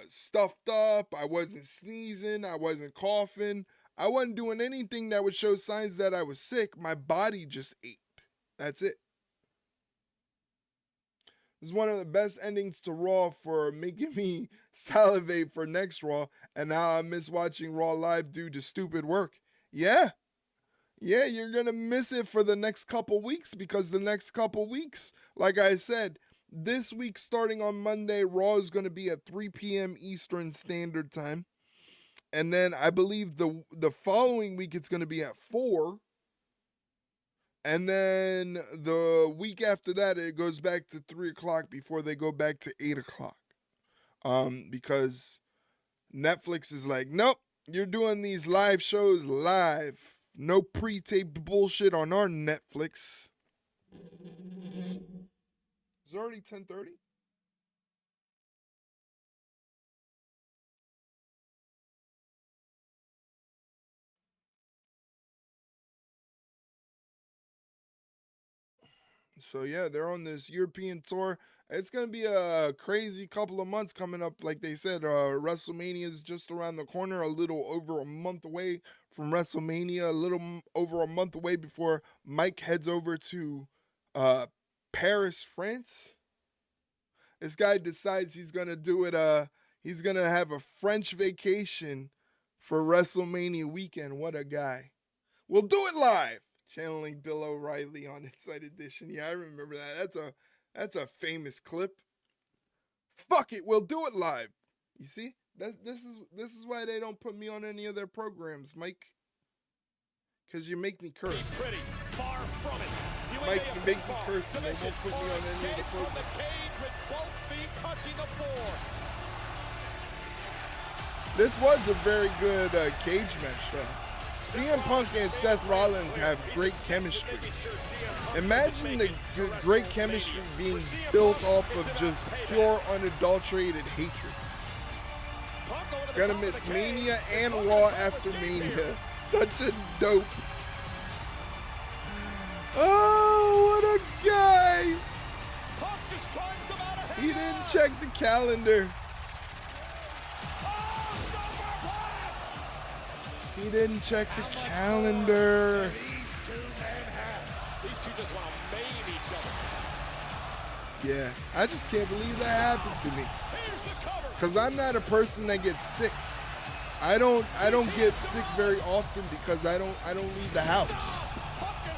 stuffed up. I wasn't sneezing. I wasn't coughing. I wasn't doing anything that would show signs that I was sick. My body just ate. That's it. This is one of the best endings to Raw for making me salivate for next Raw. And now I miss watching Raw live due to stupid work. Yeah, you're going to miss it for the next couple weeks, because the next couple weeks, like I said, this week starting on Monday, Raw is going to be at 3 p.m. Eastern Standard Time. And then I believe the following week it's going to be at 4. And then the week after that, it goes back to 3 o'clock before they go back to 8 o'clock. Because Netflix is like, nope, You're doing these live shows live. No pre-taped bullshit on our Netflix. It's already 10:30. So yeah, they're on this European tour. It's gonna be a crazy couple of months coming up. Like they said, WrestleMania is just around the corner, a little over a month away from WrestleMania, a little over a month away before Mike heads over to Paris, France. This guy decides he's gonna do it. He's gonna have a French vacation for WrestleMania weekend. What a guy! We'll do it live. Channeling Bill O'Reilly on Inside Edition. Yeah, I remember that. That's a famous clip. Fuck it, we'll do it live. You see? This is why they don't put me on any of their programs, Mike. Because you make me curse. Pretty far from it. Mike, you make me curse and they won't put me on any of the programs. The cage with both feet touching the floor. This was a very good cage match, though. CM Punk and Seth Rollins have great chemistry. Imagine the great chemistry being built off of just pure, unadulterated hatred. Gonna miss Mania and Raw after Mania. Such a dope. Oh, what a guy! He didn't check the calendar. He didn't check the calendar. These two just want to maim each other. Yeah, I just can't believe that happened to me. Cause I'm not a person that gets sick. I don't get sick very often because I don't leave the house.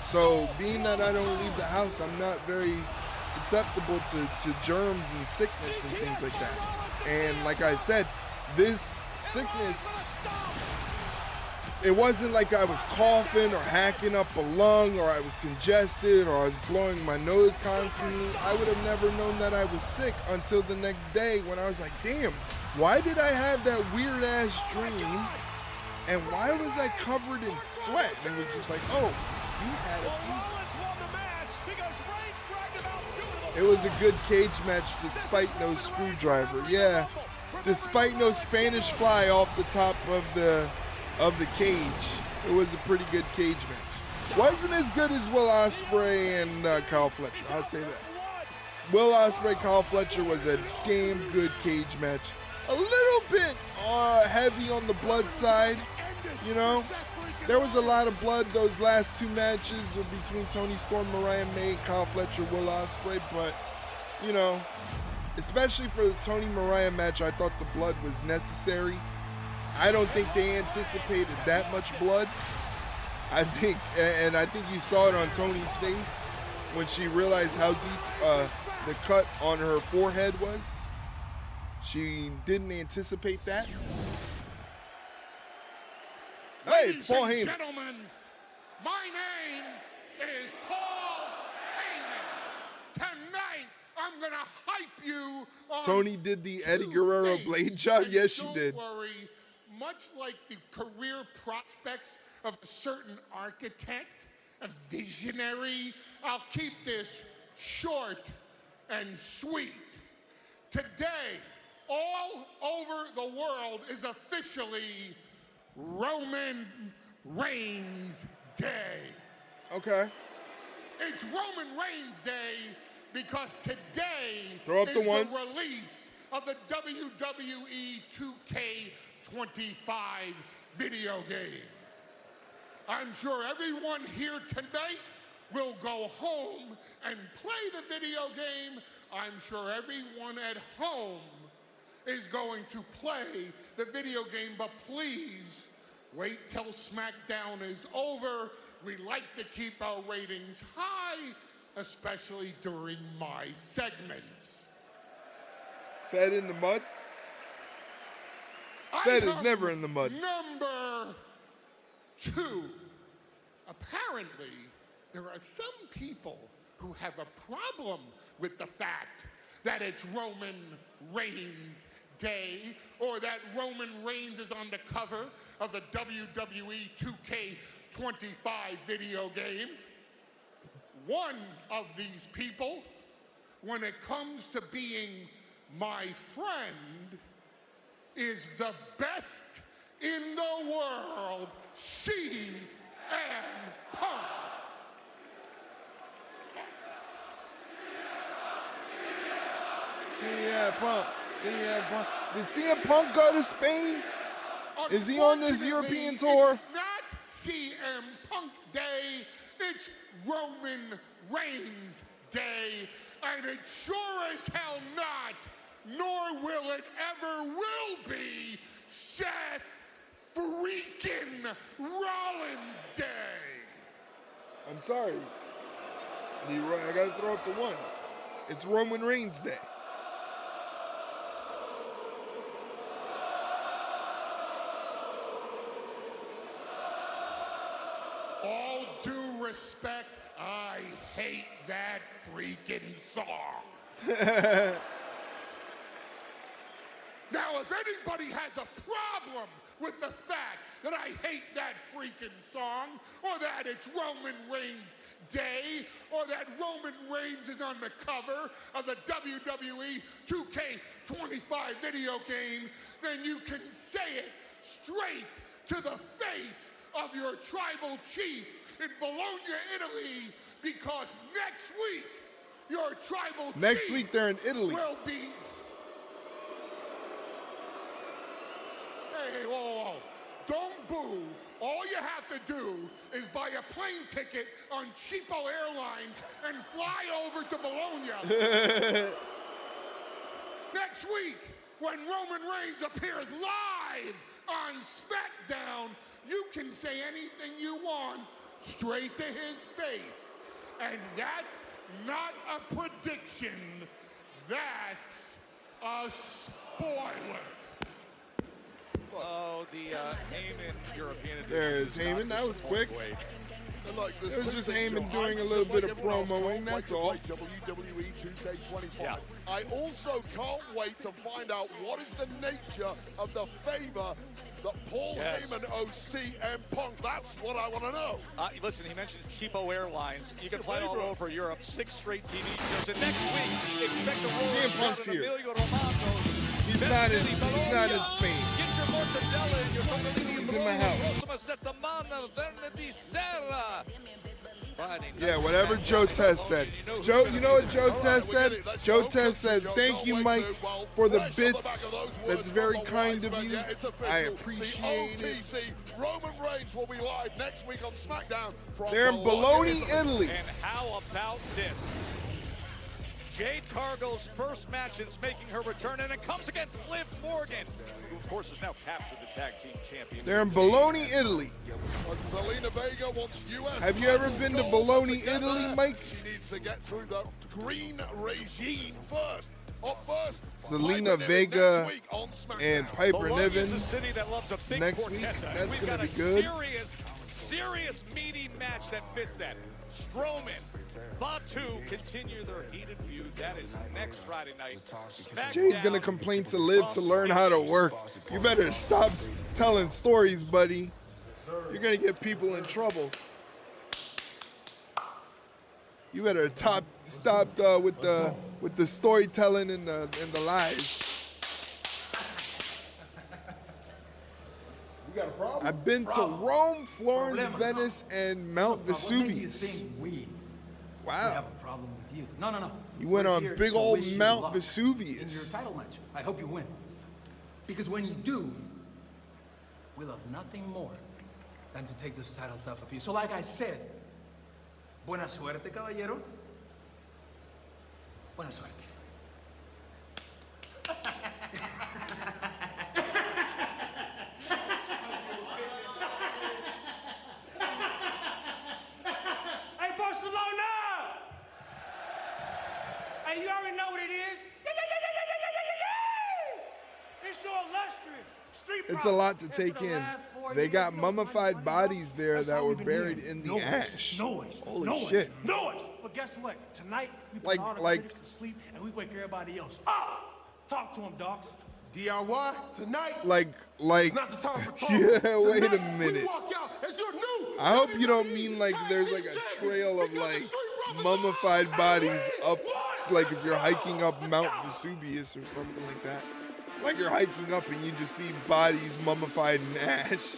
So being that I don't leave the house, I'm not very susceptible to germs and sickness and things like that. And like I said, this sickness, it wasn't like I was coughing or hacking up a lung or I was congested or I was blowing my nose constantly. I would have never known that I was sick until the next day when I was like, damn, why did I have that weird ass dream? And why was I covered in sweat? And it was just like, oh, you had a fever. It was a good cage match despite no screwdriver. Yeah, despite no Spanish fly off the top of the cage. It was a pretty good cage match. Wasn't as good as Will Ospreay and Kyle Fletcher, I'd say that. Will Ospreay, Kyle Fletcher was a damn good cage match. A little bit heavy on the blood side, you know. There was a lot of blood those last two matches between Toni Storm, Mariah May, Kyle Fletcher, Will Ospreay, but, you know, especially for the Toni Mariah match, I thought the blood was necessary. I don't think they anticipated that much blood. I think you saw it on Toni's face when she realized how deep the cut on her forehead was. She didn't anticipate that. Hey, it's Paul Heyman. Gentlemen, my name is Paul Heyman. Tonight, I'm gonna hype you on Toni did the Eddie Guerrero blade job. Yes, she did. Don't worry. Much like the career prospects of a certain architect, a visionary, I'll keep this short and sweet. Today, all over the world is officially Roman Reigns Day. Okay. It's Roman Reigns Day because today Throw up is the the ones. release of the WWE 2K25 video game. I'm sure everyone here tonight will go home and play the video game. I'm sure everyone at home is going to play the video game, but please wait till SmackDown is over. We like to keep our ratings high, especially during my segments. Fed in the mud? Fed is never in the mud. Number 2. Apparently, there are some people who have a problem with the fact that it's Roman Reigns Day, or that Roman Reigns is on the cover of the WWE 2K25 video game. One of these people, when it comes to being my friend, is the best in the world, CM Punk. CM Punk. CM Punk. Did CM Punk go to Spain? Is he on this European tour? It's not CM Punk Day, it's Roman Reigns Day, and it sure as hell not, nor will it ever will be, Seth freaking Rollins Day. I'm sorry. I gotta throw up the one. It's Roman Reigns Day. All due respect, I hate that freaking song. Now, if anybody has a problem with the fact that I hate that freaking song, or that it's Roman Reigns Day, or that Roman Reigns is on the cover of the WWE 2K25 video game, then you can say it straight to the face of your tribal chief in Bologna, Italy, because next week, your tribal Next week they're in Italy. Will be... Hey, whoa, whoa, whoa. Don't boo. All you have to do is buy a plane ticket on Cheapo Airlines and fly over to Bologna. Next week, when Roman Reigns appears live on SmackDown, you can say anything you want straight to his face. And that's not a prediction, that's a spoiler. Oh, the Heyman European edition. There's Heyman. That was quick. It was just Heyman doing a little bit of promoing, that's all. WWE 2K25. Yeah. I also can't wait to find out what is the nature of the favor that Paul Heyman owes CM Punk. That's what I want to know. Listen, he mentioned Cheapo Airlines. You can fly all over Europe, 6 straight TV shows. And next week, expect a roll CM Punk's here. Emilio Romano. He's not in Spain. Get your mortadella and your He's in my house. Yeah, whatever Joe Tess said. Joe, you know what Joe Tess said? Joe Tess said, "Thank you, Mike, for the bits. That's very kind of you. I appreciate it." Roman Reigns will be live next week on SmackDown. They're in Bologna, Italy. And how about this? Jade Cargill's first match is making her return, and it comes against Liv Morgan, who of course has now captured the tag team champion. They're in Bologna, Italy. And Selena Vega wants US. Have you ever been to Bologna, Italy, Mike? She needs to get through the green regime first. Up first, Selena Vega and Piper Niven next week. That's going to be good. Serious meaty match that fits that. Strowman, Fatu continue their heated feud. That is next Friday night. Jade's going to complain to Liv to learn how to work. You better stop telling stories, buddy. You're going to get people in trouble. You better stop with the storytelling and the lies. We got a problem? I've been to Rome, Florence, Venice, and Mount Vesuvius. Wow. We have a problem with you. No. You went on big old Mount in Vesuvius. your title match. I hope you win. Because when you do, we'll have nothing more than to take those titles off of you. So like I said, buena suerte, caballero. Buena suerte. Hey, Barcelona! Hey, you already know what it is. It's your illustrious street It's a lot to take in. They got mummified bodies there that were buried in the ash. Holy shit. Noise! But guess what? Tonight, we put all the critics to sleep and we wake everybody else up. Talk to them, docs. DIY tonight. Like, it's not the time for talk. yeah, wait a Tonight, minute. we walk out as your new I hope you don't mean like there's like a trail of like mummified bodies up, like if you're hiking up Mount Vesuvius or something like that. Like you're hiking up and you just see bodies mummified in ash.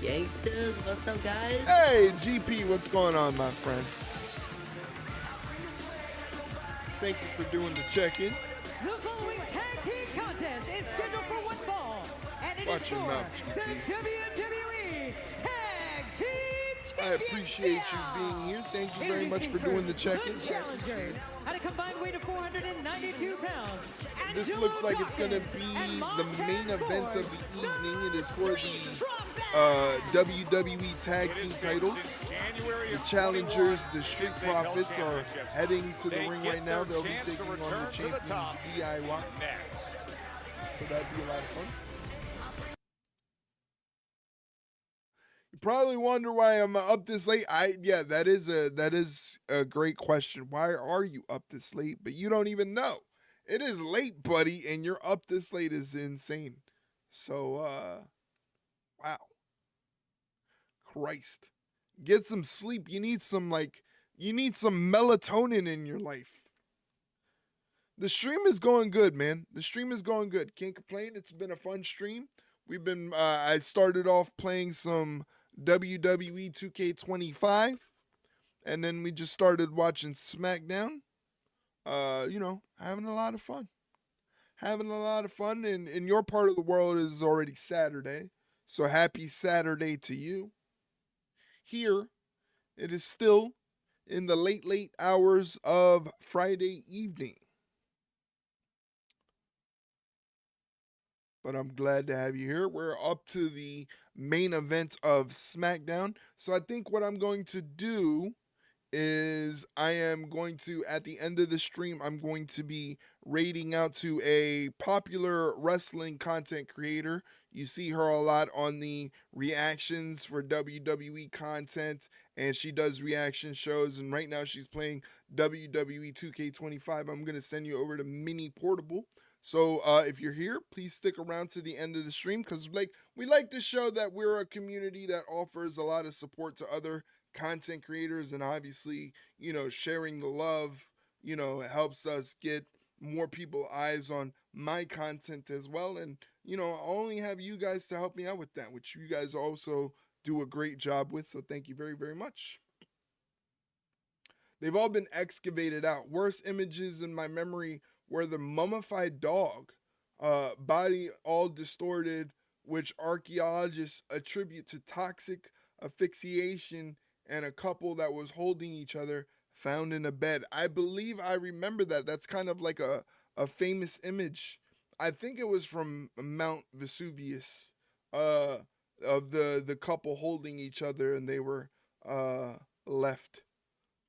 Gangsters, what's up, guys? Hey, GP, what's going on, my friend? Thank you for doing the check-in. The following tag team contest is scheduled for one fall, and it Watch is your for mouth, the GP. WWE Tag Team Championship. I appreciate you being here. Thank you very much for doing the check-in. The challengers at a combined weight of 492 pounds. This looks like it's going to be the main event of the evening. It is for the WWE Tag Team titles. The challengers, the Street Profits, are heading to the ring right now. They'll be taking on the champions DIY. So that'd be a lot of fun. You probably wonder why I'm up this late. Yeah, that is a great question. Why are you up this late? But you don't even know. It is late, buddy, and you're up this late is insane. So, wow. Christ. Get some sleep. You need some melatonin in your life. The stream is going good, man. The stream is going good. Can't complain. It's been a fun stream. We've been, I started off playing some WWE 2K25, and then we just started watching SmackDown. You know, having a lot of fun. Having a lot of fun. And in your part of the world, it is already Saturday. So happy Saturday to you. Here, it is still in the late hours of Friday evening. But I'm glad to have you here. We're up to the main event of SmackDown. So I think what I'm going to do is I am going to, at the end of the stream, I'm going to be rating out to a popular wrestling content creator. You see her a lot on the reactions for WWE content, and she does reaction shows, and right now she's playing WWE 2K25. I'm going to send you over to Mini Portable. So if you're here, please stick around to the end of the stream, because we like to show that we're a community that offers a lot of support to other content creators, and obviously, you know, sharing the love, you know, it helps us get more people eyes on my content as well. And, you know, I only have you guys to help me out with that, which you guys also do a great job with. So thank you very, very much. They've all been excavated out. Worst images in my memory were the mummified dog, body all distorted, which archaeologists attribute to toxic asphyxiation, and a couple that was holding each other found in a bed. I believe I remember that. That's kind of like a famous image. I think it was from Mount Vesuvius, of the couple holding each other, and they were left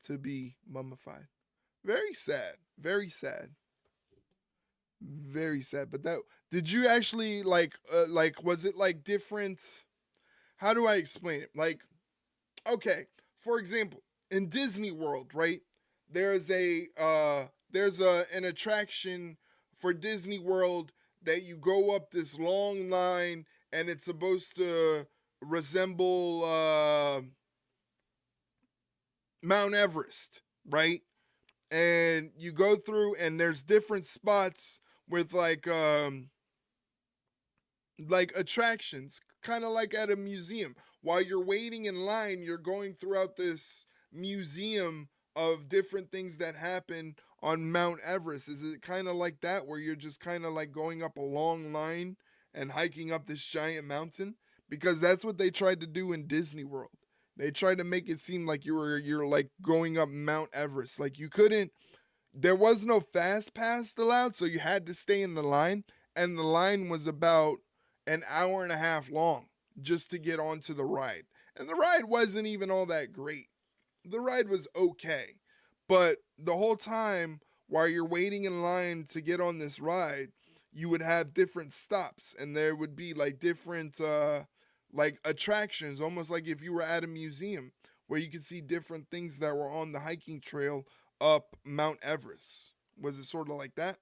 to be mummified. Very sad. Very sad. Very sad. But that, did you actually was it like different? How do I explain it? Like, okay, for example, in Disney World, right? There's an attraction for Disney World that you go up this long line, and it's supposed to resemble Mount Everest, right? And you go through, and there's different spots with like attractions, kind of like at a museum. While you're waiting in line, you're going throughout this museum of different things that happen on Mount Everest. Is it kind of like that, where you're just kind of like going up a long line and hiking up this giant mountain? Because that's what they tried to do in Disney World. They tried to make it seem like you're like going up Mount Everest. Like you couldn't, there was no fast pass allowed, so you had to stay in the line, and the line was about an hour and a half long just to get onto the ride. And the ride wasn't even all that great. The ride was okay. But the whole time while you're waiting in line to get on this ride, you would have different stops, and there would be like different like attractions, almost like if you were at a museum, where you could see different things that were on the hiking trail up Mount Everest. Was it sort of like that?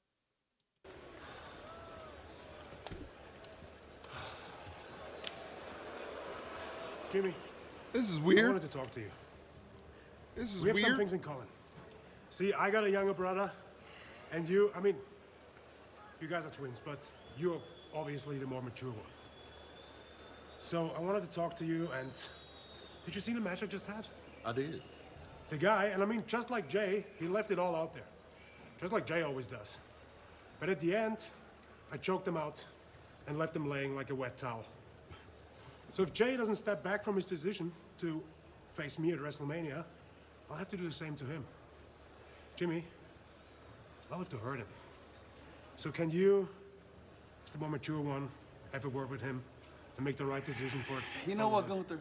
Jimmy. This is I weird. wanted to talk to you. This is we have some weird. things in common. See, I got a younger brother, and you, I mean, you guys are twins, but you're obviously the more mature one. So I wanted to talk to you, and did you see the match I just had? I did. The guy, and I mean, just like Jay, he left it all out there. Just like Jay always does. But at the end, I choked him out and left him laying like a wet towel. So if Jay doesn't step back from his decision to face me at WrestleMania, I'll have to do the same to him. Jimmy, I'll have to hurt him. So can you, as the more mature one, have a word with him and make the right decision for it? You know what, Gunther?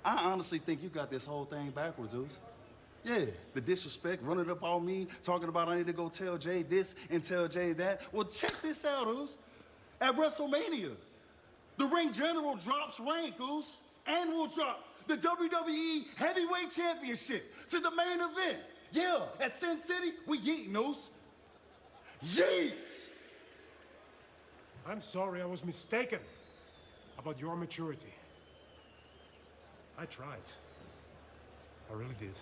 I honestly think you got this whole thing backwards, Zeus. Yeah, the disrespect, running up on me, talking about I need to go tell Jay this and tell Jay that. Well, check this out, Zeus. At WrestleMania, the ring general drops rank, Zeus, and will drop the WWE Heavyweight Championship to the main event. Yeah, at Sin City, we yeet, Zeus. Yeet! I'm sorry, I was mistaken about your maturity. I tried. I really did.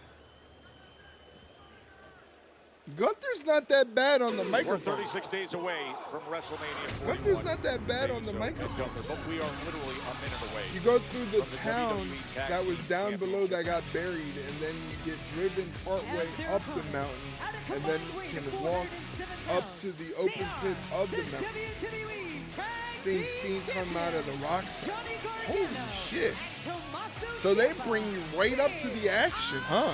Gunther's not that bad on the We're microphone. 36 days away from WrestleMania 41. Gunther's not that bad on the microphone. But we are literally a minute away. You go through the from town WWE Tag that Team was down below Championship. that got buried, and then you get driven partway up the mountain, and then can walk up to the open pit of the mountain. Seeing steam come out of the rocks. Holy shit. So they bring you right up to the action, huh?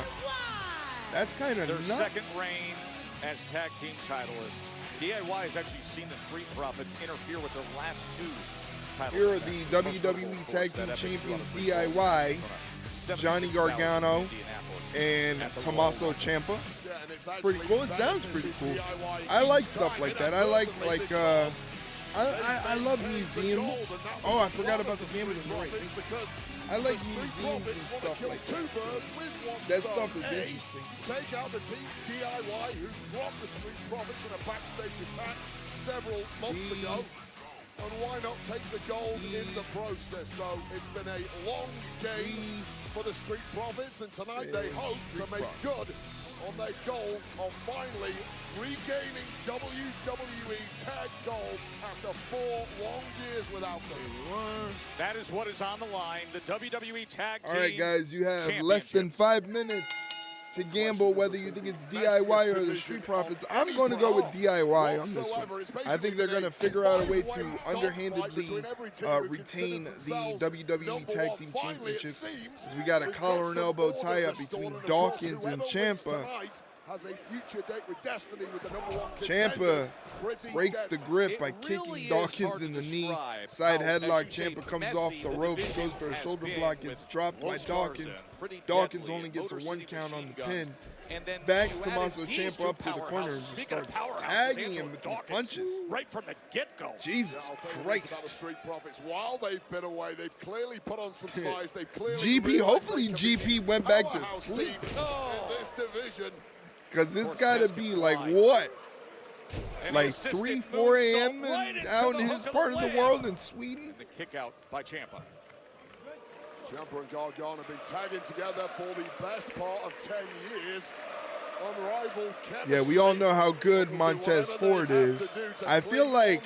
That's kind of Their nuts. second reign as tag team titleists. DIY has actually seen the Street Profits interfere with their last two titles. Here are the WWE Tag Team Champions DIY, Johnny Gargano and Tommaso Ciampa. Pretty cool. It sounds pretty cool. I like stuff like that. I like I love museums. Oh, I forgot about the gambling. Right. I like museums and stuff like that. That stuff is interesting. Take out the team DIY who blocked the Street Profits in a backstage attack several months ago. And why not take the gold in the process? So it's been a long game for the Street Profits, and tonight they hope to make good on their goals of finally regaining WWE Tag Gold after 4 long years without them. That is what is on the line. The WWE Tag Team All right, guys, you have less than 5 minutes to gamble whether you think it's DIY or the Street Profits. I'm going to go with DIY on this one. I think they're going to figure out a way to underhandedly retain the WWE Tag Team Championships, as we got a collar and elbow tie-up between Dawkins and Ciampa. Has a future date with Destiny with the #1 Ciampa breaks the grip by kicking Dawkins in the knee. Side headlock. Ciampa comes off the ropes, goes for a shoulder block, gets dropped by Dawkins. Dawkins only gets a 1 count on the pin. Backs Tommaso Ciampa up to the corner and just starts tagging him with these punches. Right from the get-go. Jesus Christ. The Street Profits, while they've been away, they've clearly put on some size. They've clearly GP, hopefully GP went back to sleep. In this division. Because it's got to be like what? Like 3, 4 a.m. out in his part of the world in Sweden? The kick out by Ciampa. Ciampa and Gargano have been tagging together for the best part of 10 years. Unrivaled chemistry. Yeah, we all know how good Montez Ford is. I feel like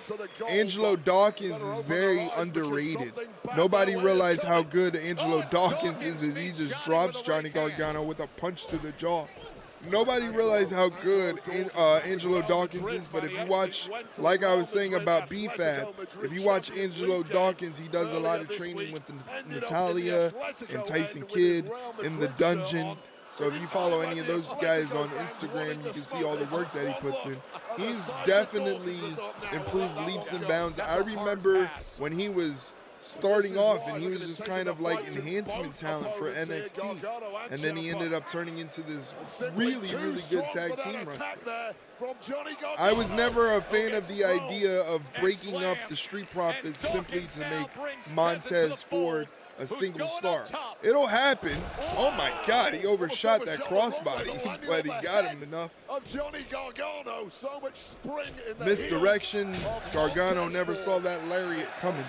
Angelo Dawkins is very underrated. Nobody realized how good Angelo Dawkins is as he just drops Johnny Gargano with a punch to the jaw. Nobody realized how good Angelo Dawkins is, but if you watch, like I was saying about B-Fab, if you watch Angelo Dawkins, he does a lot of training with Natalia and Tyson Kidd in the dungeon. So if you follow any of those guys on Instagram, you can see all the work that he puts in. He's definitely improved leaps and bounds. I remember when he was starting off and he was just kind of like enhancement talent for NXT, and then he ended up turning into this really, really good tag team wrestler. I was never a fan of the idea of breaking up the Street Profits simply to make Montez Ford a single star. It'll happen. Oh my God, he overshot that crossbody, but he got him enough. Of Johnny Gargano, so much spring in the Misdirection. Gargano never saw that lariat coming.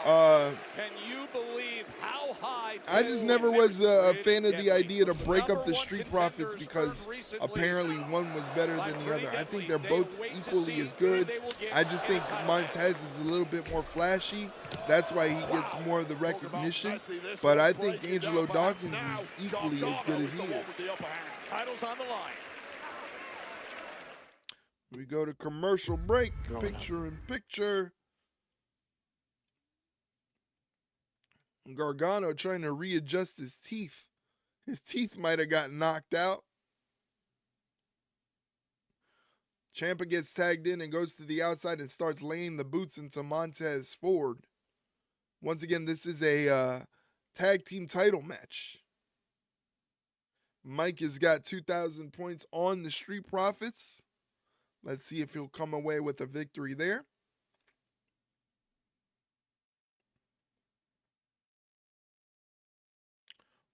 Can you believe how high? I just never was a fan of the idea to break up the Street Profits because apparently one was better than the other. I think they're both equally as good. I just think Montez is a little bit more flashy. That's why he gets more of the recognition. But I think Angelo Dawkins is equally as good as he is. Titles on the line. We go to commercial break. Picture in picture. Gargano trying to readjust his teeth. His teeth might have got knocked out. Ciampa gets tagged in and goes to the outside and starts laying the boots into Montez Ford. Once again, this is a tag team title match. Mike has got 2,000 points on the Street Profits. Let's see if he'll come away with a victory there.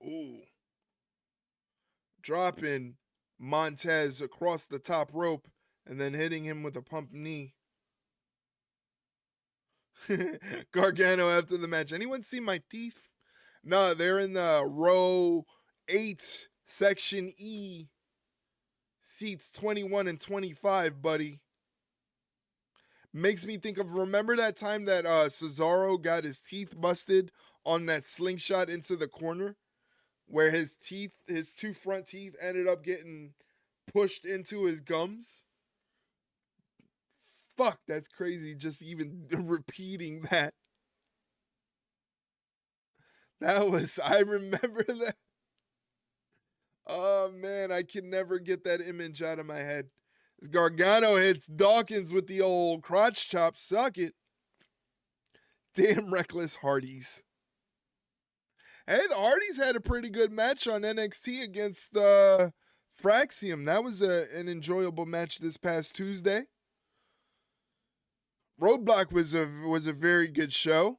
Ooh. Dropping Montez across the top rope and then hitting him with a pump knee. Gargano after the match. Anyone see my teeth? No, they're in the row 8, section E. Seats 21 and 25, buddy. Makes me think of, remember that time that Cesaro got his teeth busted on that slingshot into the corner? Where his two front teeth ended up getting pushed into his gums? Fuck, that's crazy just even repeating that. I remember that. Oh man, I can never get that image out of my head. Gargano hits Dawkins with the old crotch chop, suck it. Damn reckless Hardys. Hey, the Hardys had a pretty good match on NXT against Fraxium. That was an enjoyable match this past Tuesday. Roadblock was a very good show.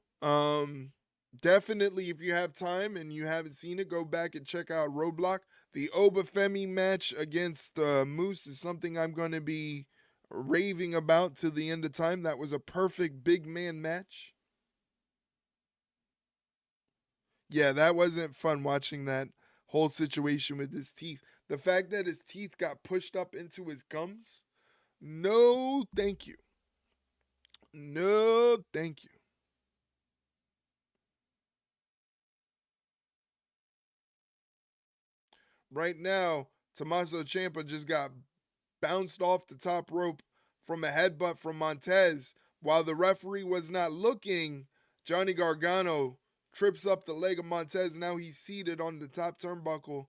Definitely, if you have time and you haven't seen it, go back and check out Roadblock. The Obafemi match against Moose is something I'm going to be raving about to the end of time. That was a perfect big man match. Yeah, that wasn't fun watching that whole situation with his teeth. The fact that his teeth got pushed up into his gums, no thank you. No thank you. Right now, Tommaso Ciampa just got bounced off the top rope from a headbutt from Montez. While the referee was not looking, Johnny Gargano trips up the leg of Montez. Now he's seated on the top turnbuckle,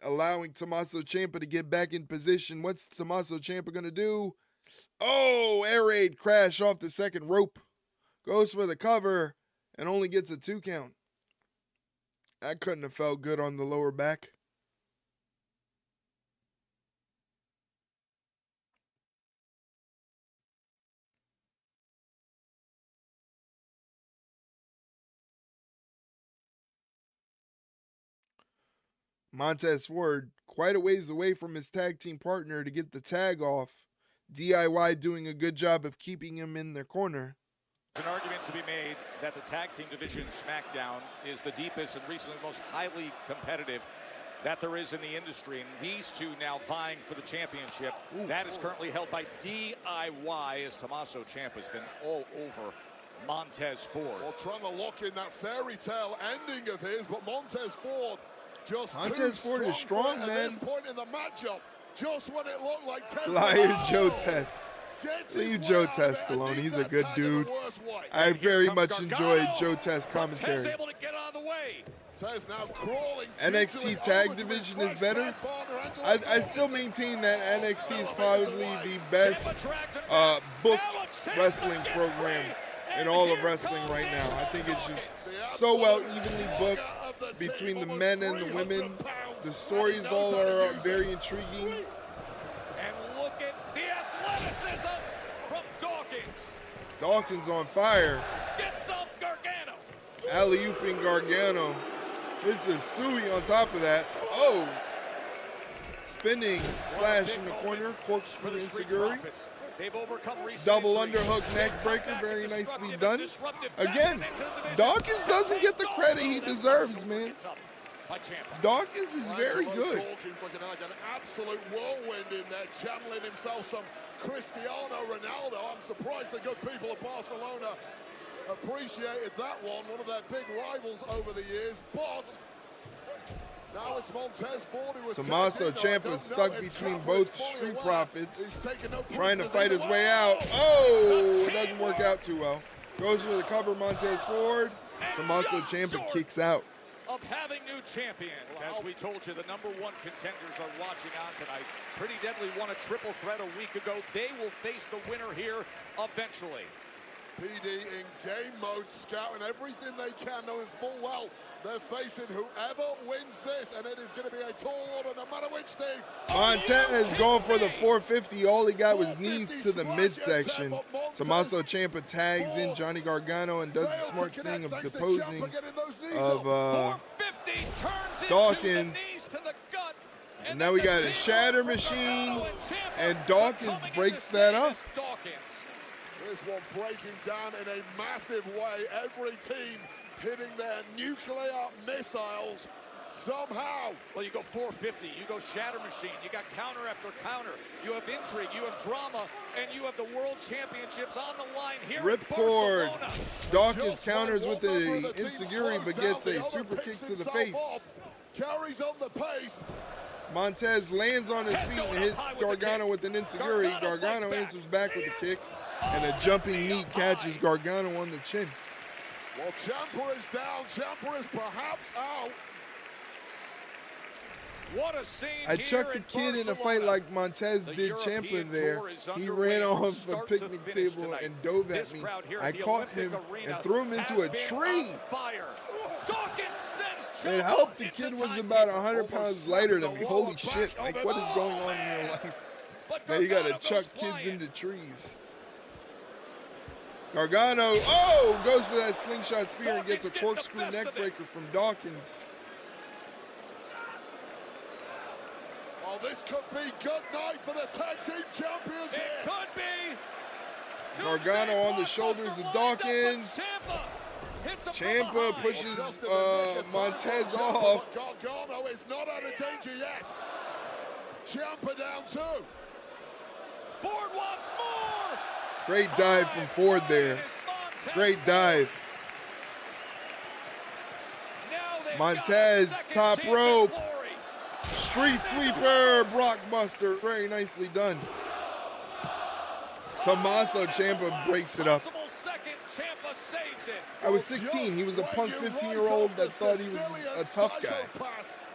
allowing Tommaso Ciampa to get back in position. What's Tommaso Ciampa going to do? Oh, air raid crash off the second rope. Goes for the cover and only gets a 2 count. That couldn't have felt good on the lower back. Montez Ford quite a ways away from his tag team partner to get the tag off. DIY doing a good job of keeping him in their corner. There's an argument to be made that the tag team division SmackDown is the deepest and recently most highly competitive that there is in the industry. And these two now vying for the championship. That is currently held by DIY, as Tommaso Ciampa has been all over Montez Ford. Well, trying to lock in that fairy tale ending of his, but Montez Ford just Montez Ford is strong, man. At this point in the matchup, just when it looked like Liar Joe Test. Leave Joe Test alone. He's a good dude. I very much enjoyed Joe Test commentary. Able to get out of the way. NXT tag division is better. I still maintain that NXT is probably the best booked wrestling program in all of wrestling right now. I think it's just so well evenly booked between the men and the women. The stories all are very intriguing. And look at the athleticism from Dawkins. Dawkins on fire. Get some Gargano. Alley-ooping Gargano. It's a Sui on top of that. Oh! Spinning splash in the corner. Corkscrew Enziguri. Double underhook neck breaker. Very nicely done. Again, Dawkins doesn't get the credit he deserves, man. Dawkins is very good. Dawkins looking like an absolute whirlwind in there, channeling himself some Cristiano Ronaldo. I'm surprised the good people of Barcelona appreciated that one of their big rivals over the years. But now it's Montez Ford who was Tommaso Ciampa stuck between both Street Profits, trying to fight his way out. Oh, it doesn't work out too well. Goes for the cover, Montez Ford. Tommaso Ciampa kicks out. Of having new champions. As we told you, the #1 contenders are watching on tonight. Pretty Deadly won a triple threat a week ago. They will face the winner here eventually. PD in game mode, scouting everything they can, knowing full well they're facing whoever wins this, and it is going to be a tall order no matter which team. Montez going for the 450. All he got was knees to the midsection. Tommaso Ciampa tags in Johnny Gargano and does the smart thing of deposing of Dawkins. And now we got a shatter machine, and Dawkins breaks that up. This one breaking down in a massive way. Every team hitting their nuclear missiles somehow. Well, you go 450, you go shatter machine, you got counter after counter, you have intrigue, you have drama, and you have the world championships on the line here. Ripcord. Dawkins counters with the Enziguri, but gets a super kick to the face. Carries on the pace. Montez lands on his feet and hits Gargano with an Enziguri. Gargano answers back with a kick, and a jumping knee catches Gargano on the chin. Well, Ciampa is down. Ciampa is perhaps out. What a scene. I chucked the kid in a fight like Montez did Ciampa there. He ran off a picnic table and dove at me. I caught him and threw him into a tree. It helped the kid was about 100 pounds lighter than me. Holy shit, like what is going on in your life? Now you gotta chuck kids into trees. Gargano, oh, goes for that slingshot spear and gets a corkscrew neck breaker from Dawkins. Oh, this could be good night for the tag team champions here. It could be. Gargano on the shoulders of Dawkins. Ciampa pushes Montez off. Gargano is not out of danger yet. Ciampa down too. Ford wants more. Great dive from Ford there. Great dive. Montez, top rope. Street sweeper, blockbuster. Very nicely done. Tommaso Ciampa breaks it up. I was 16. He was a punk 15-year-old that thought he was a tough guy.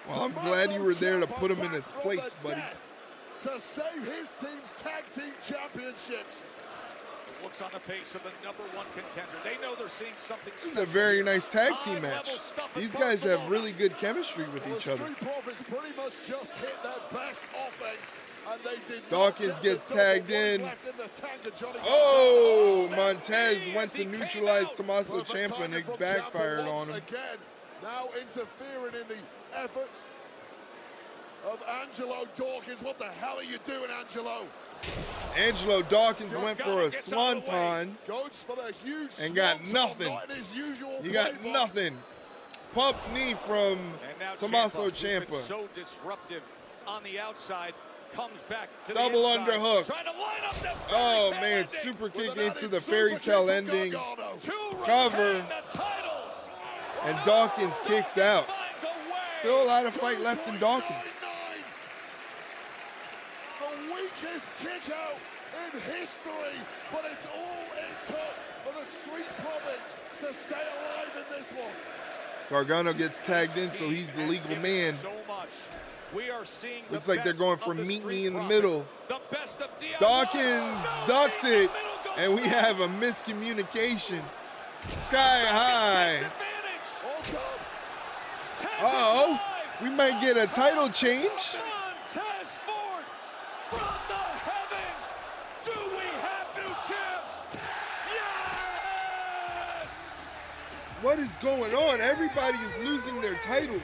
Well, I'm glad you were there to put him in his place, buddy. To save his team's tag team championships. Looks on the face of the #1 contender. They know they're seeing something This is a very nice tag team match. These guys have really good chemistry with each other. Street Profits pretty much just hit their best offense, and they did. Dawkins gets tagged in. Oh, Montez went to neutralize Tommaso Ciampa and it backfired on him. Again, now interfering in the efforts of Angelo Dawkins. What the hell are you doing, Angelo? Angelo Dawkins went for a swanton and got nothing. He got nothing. Pump knee from Tommaso Ciampa. So disruptive on the outside, comes back to double the inside, underhook. trying to line up the oh man, super kick into the fairy tale ending. Cover. And Dawkins kicks out. Still a lot of fight left in Dawkins. Weakest kick out in history, but it's all it took for the Street Profits to stay alive in this one. Gargano gets tagged in, so he's the legal man. We are seeing looks like they're going for meet me in the middle. Dawkins ducks it, and we have a miscommunication. Sky high. Uh-oh, we might get a title change. What is going on? Everybody is losing their titles.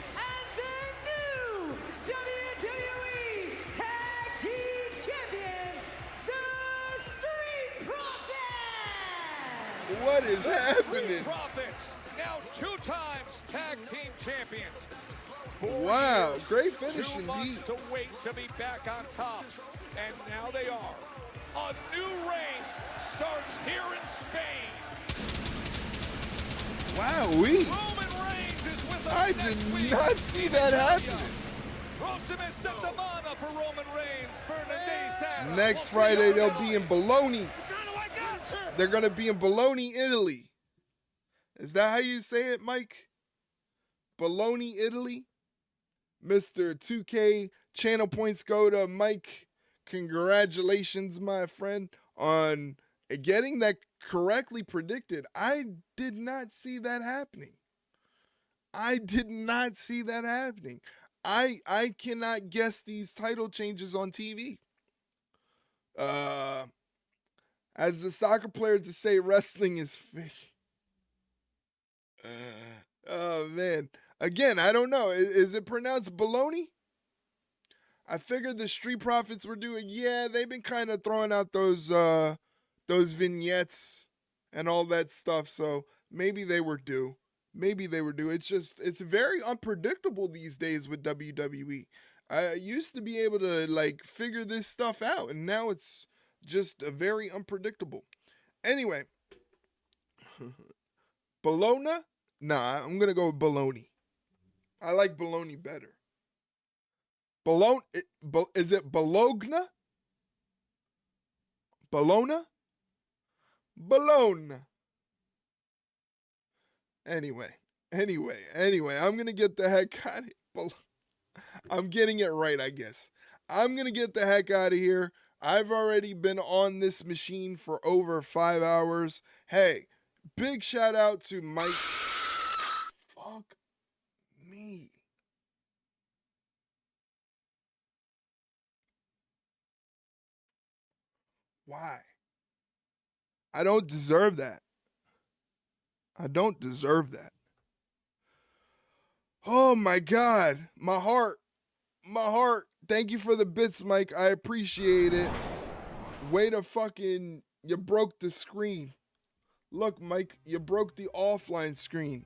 New WWE Tag Team Champions, the Street Profits! What is happening? Street Profits, now 2 times Tag Team Champions. Wow, great finish 2 indeed. months to wait to be back on top, and now they are. A new reign starts here in Spain. Wow, Roman Reigns is with us I next did week. not see that happening. Próxima semana for Roman Reigns, Fernandez. Next Friday, they'll be in Bologna. They're going to be in Bologna, Italy. Is that how you say it, Mike? Bologna, Italy? Mr. 2K channel points go to Mike. Congratulations, my friend, on getting that correctly predicted. I did not see that happening. I cannot guess these title changes on TV. As the soccer player to say wrestling is fake. Oh, man. Again, I don't know. Is it pronounced baloney? I figured the Street Profits were doing, yeah, they've been kind of throwing out those vignettes and all that stuff, so maybe they were due. It's very unpredictable these days with WWE. I used to be able to, like, figure this stuff out, and now it's just very unpredictable. Anyway. Bologna? Nah, I'm going to go with Bologna. I like Bologna better. Is it Bologna? Bologna? Bologna. Anyway, I'm going to get the heck out of here. I'm getting it right, I guess. I'm going to get the heck out of here. I've already been on this machine for over 5 hours. Hey, big shout out to Mike. Fuck me. Why? I don't deserve that. Oh my God. My heart. Thank you for the bits, Mike. I appreciate it. Way to fucking, you broke the screen. Look, Mike, you broke the offline screen.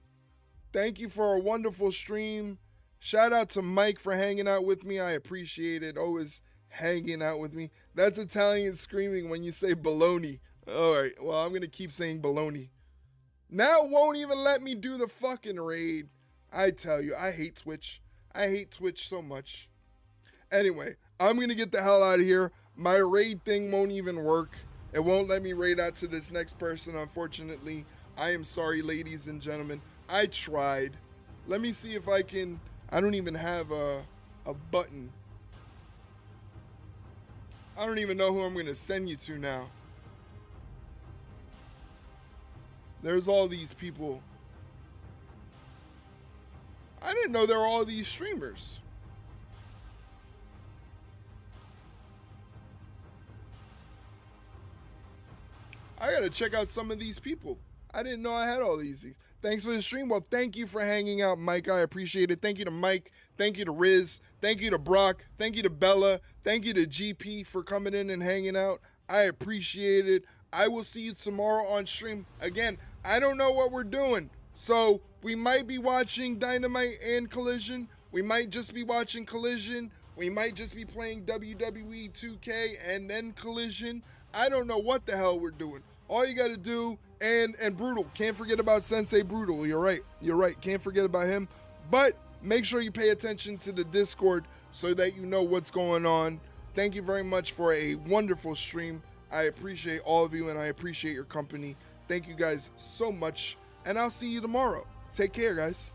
Thank you for a wonderful stream. Shout out to Mike for hanging out with me. I appreciate it. Always hanging out with me. That's Italian screaming when you say baloney. All right, well, I'm going to keep saying baloney. Now it won't even let me do the fucking raid. I tell you, I hate Twitch. I hate Twitch so much. Anyway, I'm going to get the hell out of here. My raid thing won't even work. It won't let me raid out to this next person, unfortunately. I am sorry, ladies and gentlemen. I tried. Let me see if I can. I don't even have a button. I don't even know who I'm going to send you to now. There's all these people. I didn't know there were all these streamers. I gotta check out some of these people. I didn't know I had all these things. Thanks for the stream. Well, thank you for hanging out, Mike. I appreciate it. Thank you to Mike. Thank you to Riz. Thank you to Brock. Thank you to Bella. Thank you to GP for coming in and hanging out. I appreciate it. I will see you tomorrow on stream. Again, I don't know what we're doing. So we might be watching Dynamite and Collision. We might just be watching Collision. We might just be playing WWE 2K and then Collision. I don't know what the hell we're doing. All you got to do, and Brutal. Can't forget about Sensei Brutal. You're right. Can't forget about him. But make sure you pay attention to the Discord so that you know what's going on. Thank you very much for a wonderful stream. I appreciate all of you, and I appreciate your company. Thank you guys so much, and I'll see you tomorrow. Take care, guys.